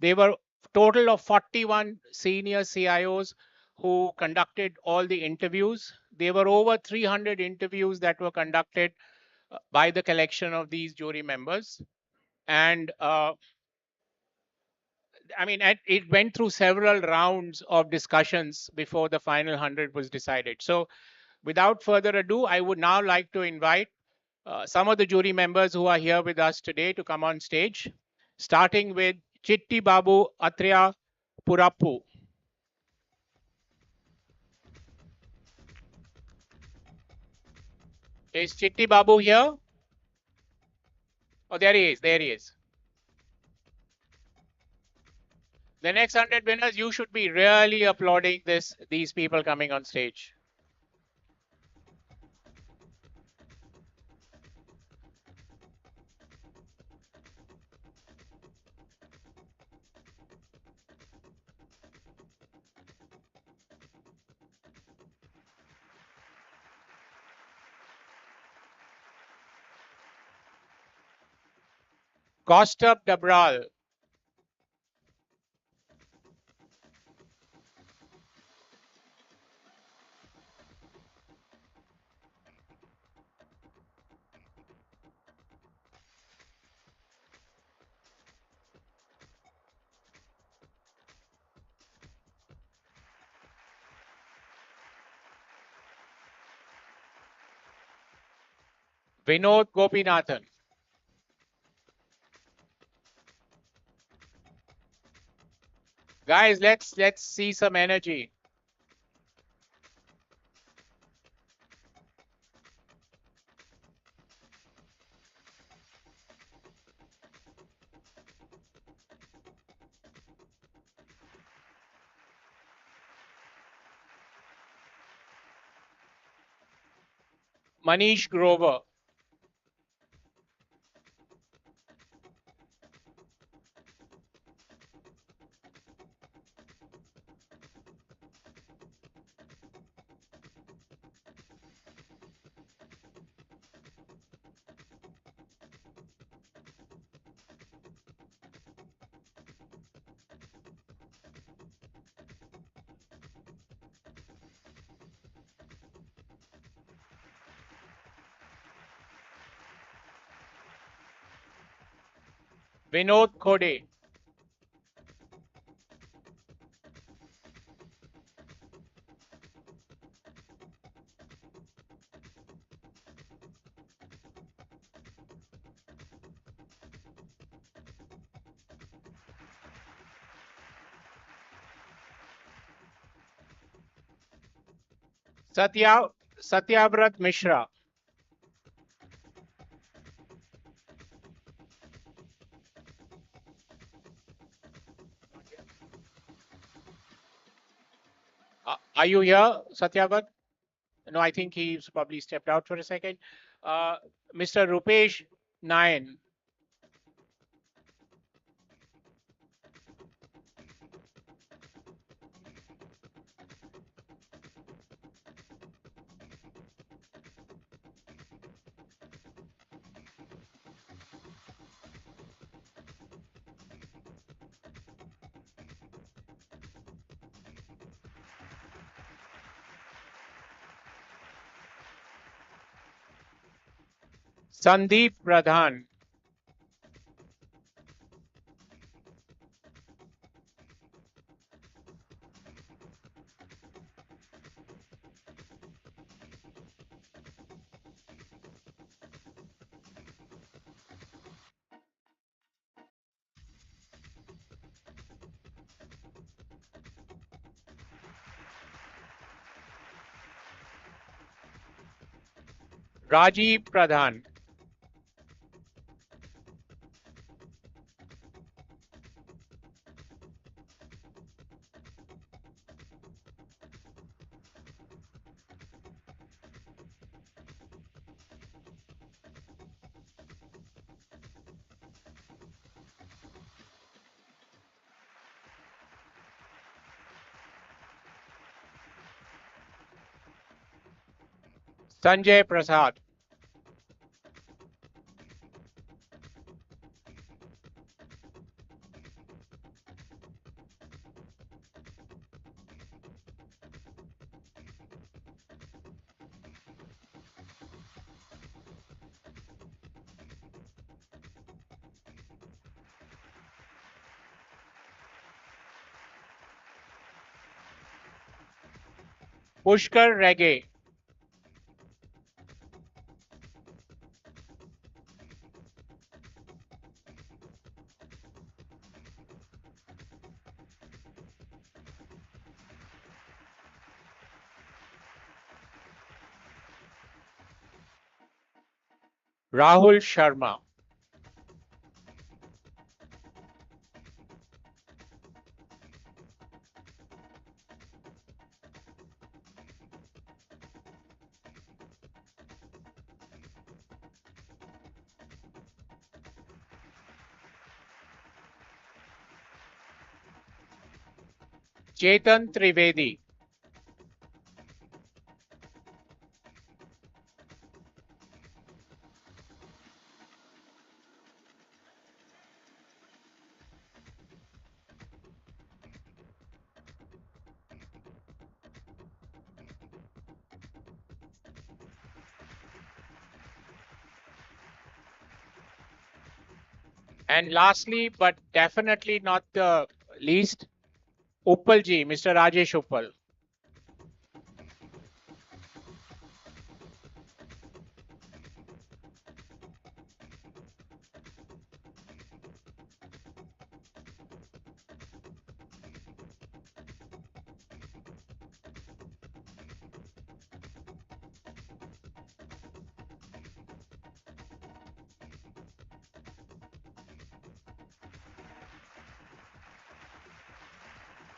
They were total of 41 senior CIOs who conducted all the interviews. There were over 300 interviews that were conducted by the collection of these jury members. And I mean, it went through several rounds of discussions before the final 100 was decided. So without further ado, I would now like to invite some of the jury members who are here with us today to come on stage, starting with Chitti Babu Atreya Purappu. Is Chitti Babu here? Oh, there he is. There he is. The next 100 winners, you should be really applauding these people coming on stage. Kostab Dabral. Vinod Gopinathan. Guys, let's see some energy. Manish Grover. Vinod Khode. Satyavrat Mishra. Are you here, Satyavrat? No, I think he's probably stepped out for a second. Uh, Mr. Rupesh Nayan. Sandeep Pradhan. Rajiv Pradhan. Sanjay Prasad. Pushkar Rege. Rahul Sharma. Chetan Trivedi. And lastly, but definitely not the least, Uppal ji, Mr. Rajesh Uppal.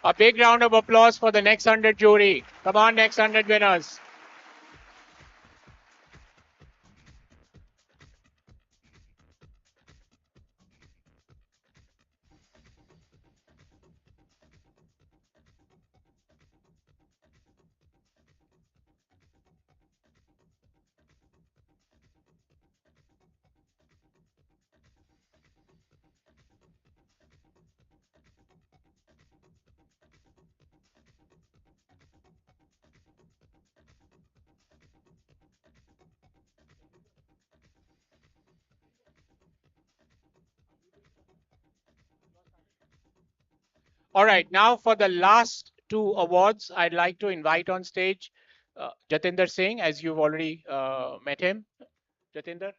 A big round of applause for the next 100 jury. Come on, next 100 winners. All right, now for the last two awards, I'd like to invite on stage Jatinder Singh, as you've already met him. Jatinder.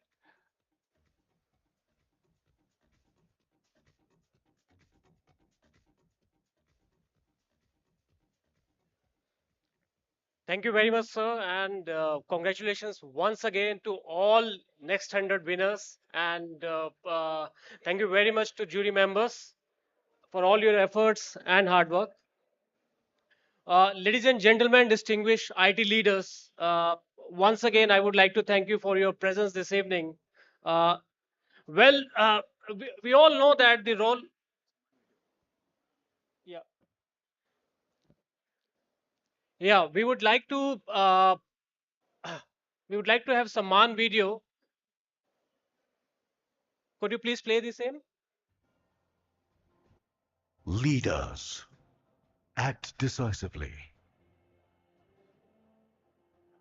Thank you very much, sir, and congratulations once again to all next 100 winners. And thank you very much to jury members for all your efforts and hard work. Ladies and gentlemen, distinguished IT leaders, once again, I would like to thank you for your presence this evening. Uh, well, we all know that the role. Yeah, yeah, we would like to have Saman video. Could you please play the same? Leaders act decisively,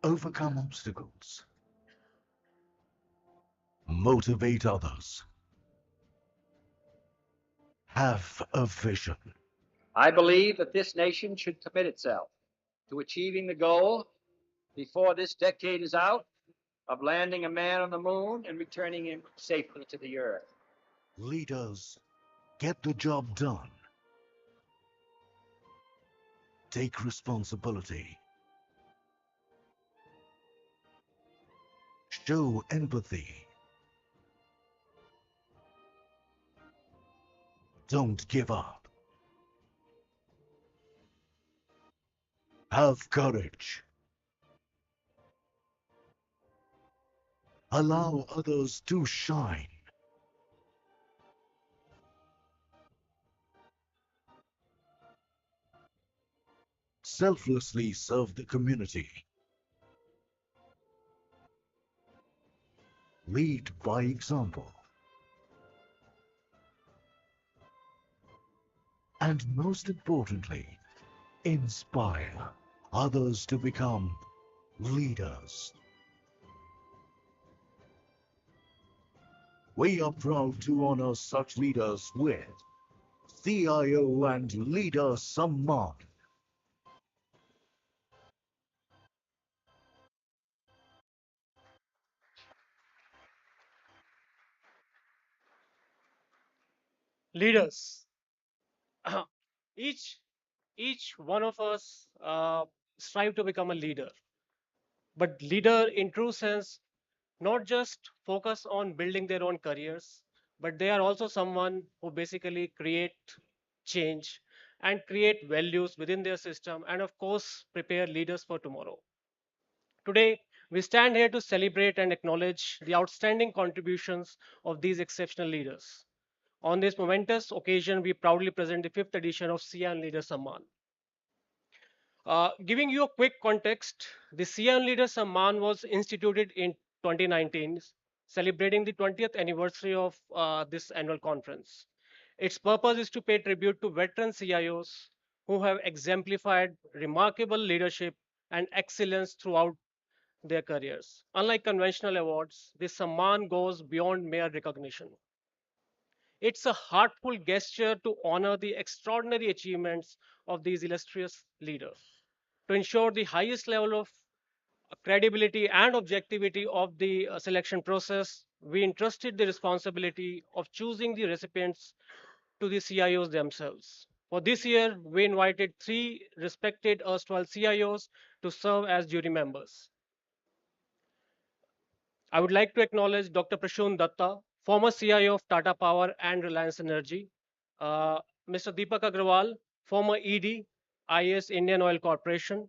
overcome obstacles, motivate others, have a vision. I believe that this nation should commit itself to achieving the goal before this decade is out of landing a man on the moon and returning him safely to the earth. Leaders get the job done, take responsibility, show empathy, don't give up, have courage, allow others to shine. Selflessly serve the community. Lead by example. And most importantly, inspire others to become leaders. We are proud to honor such leaders with CIO and Leader Samman. Leaders. each each one of us strive to become a leader, but leader in true sense not just focus on building their own careers, but they are also someone who basically create change and create values within their system, and of course prepare leaders for tomorrow. Today we stand here to celebrate and acknowledge the outstanding contributions of these exceptional leaders. On this momentous occasion, we proudly present the fifth edition of CIO&Leader Samman. Giving you a quick context, the CIO&Leader Samman was instituted in 2019, celebrating the 20th anniversary of this annual conference. Its purpose is to pay tribute to veteran CIOs who have exemplified remarkable leadership and excellence throughout their careers. Unlike conventional awards, this Samman goes beyond mere recognition. It's a heartful gesture to honor the extraordinary achievements of these illustrious leaders. To ensure the highest level of credibility and objectivity of the selection process, we entrusted the responsibility of choosing the recipients to the CIOs themselves. For this year, we invited three respected erstwhile CIOs to serve as jury members. I would like to acknowledge Dr. Prashun Datta, former CIO of Tata Power and Reliance Energy, uh, Mr. Deepak Agrawal, former ED, IAS Indian Oil Corporation,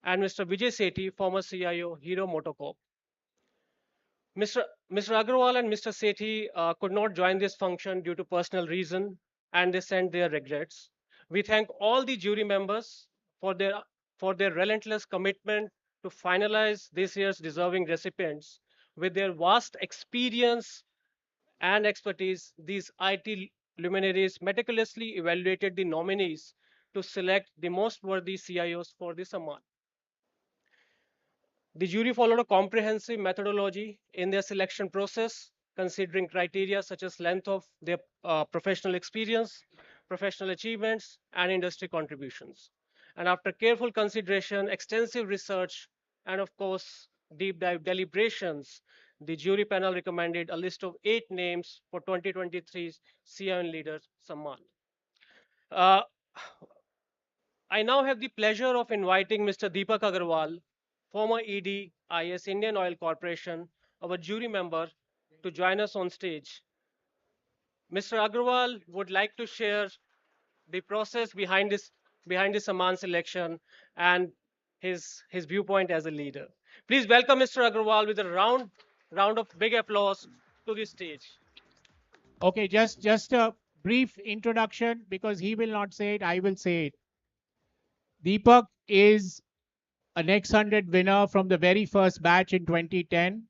and Mr. Vijay Sethi, former CIO, Hero Motocorp. Mr. Agrawal and Mr. Sethi could not join this function due to personal reason, and they sent their regrets. We thank all the jury members for their relentless commitment to finalize this year's deserving recipients. With their vast experience and expertise, these IT luminaries meticulously evaluated the nominees to select the most worthy CIOs for this award. The jury followed a comprehensive methodology in their selection process, considering criteria such as length of their professional experience, professional achievements, and industry contributions. And after careful consideration, extensive research, and of course, deep dive deliberations, the jury panel recommended a list of 8 names for 2023's CIO&Leader Samman. Uh, I now have the pleasure of inviting Mr. Deepak Agarwal, former ED, IS Indian Oil Corporation, our jury member, to join us on stage. Mr. Agarwal would like to share the process behind this Samman selection and his viewpoint as a leader. Please welcome Mr. Agarwal with a round of big applause to the stage. Okay, just a brief introduction because he will not say it, I will say it. Deepak is a Next 100 winner from the very first batch in 2010.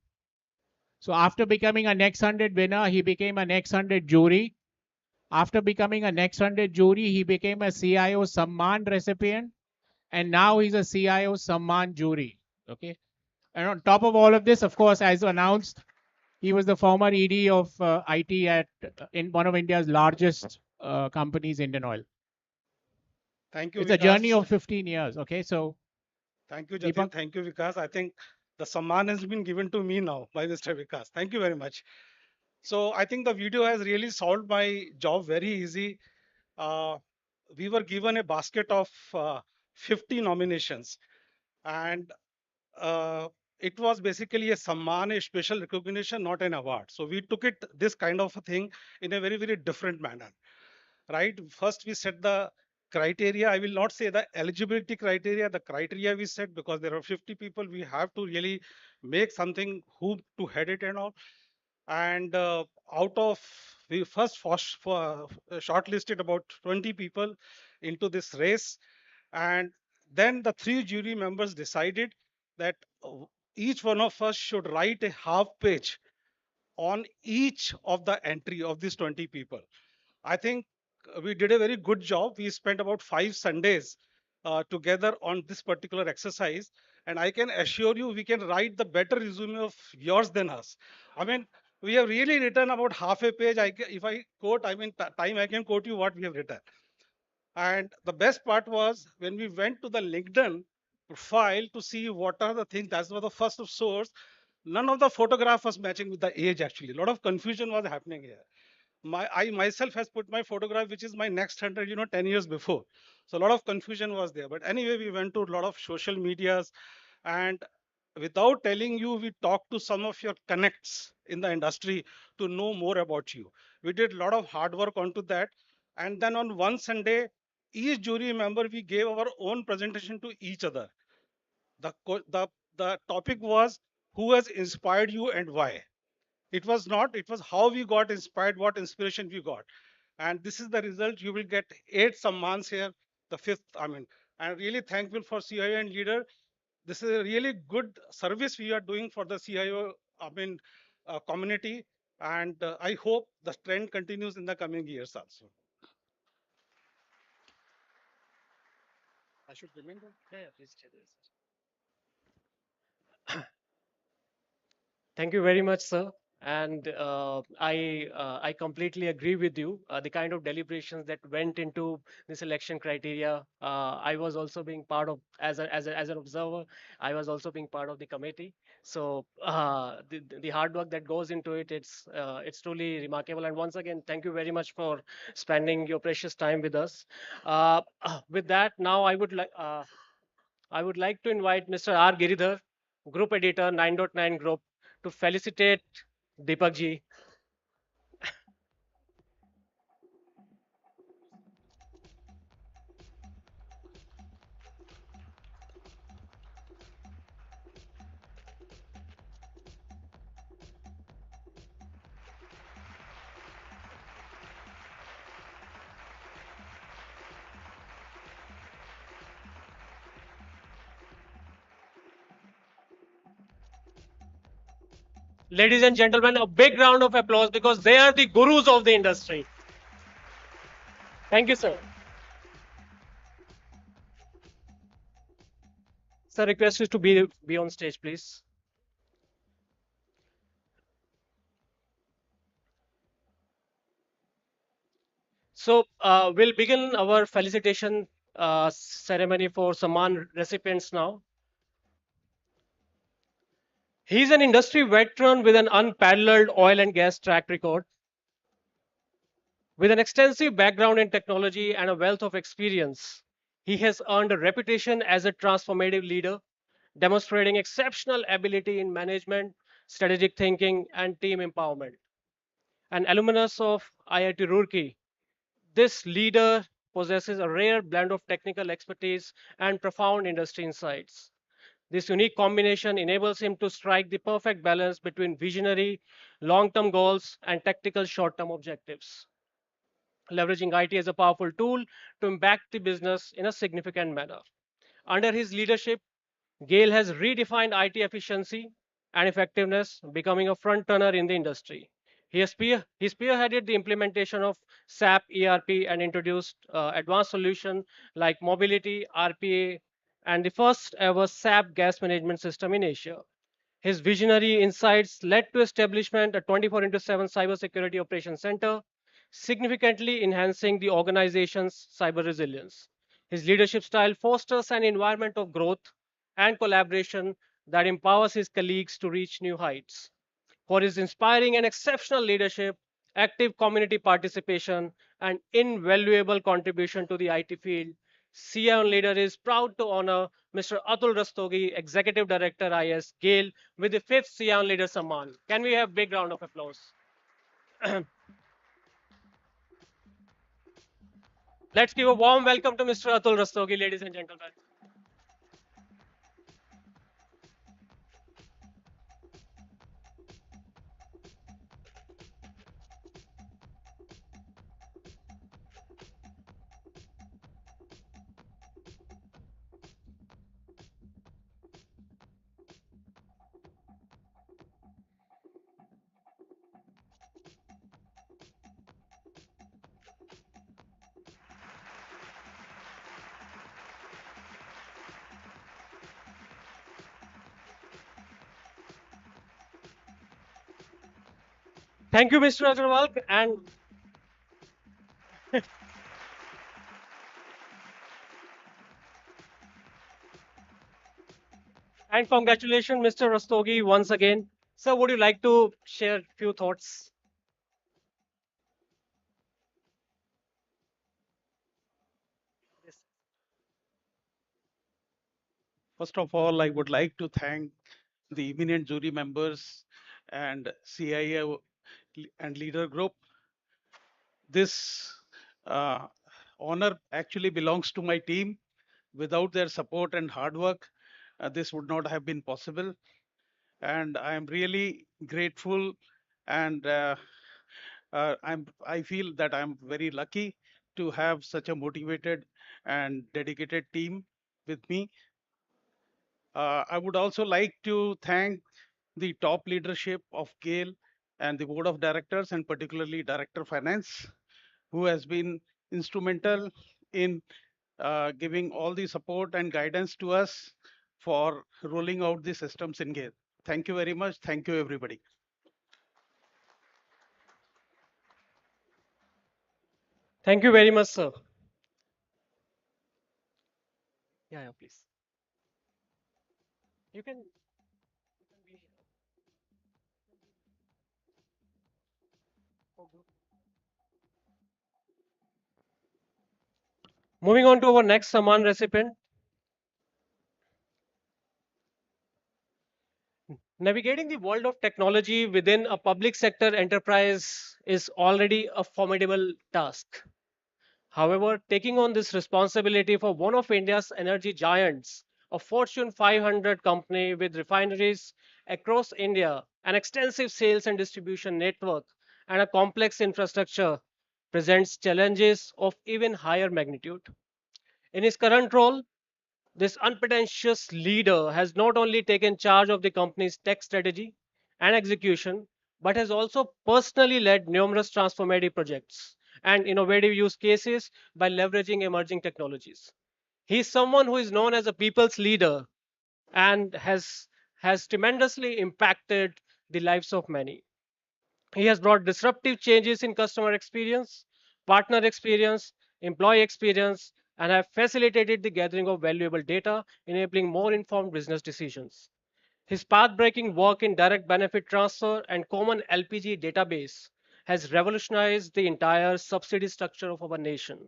So after becoming a Next 100 winner, he became a Next 100 jury. After becoming a Next 100 jury, he became a CIO Samman recipient. And now he's a CIO Samman jury. Okay. And on top of all of this, of course, as announced, he was the former ED of IT at in one of India's largest companies, Indian Oil. Thank you, It's a journey Vikas. of 15 years. Okay, so Thank you, Deepak. Jatin. Thank you, Vikas. I think the Samman has been given to me now by Mr. Vikas. Thank you very much. So I think the video has really solved my job very easy. Uh, we were given a basket of 50 nominations, and uh, it was basically a Samman, a special recognition, not an award. So we took it this kind of a thing in a very, very different manner, right? First, we set the criteria. I will not say the eligibility criteria, the criteria we set, because there are 50 people. We have to really make something who to head it and all. And out of we first shortlisted about 20 people into this race, and then the 3 jury members decided that each one of us should write a half page on each of the entry of these 20 people. I think we did a very good job. We spent about 5 Sundays together on this particular exercise. And I can assure you, we can write the better resume of yours than us. I mean, we have really written about half a page. If I quote, I mean, time I can quote you what we have written. And the best part was when we went to the LinkedIn profile to see what are the things, that was the first of source. None of the photograph was matching with the age actually. A lot of confusion was happening here. I myself has put my photograph, which is my next 100, 10 years before. So a lot of confusion was there. But anyway, we went to a lot of social medias, and without telling you, we talked to some of your connects in the industry to know more about you. We did a lot of hard work onto that. And then on one Sunday, each jury member, we gave our own presentation to each other. The topic was who has inspired you and why. It was not, it was how we got inspired, what inspiration we got. And this is the result. You will get 8 Sammans here, the fifth. I mean, I'm really thankful for CIO&Leader. This is a really good service we are doing for the CIO, community. And I hope the trend continues in the coming years also. I should remember. Yeah, please share this. Thank you very much, sir. And I completely agree with you. The kind of deliberations that went into the selection criteria, I was also being part of as an observer. I was also being part of the committee. So the hard work that goes into it, it's truly remarkable. And once again, thank you very much for spending your precious time with us. With that, now I would like to invite Mr. R. Giridhar, Group Editor, 9.9 Group, to felicitate Deepak ji. Ladies and gentlemen, a big round of applause because they are the gurus of the industry. Thank you, sir. Sir, request is to be on stage, please. So we'll begin our felicitation ceremony for Saman recipients now. He's an industry veteran with an unparalleled oil and gas track record. With an extensive background in technology and a wealth of experience, he has earned a reputation as a transformative leader, demonstrating exceptional ability in management, strategic thinking, and team empowerment. An alumnus of IIT Roorkee, this leader possesses a rare blend of technical expertise and profound industry insights. This unique combination enables him to strike the perfect balance between visionary, long term goals and tactical short term objectives, leveraging IT as a powerful tool to impact the business in a significant manner. Under his leadership, Gale has redefined IT efficiency and effectiveness, becoming a front runner in the industry. He spearheaded the implementation of SAP ERP and introduced advanced solutions like mobility, RPA, and the first ever SAP gas management system in Asia. His visionary insights led to establishment a 24 into 7 cybersecurity operations center, significantly enhancing the organization's cyber resilience. His leadership style fosters an environment of growth and collaboration that empowers his colleagues to reach new heights. For his inspiring and exceptional leadership, active community participation, and invaluable contribution to the IT field, CIO&Leader is proud to honor Mr. Atul Rastogi, Executive Director IS GAIL, with the fifth CIO&Leader Samman. Can we have a big round of applause? Let's give a warm welcome to Mr. Atul Rastogi, ladies and gentlemen. Thank you, Mr. Agarwal, and congratulations, Mr. Rastogi, once again. Sir, would you like to share a few thoughts? First of all, I would like to thank the eminent jury members and CIO and leader group. This honor actually belongs to my team. Without their support and hard work, this would not have been possible. And I am really grateful, and I feel that I'm very lucky to have such a motivated and dedicated team with me. I would also like to thank the top leadership of GAIL and the board of directors, and particularly Director Finance, who has been instrumental in giving all the support and guidance to us for rolling out the systems in GAIL. Thank you very much. Thank you, everybody. Thank you very much, sir. Yeah, please. You can be moving on to our next Saman recipient. Navigating the world of technology within a public sector enterprise is already a formidable task. However, taking on this responsibility for one of India's energy giants, a Fortune 500 company with refineries across India, an extensive sales and distribution network, and a complex infrastructure, presents challenges of even higher magnitude. In his current role, this unpretentious leader has not only taken charge of the company's tech strategy and execution, but has also personally led numerous transformative projects and innovative use cases by leveraging emerging technologies. He is someone who is known as a people's leader and has tremendously impacted the lives of many. He has brought disruptive changes in customer experience, partner experience, employee experience, and have facilitated the gathering of valuable data, enabling more informed business decisions. His path-breaking work in direct benefit transfer and common LPG database has revolutionized the entire subsidy structure of our nation.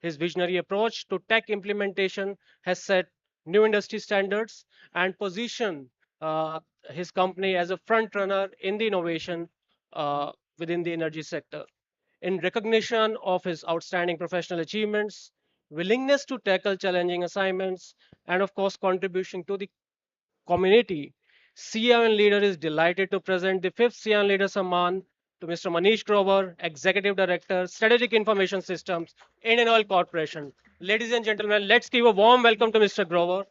His visionary approach to tech implementation has set new industry standards and positioned his company as a front runner in the innovation within the energy sector. In recognition of his outstanding professional achievements, willingness to tackle challenging assignments, and of course, contribution to the community, CIO&Leader is delighted to present the fifth CIO&Leader Samman to Mr. Manish Grover, Executive Director, Strategic Information Systems, Indian Oil Corporation. Ladies and gentlemen, let's give a warm welcome to Mr. Grover.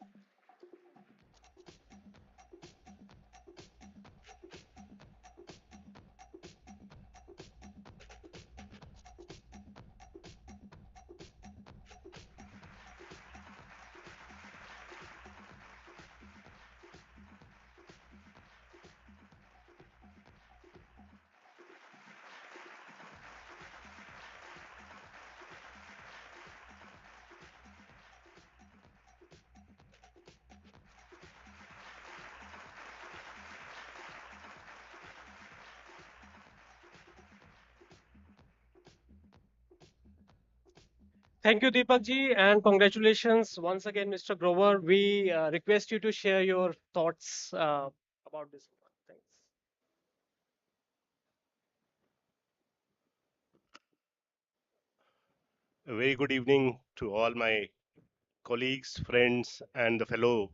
Thank you, Deepak ji, and congratulations once again, Mr. Grover. We request you to share your thoughts about this. Thanks. A very good evening to all my colleagues, friends, and the fellow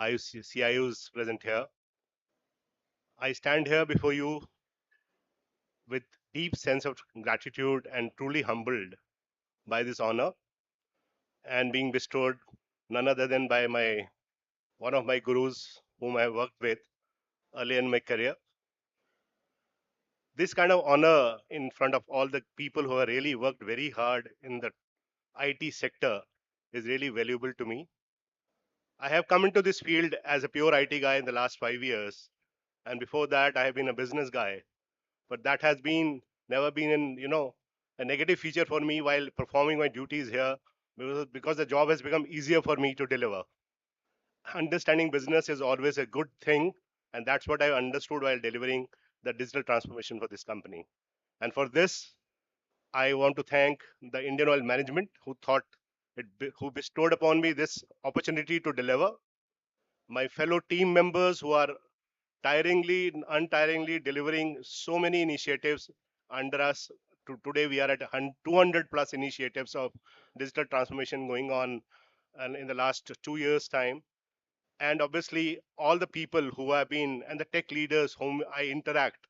CIOs present here. I stand here before you with deep sense of gratitude and truly humbled by this honor and being bestowed none other than by one of my gurus whom I have worked with early in my career. This kind of honor in front of all the people who have really worked very hard in the IT sector is really valuable to me. I have come into this field as a pure IT guy in the last 5 years, and before that, I have been a business guy. But that has been never been a negative feature for me while performing my duties here, because the job has become easier for me to deliver. Understanding business is always a good thing, and that's what I understood while delivering the digital transformation for this company. And for this, I want to thank the Indian Oil management who bestowed upon me this opportunity to deliver, my fellow team members who are untiringly delivering so many initiatives under us. Today, we are at 200 plus initiatives of digital transformation going on and in the last 2 years' time. And obviously, all the people who have been and the tech leaders whom I interact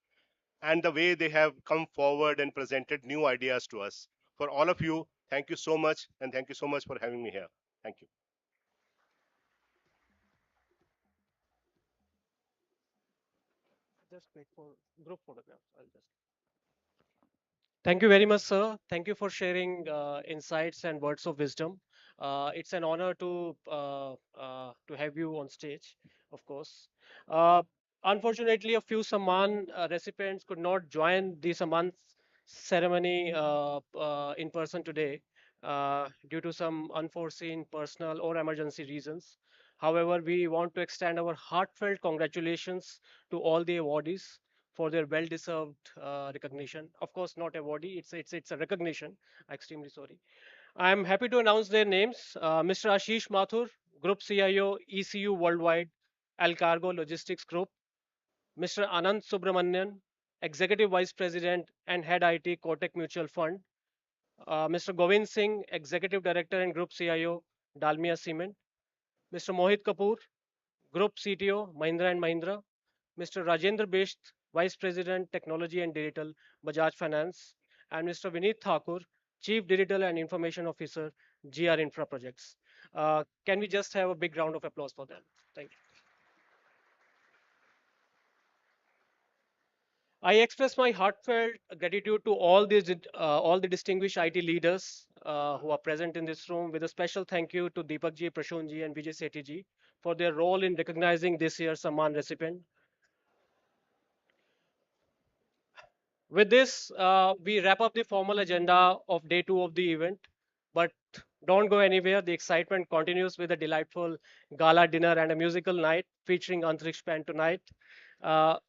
and the way they have come forward and presented new ideas to us. For all of you, thank you so much, and thank you so much for having me here. Thank you. Just wait for group photographs. I'll just. Thank you very much, sir. Thank you for sharing insights and words of wisdom. It's an honor to have you on stage, of course. Uh, Unfortunately, a few Samman recipients could not join the Samman ceremony in person today due to some unforeseen personal or emergency reasons. However, we want to extend our heartfelt congratulations to all the awardees for their well-deserved recognition. Of course, not awardee; it's a recognition. Extremely sorry. I'm happy to announce their names: Mr. Ashish Mathur, Group CIO, ECU Worldwide, Al Cargo Logistics Group; Mr. Anand Subramanian, Executive Vice President and Head IT, Kotak Mutual Fund; Mr. Govind Singh, Executive Director and Group CIO, Dalmia Cement; Mr. Mohit Kapoor, Group CTO, Mahindra and Mahindra; Mr. Rajendra Bisht, Vice President, Technology and Digital, Bajaj Finance; and Mr. Vineet Thakur, Chief Digital and Information Officer, GR Infra Projects. Can we just have a big round of applause for them? Thank you. I express my heartfelt gratitude to all the distinguished IT leaders who are present in this room, with a special thank you to Deepak ji, Prashun ji, and Vijay Sethi ji for their role in recognizing this year's Samman recipient. With this, we wrap up the formal agenda of day two of the event. But don't go anywhere. The excitement continues with a delightful gala dinner and a musical night featuring Antriksh Band tonight.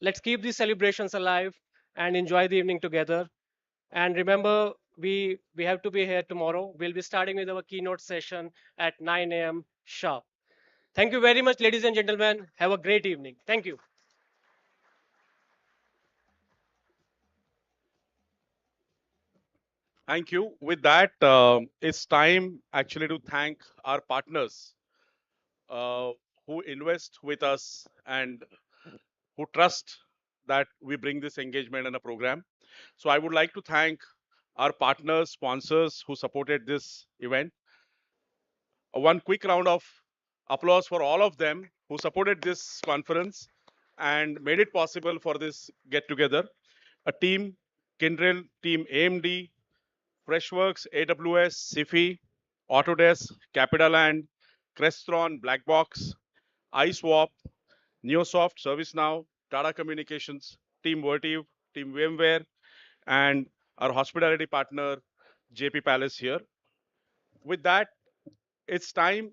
Let's keep these celebrations alive and enjoy the evening together. And remember, we have to be here tomorrow. We'll be starting with our keynote session at 9 a.m. sharp. Thank you very much, ladies and gentlemen. Have a great evening. Thank you. Thank you. With that, it's time actually to thank our partners uh, who invest with us and who trust that we bring this engagement and a program. So I would like to thank our partners, sponsors who supported this event. One quick round of applause for all of them who supported this conference and made it possible for this get together. A team, Kindrel, team AMD, Freshworks, AWS, SIFI, Autodesk, Capitaland, Crestron, Blackbox, iSwap, Neosoft, ServiceNow, Tata Communications, Team Vertiv, Team VMware, and our hospitality partner, JP Palace here. With that, it's time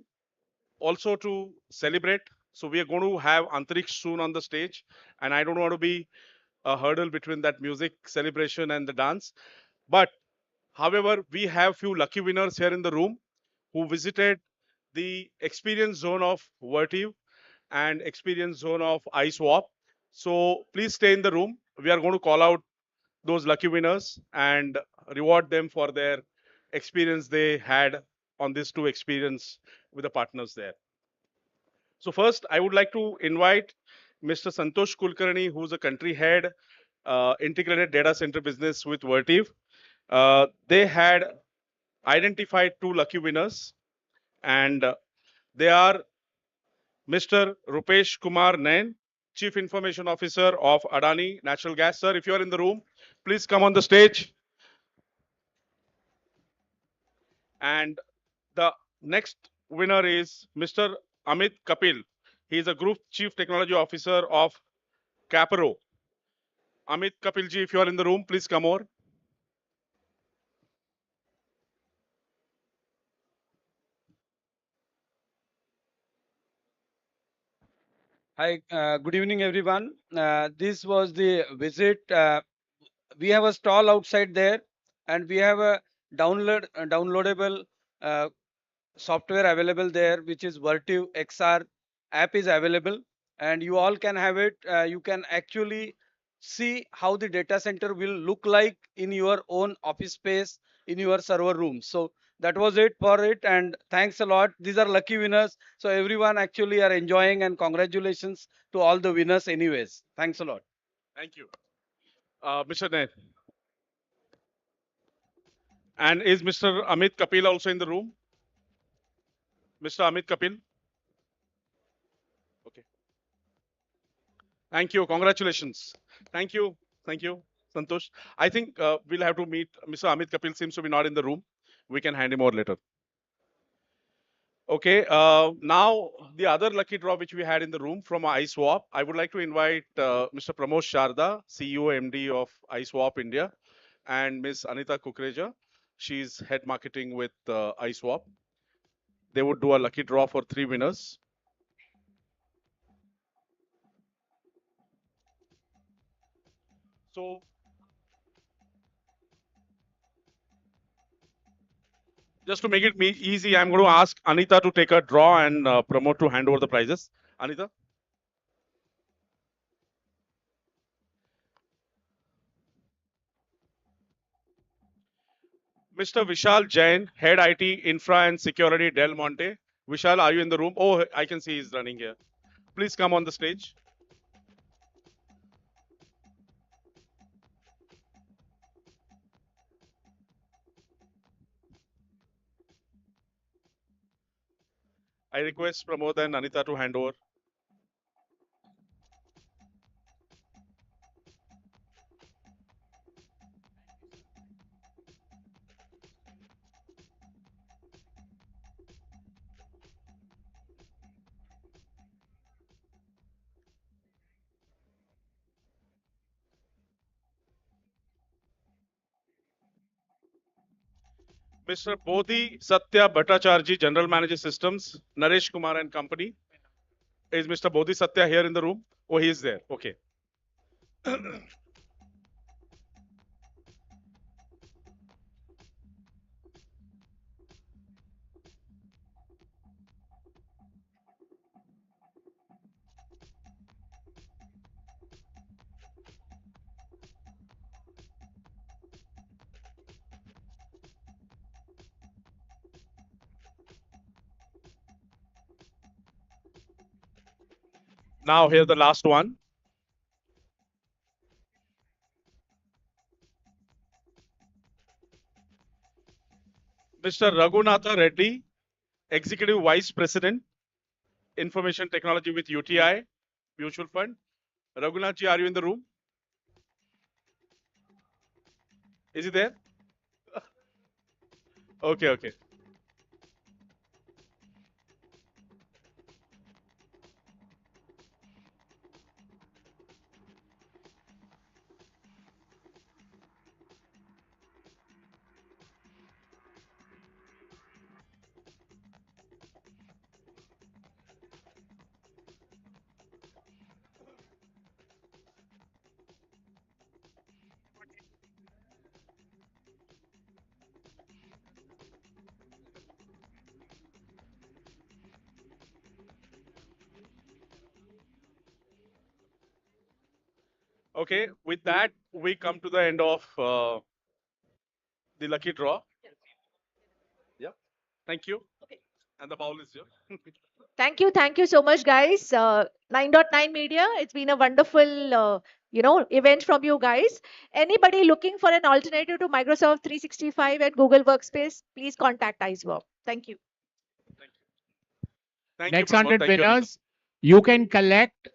also to celebrate. So we are going to have Antariksh soon on the stage, and I don't want to be a hurdle between that music celebration and the dance. But however, we have few lucky winners here in the room who visited the experience zone of Vertiv and experience zone of iSwap. So please stay in the room. We are going to call out those lucky winners and reward them for their experience they had on these two experience with the partners there. So first, I would like to invite Mr. Santosh Kulkarni, who's a country head, integrated data center business with Vertiv. They had identified two lucky winners, and they are Mr. Rupesh Kumar Nain, Chief Information Officer of Adani Natural Gas. Sir, if you are in the room, please come on the stage. And the next winner is Mr. Amit Kapil. He is a Group Chief Technology Officer of Capro. Amit Kapilji, if you are in the room, please come over. Hi, good evening, everyone. This was the visit. We have a stall outside there, and we have a downloadable uh, software available there, which is Vertiv XR app is available, and you all can have it. You can actually see how the data center will look like in your own office space, in your server room. So that was it for it, and thanks a lot. These are lucky winners, so everyone actually are enjoying, and congratulations to all the winners anyways. Thanks a lot. Thank you. Mr. Nain. And is Mr. Amit Kapil also in the room? Mr. Amit Kapil? Okay. Thank you. Congratulations. Thank you. Thank you, Santosh. I think we'll have to meet Mr. Amit Kapil. Seems to be not in the room. We can hand him over later. Okay. Now the other lucky draw which we had in the room from iSwap. I would like to invite Mr. Pramod Sharda, CEO MD of iSwap India, and Ms. Anita Kukreja. She's head marketing with iSwap. They would do a lucky draw for three winners. So just to make it easy, I'm going to ask Anita to take a draw and Pramod to hand over the prizes. Anita? Mr. Vishal Jain, Head IT, Infra and Security, Del Monte. Vishal, are you in the room? Oh, I can see he's running here. Please come on the stage. I request Pramod and Anita to hand over. Mr. Bodhi Satya Bhattacharjee, General Manager Systems, Naresh Kumar and Company. Is Mr. Bodhi Satya here in the room? Oh, he is there. Okay. Now, here the last one. Mr. Raghunatha Reddy, Executive Vice President, Information Technology with UTI Mutual Fund. Raghunathji, are you in the room? Is he there? Okay, okay. Okay, with that, we come to the end of the lucky draw. Yeah, thank you. And the bowl is here. Thank you so much, guys. 9.9 Media, it's been a wonderful, event from you guys. Anybody looking for an alternative to Microsoft 365 and Google Workspace, please contact Icework. Thank you. Thank you, Next Pramod. 100 Thank you, Anita. winners, you can collect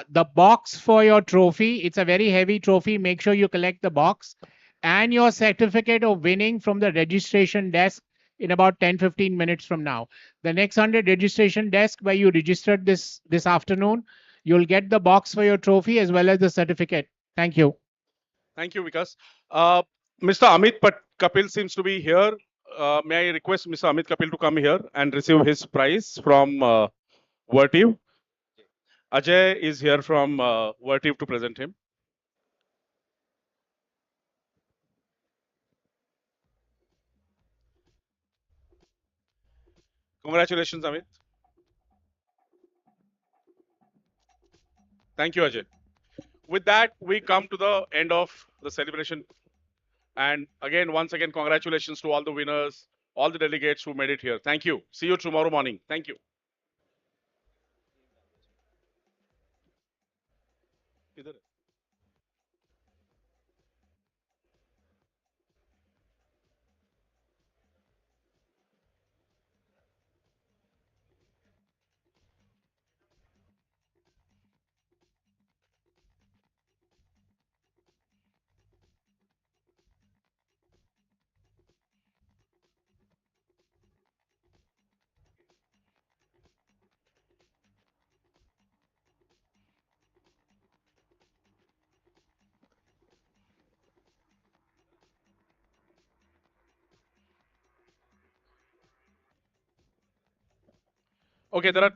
the box for your trophy. It's a very heavy trophy. Make sure you collect the box and your certificate of winning from the registration desk in about 10-15 minutes from now. The next 100 registration desk where you registered this afternoon, you'll get the box for your trophy as well as the certificate. Thank you. Thank you, Vikas. Mr. Amit Kapil seems to be here. May I request Mr. Amit Kapil to come here and receive his prize from Vertiv? Ajay is here from Vertiv to present him. Congratulations, Amit. Thank you, Ajay. With that, we come to the end of the celebration. And again, once again, congratulations to all the winners, all the delegates who made it here. Thank you. See you tomorrow morning. Thank you. Okay, there are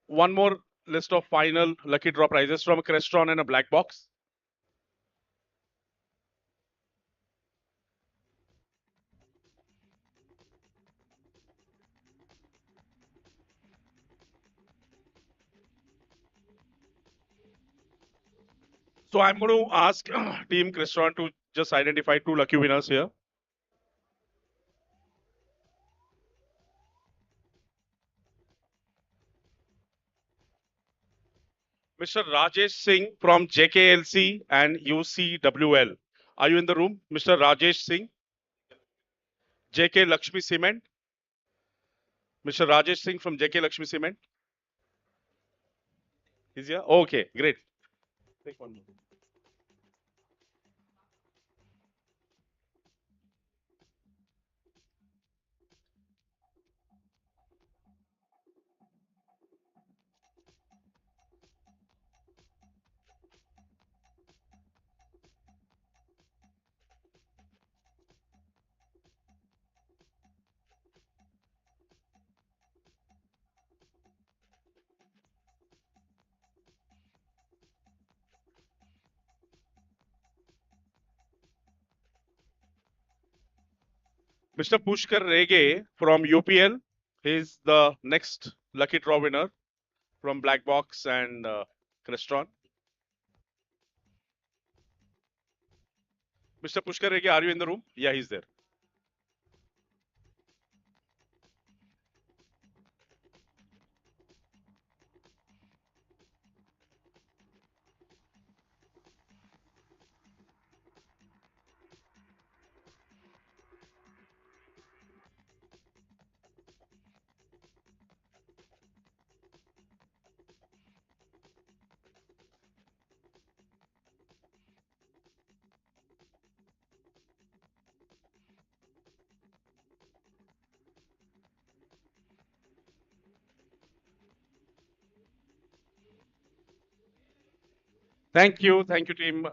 one more list of final lucky draw prizes from a Crestron and a black box. So I'm going to ask Team Crestron to just identify two lucky winners here. Mr. Rajesh Singh from JKLC and UCWL. Are you in the room, Mr. Rajesh Singh? JK Lakshmi Cement. Mr. Rajesh Singh from JK Lakshmi Cement. Is here? Okay, great. Take one more. Mr. Pushkar Rege from UPL. He's the next lucky draw winner from Black Box and Crestron. Mr. Pushkar Rege, are you in the room? Yeah, he's there. Thank you, team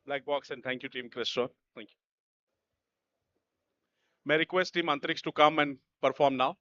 Black Box, and thank you, team Crestron. Thank you. May I request team Antrix to come and perform now?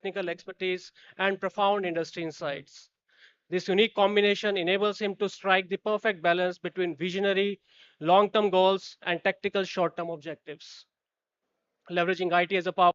technical expertise, and profound industry insights. This unique combination enables him to strike the perfect balance between visionary long term goals and tactical short term objectives, leveraging IT as a power.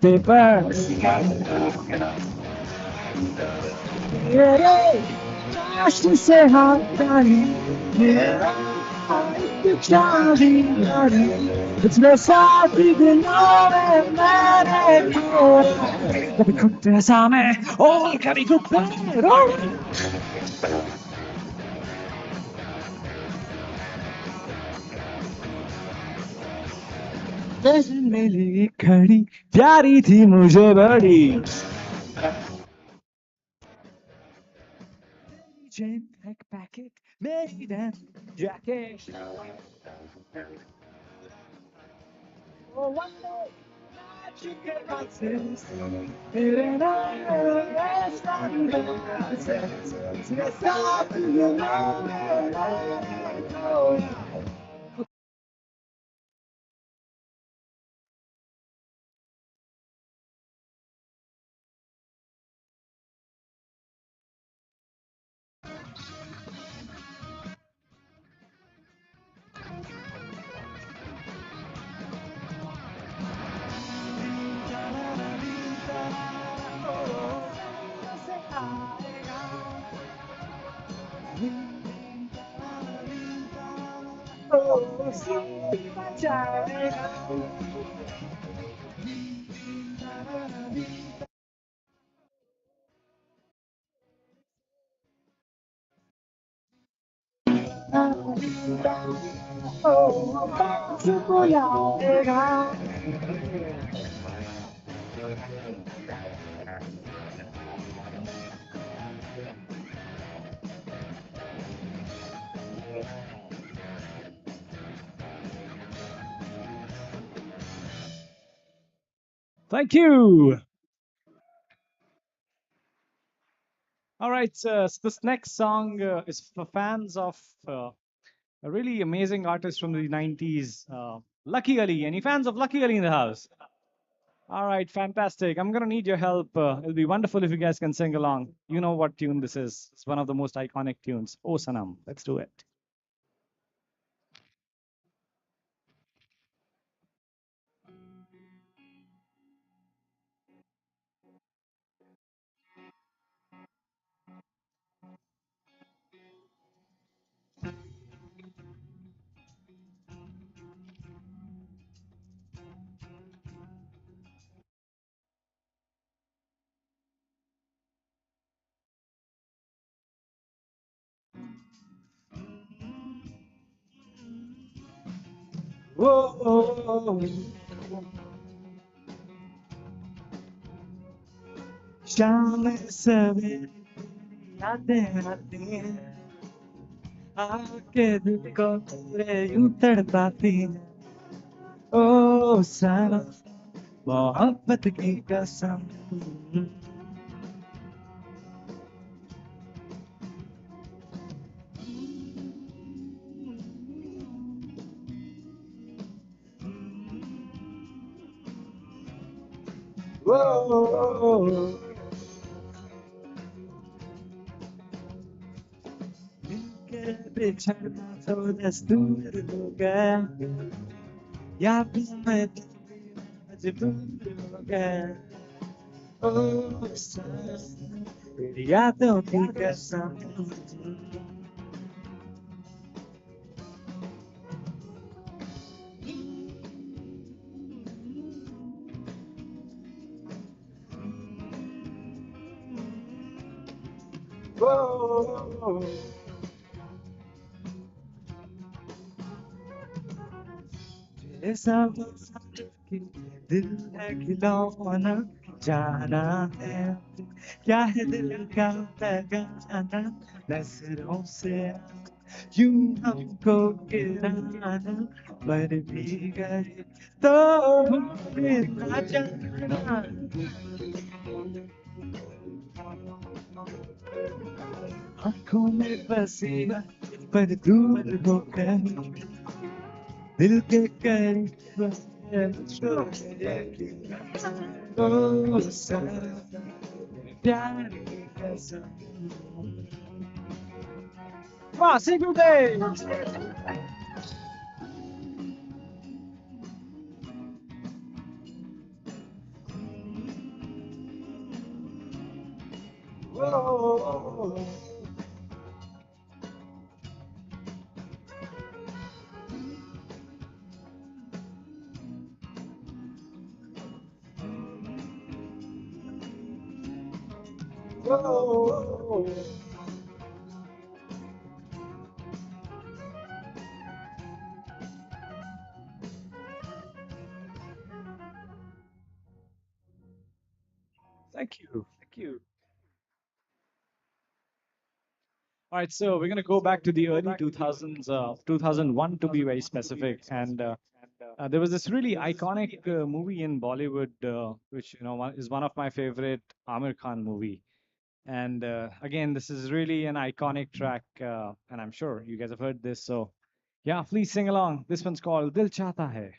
papers. Yeah, gosh, to say how funny. Yeah, it's Johnny. It's no sorry to know that man. Let me cook this army. Oh, can we cook that? Oh. मेरी खड़ी प्यारी थी मुझे बड़ी Chain packet, made and jacket. Oh, one day, magic dances. And I restaurant dances. Yes, I you know it. Oh, see, my child. Oh, chocolate. Thank you. All right, so this next song is for fans of a really amazing artist from the 90s, Lucky Ali. Any fans of Lucky Ali in the house? All right, fantastic. I'm going to need your help. It'll be wonderful if you guys can sing along. You know what tune this is. It's one of the most iconic tunes. Oh, Sanam. Let's do it. Whoa, शाम सवेरे यादें आती हैं आके दिल को तेरे यूं तड़पाती हैं ओ सनम मोहब्बत की कसम ओ मिलके बिछड़ना तो दस्तूर हो गया यादों में तू भी मजबूर हो गया ओ सनम तेरी यादों की कसम ओ ऐसा कि दिल है खिलौना जाना है क्या है दिल का पैगाना नजरों से यूं हमको गिराना पर भी गए तो भूल ना जाना आंखों में बसी पर दूर होकर दिल के करीब है मुझको ओ सनम प्यार की कसम वाह single day Whoa. Whoa. Thank you. Thank you. All right, so we're going to go back to the early 2000s, 2001 to be very specific. And there was this really iconic movie in Bollywood, which is one of my favorite Amir Khan movie. And again, this is really an iconic track, and I'm sure you guys have heard this. So yeah, please sing along. This one's called Dil Chahta Hai.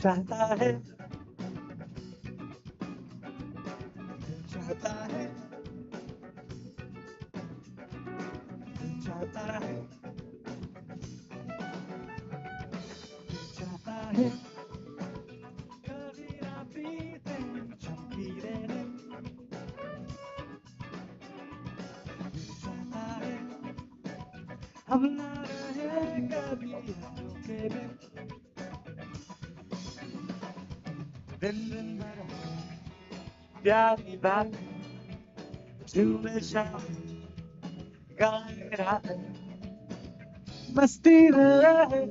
चाहता है चाहता है चाहता है चाहता है कभी ना बीते चमकी रहने चाहता है हम ना रहे कभी रुके दिन दिन भर प्यारी बात तू में शाम गाए रात मस्ती रहे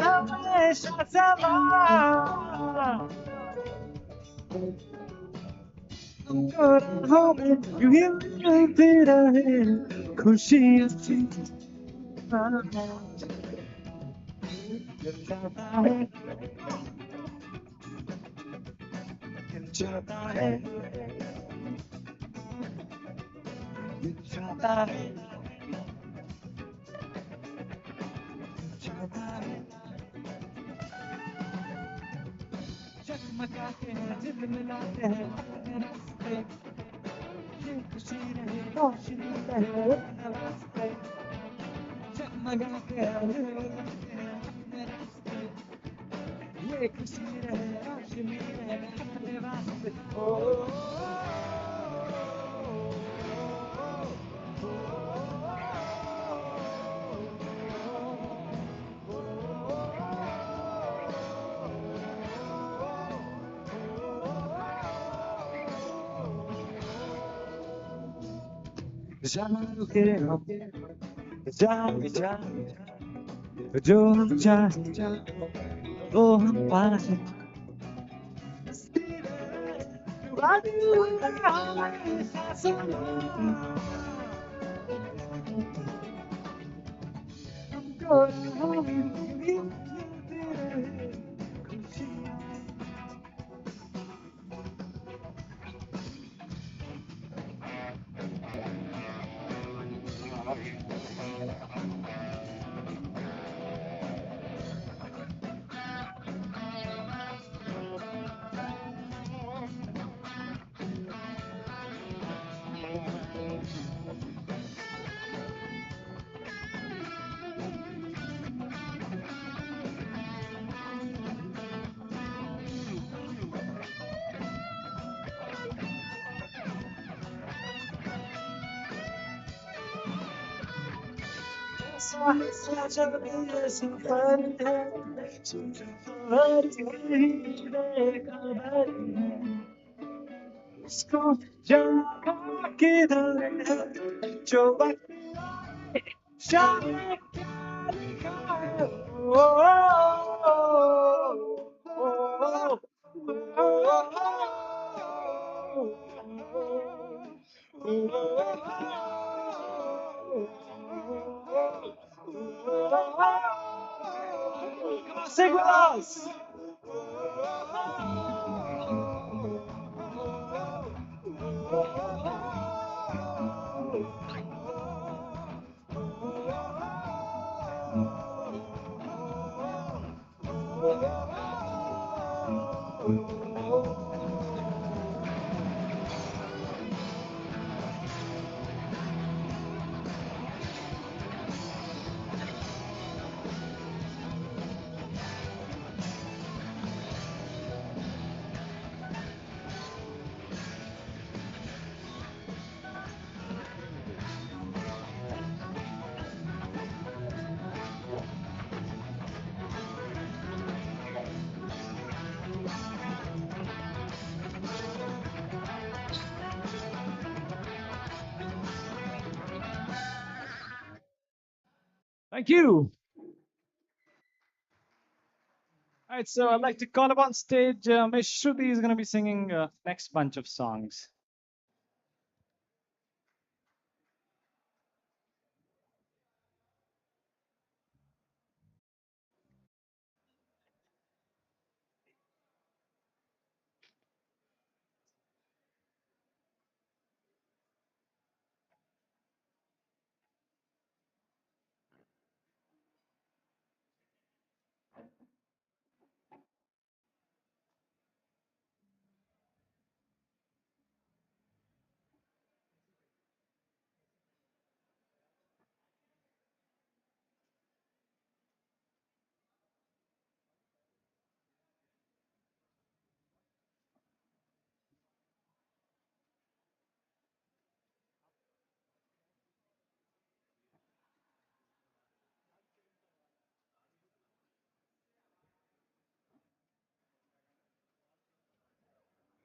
हमेशा समा तुमको राहों में यूं ही मिलती रहे खुशियाँ सी दिल चाहता है दिल चाहता है दिल चाहता है चाहता है जगमगाते हैं दिल मिलाते हैं अपने रास्ते ये खुशी रहे रोशनी रहे अपने रास्ते जगमगाते हैं दिल मिलाते हैं अपने रास्ते ये खुशी रहे रोशनी रहे अपने रास्ते ओ जहाँ रुके हम जाए जाए जो हम चाहे वो हम पाए हमको राहों में यूं मिलती रहे खुशियाँ जब ये सफर है सफर की बेखबर है उसको जागा किधर है जो वक्त शायद क्या लिखा है ओ, ओ, ओ, ओ, Sing with us. Thank you. All right, so I'd like to call up on stage Miss Shruti is going to be singing next bunch of songs.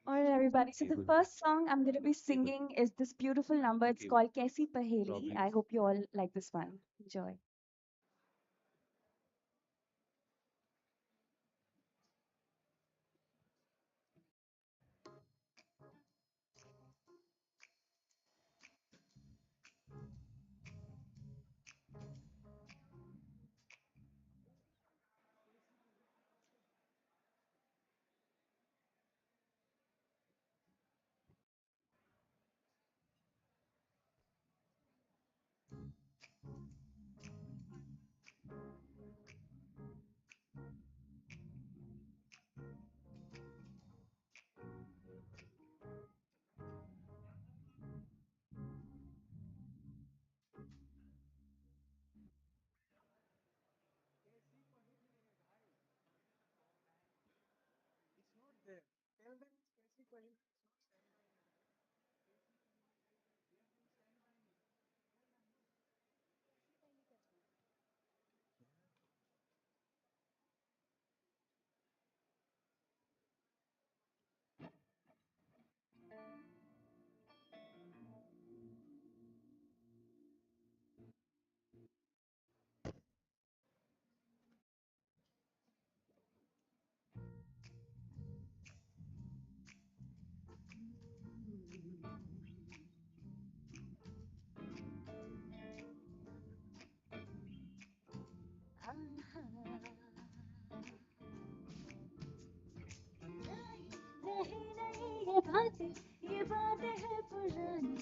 All right, everybody. So the first song I'm going to be singing is this beautiful number. It's called Kaisi Paheli. I hope you all like this one. Enjoy. नहीं नहीं ये बातें हैं पुरानी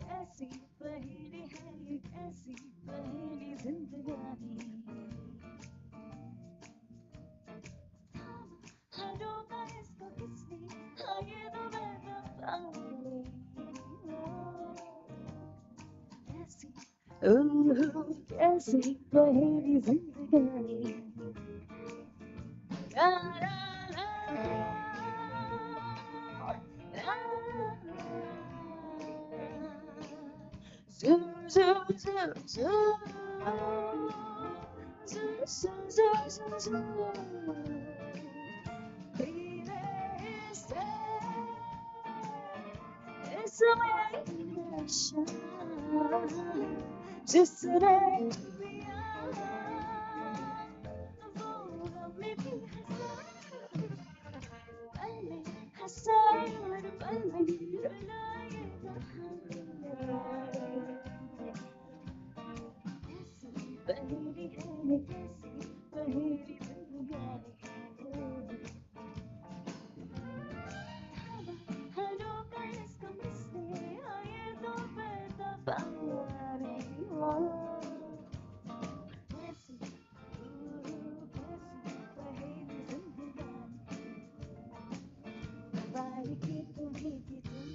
कैसी पहेली है ये कैसी पहेली जिंदगानी हाँ रोका इसको किसने हाँ ये तो मैं पागल कैसी कैसी पहेली जिंदगानी ला ला zoom zoom zoom zoom zoom zoom zoom zoom zoom धीरे से इस मेरी नशा जिसने पिया वो हमें भी पल में हंसा और पल में रुलाएगा पहेली है कैसी पहेली जिंदगानी हरों का इसको किसने आए तो पैदा पारे कैसी कैसी पहेली जिंदगानी बारीकी तुम्हें कि तुम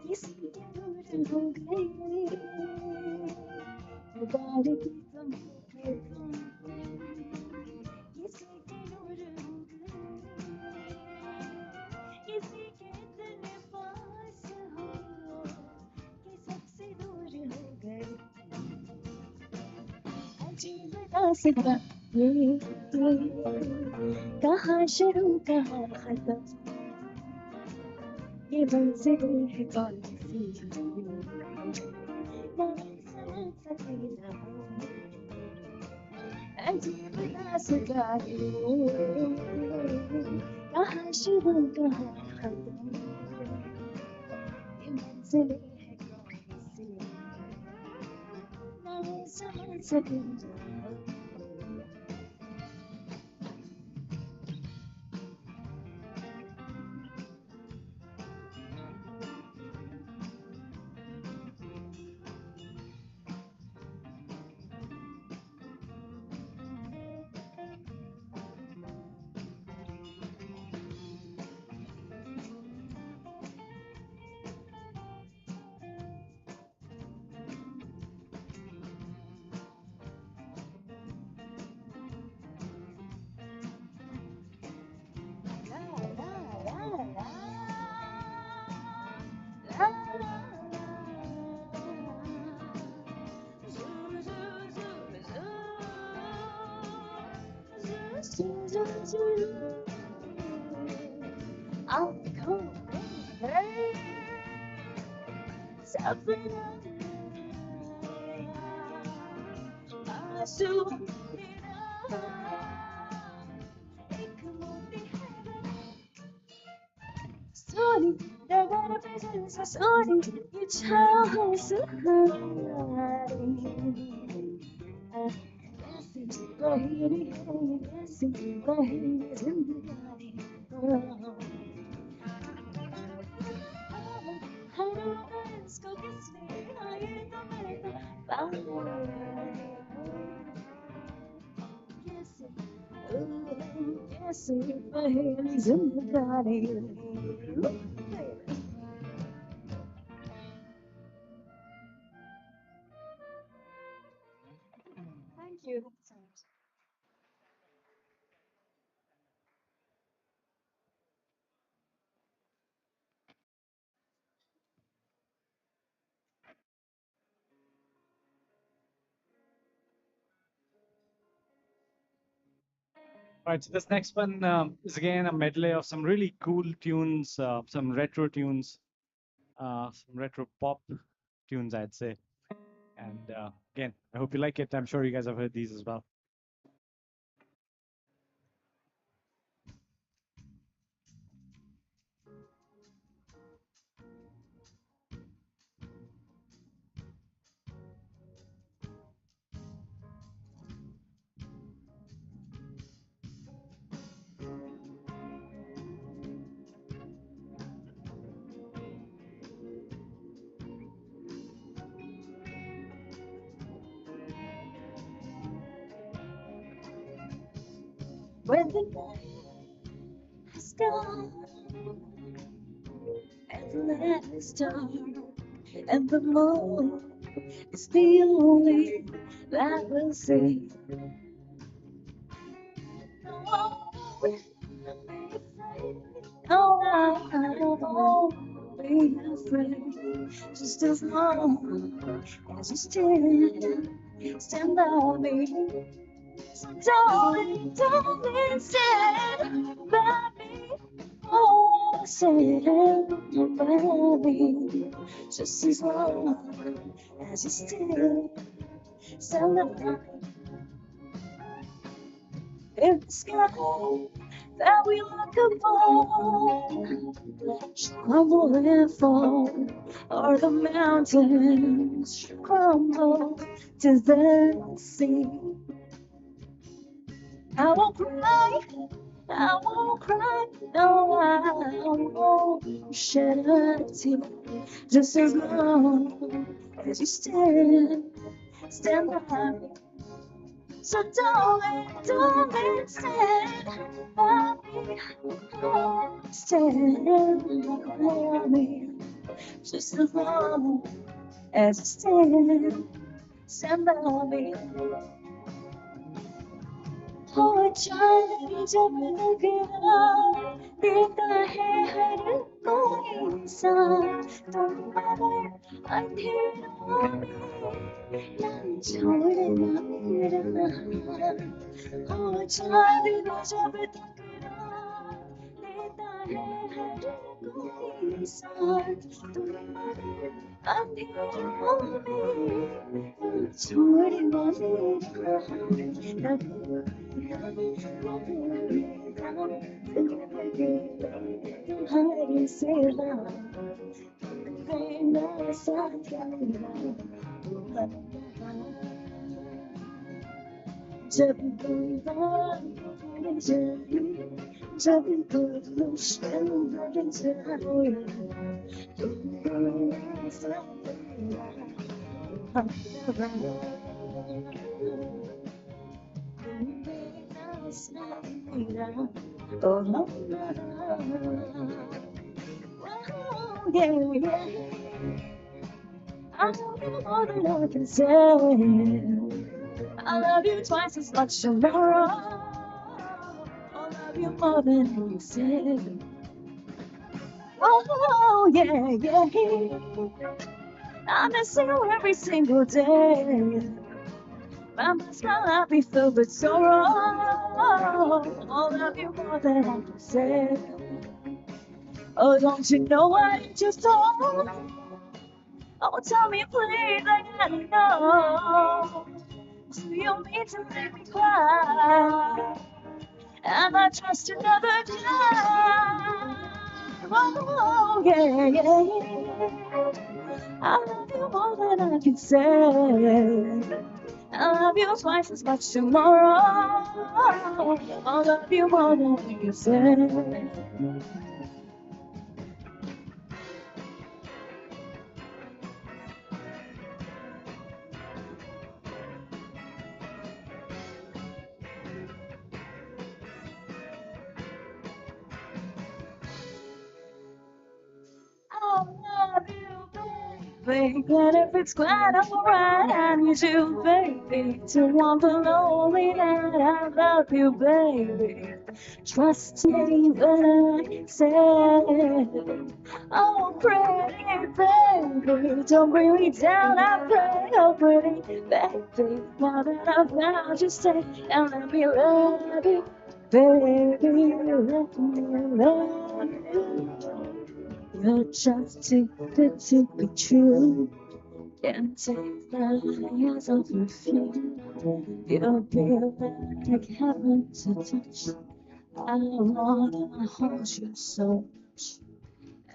किसी के दूर हो गए बारीकी तुम्हें कि तुम किसी के दूर हो गए किसी के इतने पास हो कि सबसे दूर हो गए अजीब दास्तां कहाँ शुरू कहाँ खत्म ये मंजिलें है कौन सी ना समझ सके ना अजीब दास्तां कहाँ शुरू कहाँ खत्म ये मंजिलें है कौन सी ना समझ सके ना आँखों में है सपना आंसू मेरा एक मोती है सोनी डगर पे जैसा सोनी ये छाया है सुहानी कैसी पहेली है ये कैसी पहेली जिंदगानी हर इसको किसने आए तो मैं तो कैसे कैसे पहेली जिंदगानी Thank you. Right, so this next one is again a medley of some really cool tunes, some retro tunes, some retro pop tunes, I'd say. And again, I hope you like it. I'm sure you guys have heard these as well. When the night has gone and the land is dark and the moon is the only that will see. No one will be afraid. No, I won't be afraid. Just as long as you stand by me. So don't stand by me. Oh, stand by me. Just as long as you stand by me. In the sky that we look upon crumble and fall, or the mountains crumble to the sea. I won't cry, I won't cry, no, I won't shed a tear, just as long as you stand by me. So darling, stand by me, stand by me, just as long as you stand by me. Oh, जाने जब लगना देता है हर कोई इंसान तुम मगर अंधेरों में ना छोड़ना मेरा हाथ हो जाने जब तकरार देता है हर कोई इंसान तुम मगर अंधेरों में ना छोड़ना मेरा हाथ तुम्हारे सिवा मेरा साथ जब कोई बात बढ़ जाए जब कोई मुश्किल बढ़ जाए तुम्हारा साथ Oh, yeah, yeah. I love you more than I can say. I love you twice as much tomorrow. I love you more than I can say. Oh, yeah, yeah. I miss you every single day. My mind's gonna be filled with sorrow. I love you more than I can say. Oh, don't you know what you just told? Oh, tell me please, I gotta know. Do you mean to make me cry? Am I just another time? Oh, yeah, yeah, yeah. I love you more than I can say. I love you twice as much tomorrow. I love you more than I can say. I love you, baby. And if it's quite alright, I need you, baby, to want the lonely night. I love you, baby. Trust me when I say, oh, pretty baby, don't bring me down. I pray, oh, pretty baby. Now that I've found you, stay and let me love you, baby. Let me love you. You're just too good to be true. Can't take my eyes off of you. You're real like heaven to touch. I wanna hold you so much.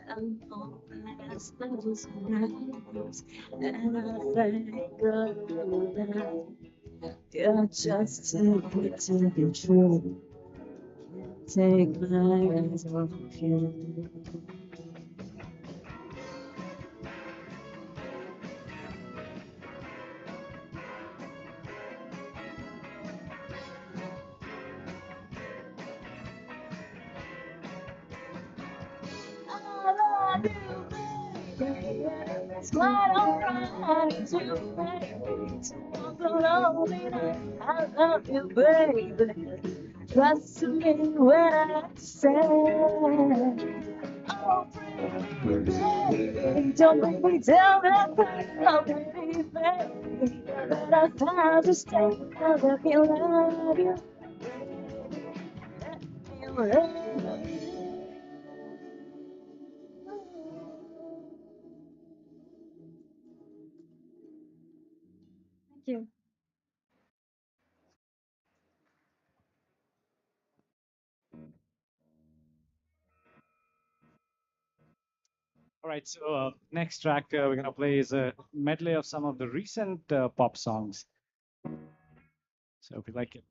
And all that's left is right. And I thank God that you're just too good to be true. Take my eyes off of you. I love you, baby. It's quite alright to make to walk alone tonight. I love you, baby. Trust me when I say, oh, pretty baby, don't bring me down and cry. Oh, pretty baby, that I found to stay. I love you, love you. Let me love you. Thank you. All right, so next track we're going to play is a medley of some of the recent pop songs. So if you like it.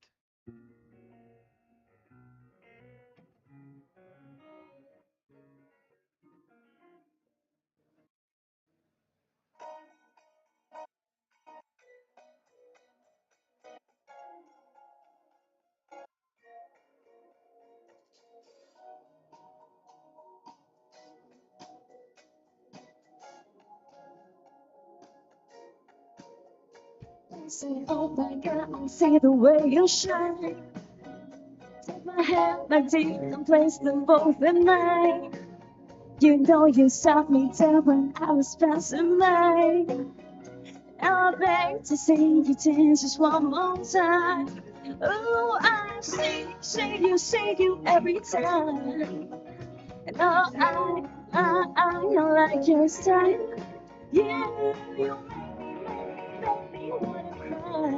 I say, oh my God, I see the way you shine. Take my hand like deep and place them both in mine. You know you stopped me dead when I was passing by. Now I beg to see you dance just one more time. Oh, I see you every time. And oh, I like your style. Yeah, you make me wanna cry.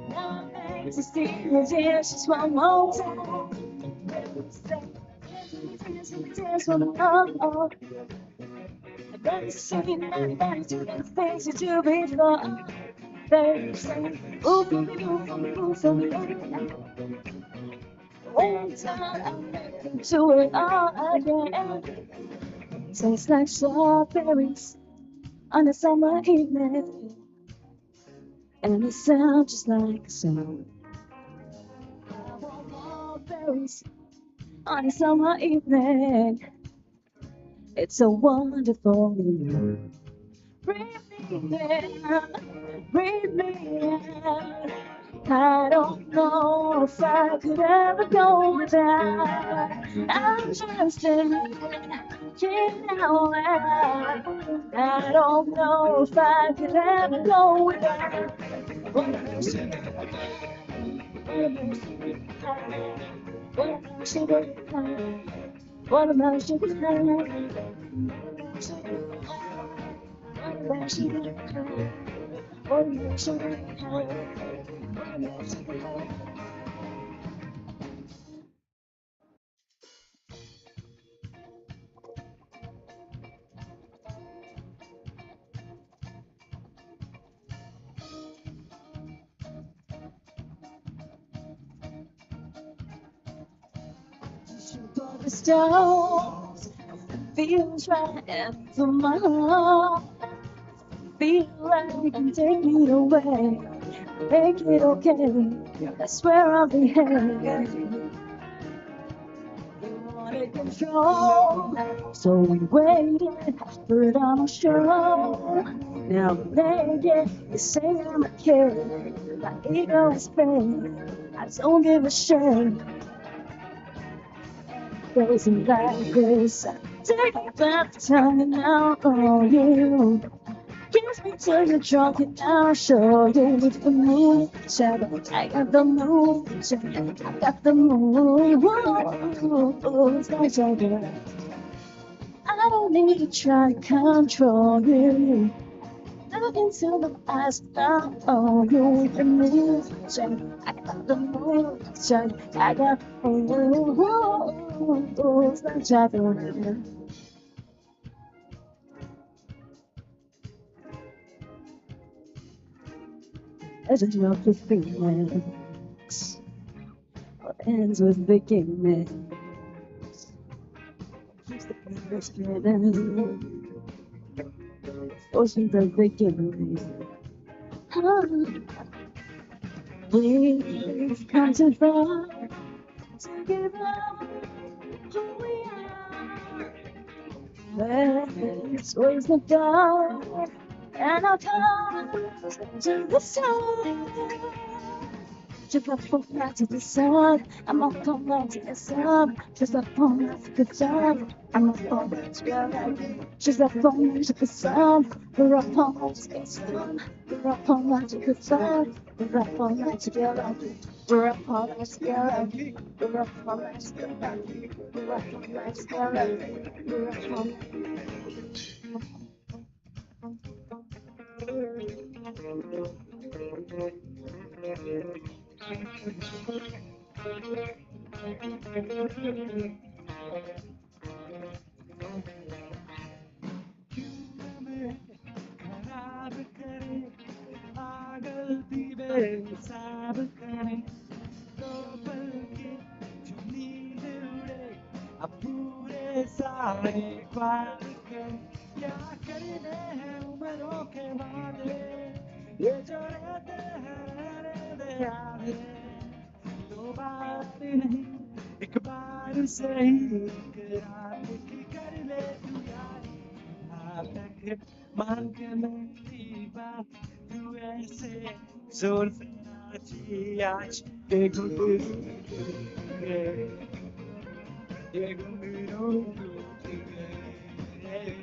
Now I beg to see you dance just one more time. Dance one more. I've never seen anybody do the things you do before. They say, move for me, move for me, move for me. One time I'm making do it all again. Tastes like strawberries on a summer evening, and it sounds just like a song. I want more berries on a summer evening. It's so wonderful. Breathe me in, breathe me in. I don't know if I could ever go without. I'm just in, you know, I don't know if I could ever go without. What am I saying? What am I saying? What am I saying? What am I saying? The stones feels right after my heart. Feel like you can take me away, make it okay. I swear I'll be here. You wanted control, so we waited, but I'm sure. Now I'm naked, you say I'm a kid. My ego is fake, I don't give a shit. Crazy like this, take back the time now on you. Kiss me till you're drunk and I'll show you the move. Shadow, I got the move. Shadow, I got the move. Whoa, it's like shadow. I don't need to try to control you. Look into the eyes now. Oh, you with the move. Shadow, I got the move. Shadow, I got the move. Whoa, it's like shadow. I just love the feelings. What ends with beginnings. Keeps the past hidden. Ocean the beginnings. We've come too far to give up who we are. Let's raise the bar and our cars to the sun. Just up for back to the sun. I'm up on back to the sun. Just up on back to the sun. I'm up on back to the sun. Just up on back to the sun. We're up on back to the sun. We're up on back to the sun. We're up on back together. We're up on back together. We're up on back together. We're up on back together. We're up on हिसाब करें दो पल की जो नींद उड़े अब पूरे सारे ख्वाब कर क्या करने हैं उम्रों के वादे ये जो रहते हैं रहने दे आधे दो बार नहीं एक बार सही एक रात की कर ले तू यारी तक मान के मेरी बात तू ऐसे जोर से नाची आज ये घुंघरू टूट गए ये घुंघरू टूट गए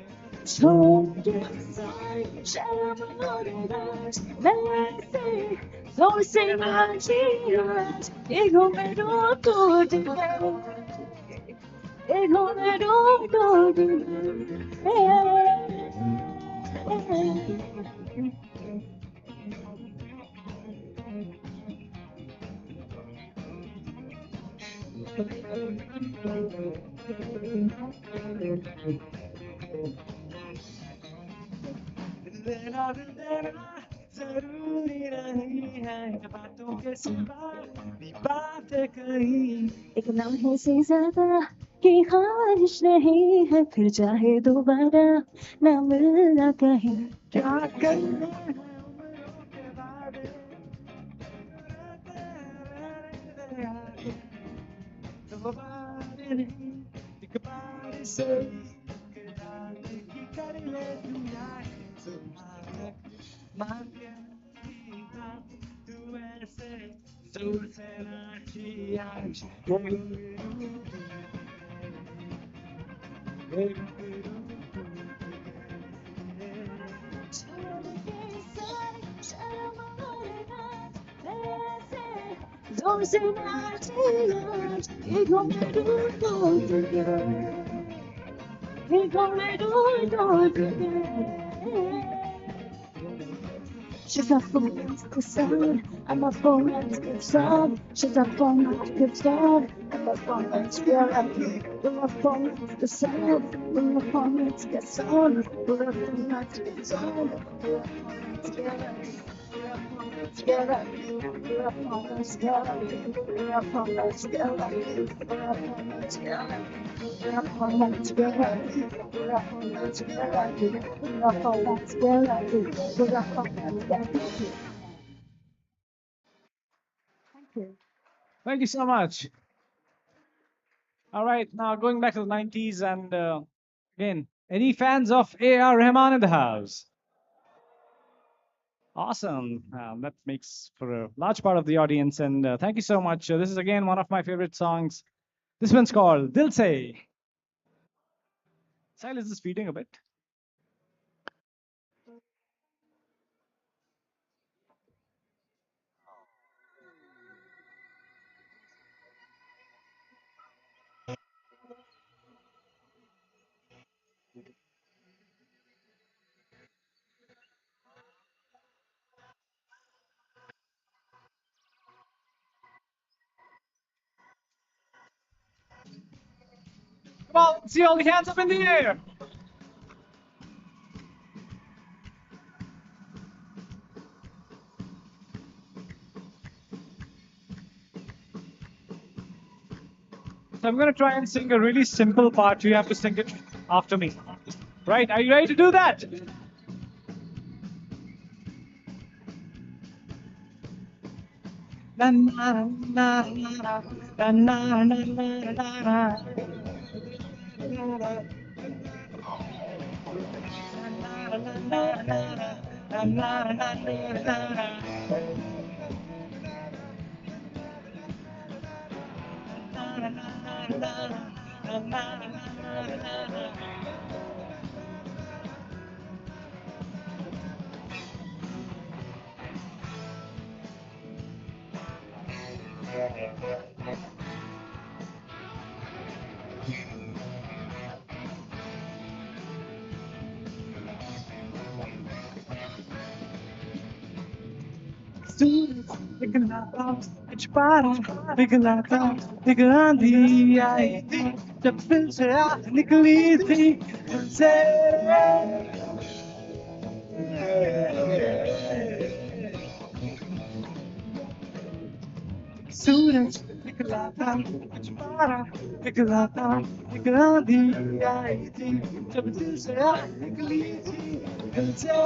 छोड़ के साए शर्म और लाज वैसे जोर से नाची आज ये घुंघरू टूट गए ये घुंघरू टूट देना दिल देना जरूरी नहीं है बातों के सिवा भी बातें कहीं एक लम्हे से ज्यादा की ख्वाहिश नहीं है फिर चाहे दोबारा ना मिलना कहीं क्या करना है उम्रों के वादे दो बार नहीं एक बार से एक रात की कर ले तू यार मान के मेरी बात तू ऐसे जोर से नाची आज ये घुंघरू ये घुंघरू छोड़ के सारे शर्म और नाच ऐसे जोर से नाचे आज ये घुंघरू टूट गए ये घुंघरू टूट गए She's a fool to the sun, I'm a fool to the sun. She's a fool to the sun, I'm a fool to the sun. We're a fool to the sun, we're a fool to the sun. We're a fool to the sun, we're a fool together. We're a fool together. We're a fool together. We're a fool together. We're a fool together. We're a fool together. We're a fool together. We're a fool together. We're a fool together. Thank you. Thank you so much. All right, now going back to the 90s, and again, any fans of A.R. Rahman in the house? Awesome. That makes for a large part of the audience, and thank you so much. This is again one of my favorite songs. This one's called Dil Se. Silas is feeding a bit. Come on, see all the hands up in the air. So I'm going to try and sing a really simple part. You have to sing it after me. Right? Are you ready to do that? Na na na na na na na na na. निकला दी आई थी जब दिल से आग निकली थी तुमसे सूरज निकला था कुछ पारा निकला था एक आंधी आई थी जब दिल से आग निकली थी दिल से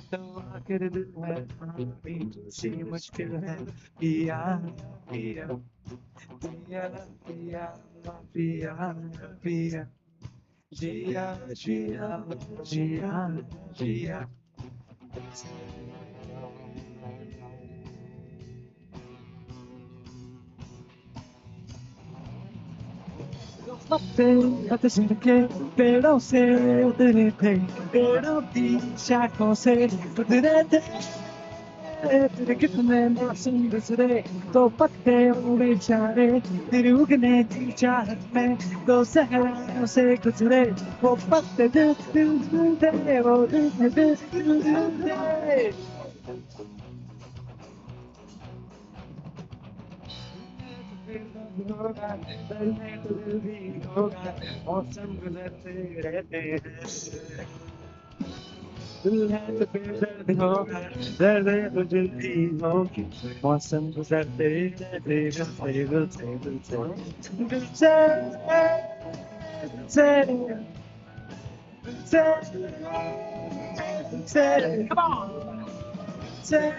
तो आखिर दिल में भी तुझसे मुश्किल है पिया पिया पिया पिया पिया पिया जिया जिया जिया जिया Hasta que pero se derrite, pero शाखों से उतरते तेरे कितने मासूम गुजरे तो पत्ते उड़े चारे तेरे उगने की चाहत में दो सहराओं से गुजरे वो पत्ते दिल दिल दिल दे वो दिल दिल दिल दिल दे होगा डरने तो दिल भी होगा मौसम गुजरते रहते हैं दिल है तो फिर दर्द होगा दर्द है तो दिल भी होगी मौसम गुजरते रहते रहते रहते रहते दिल से दिल से come on say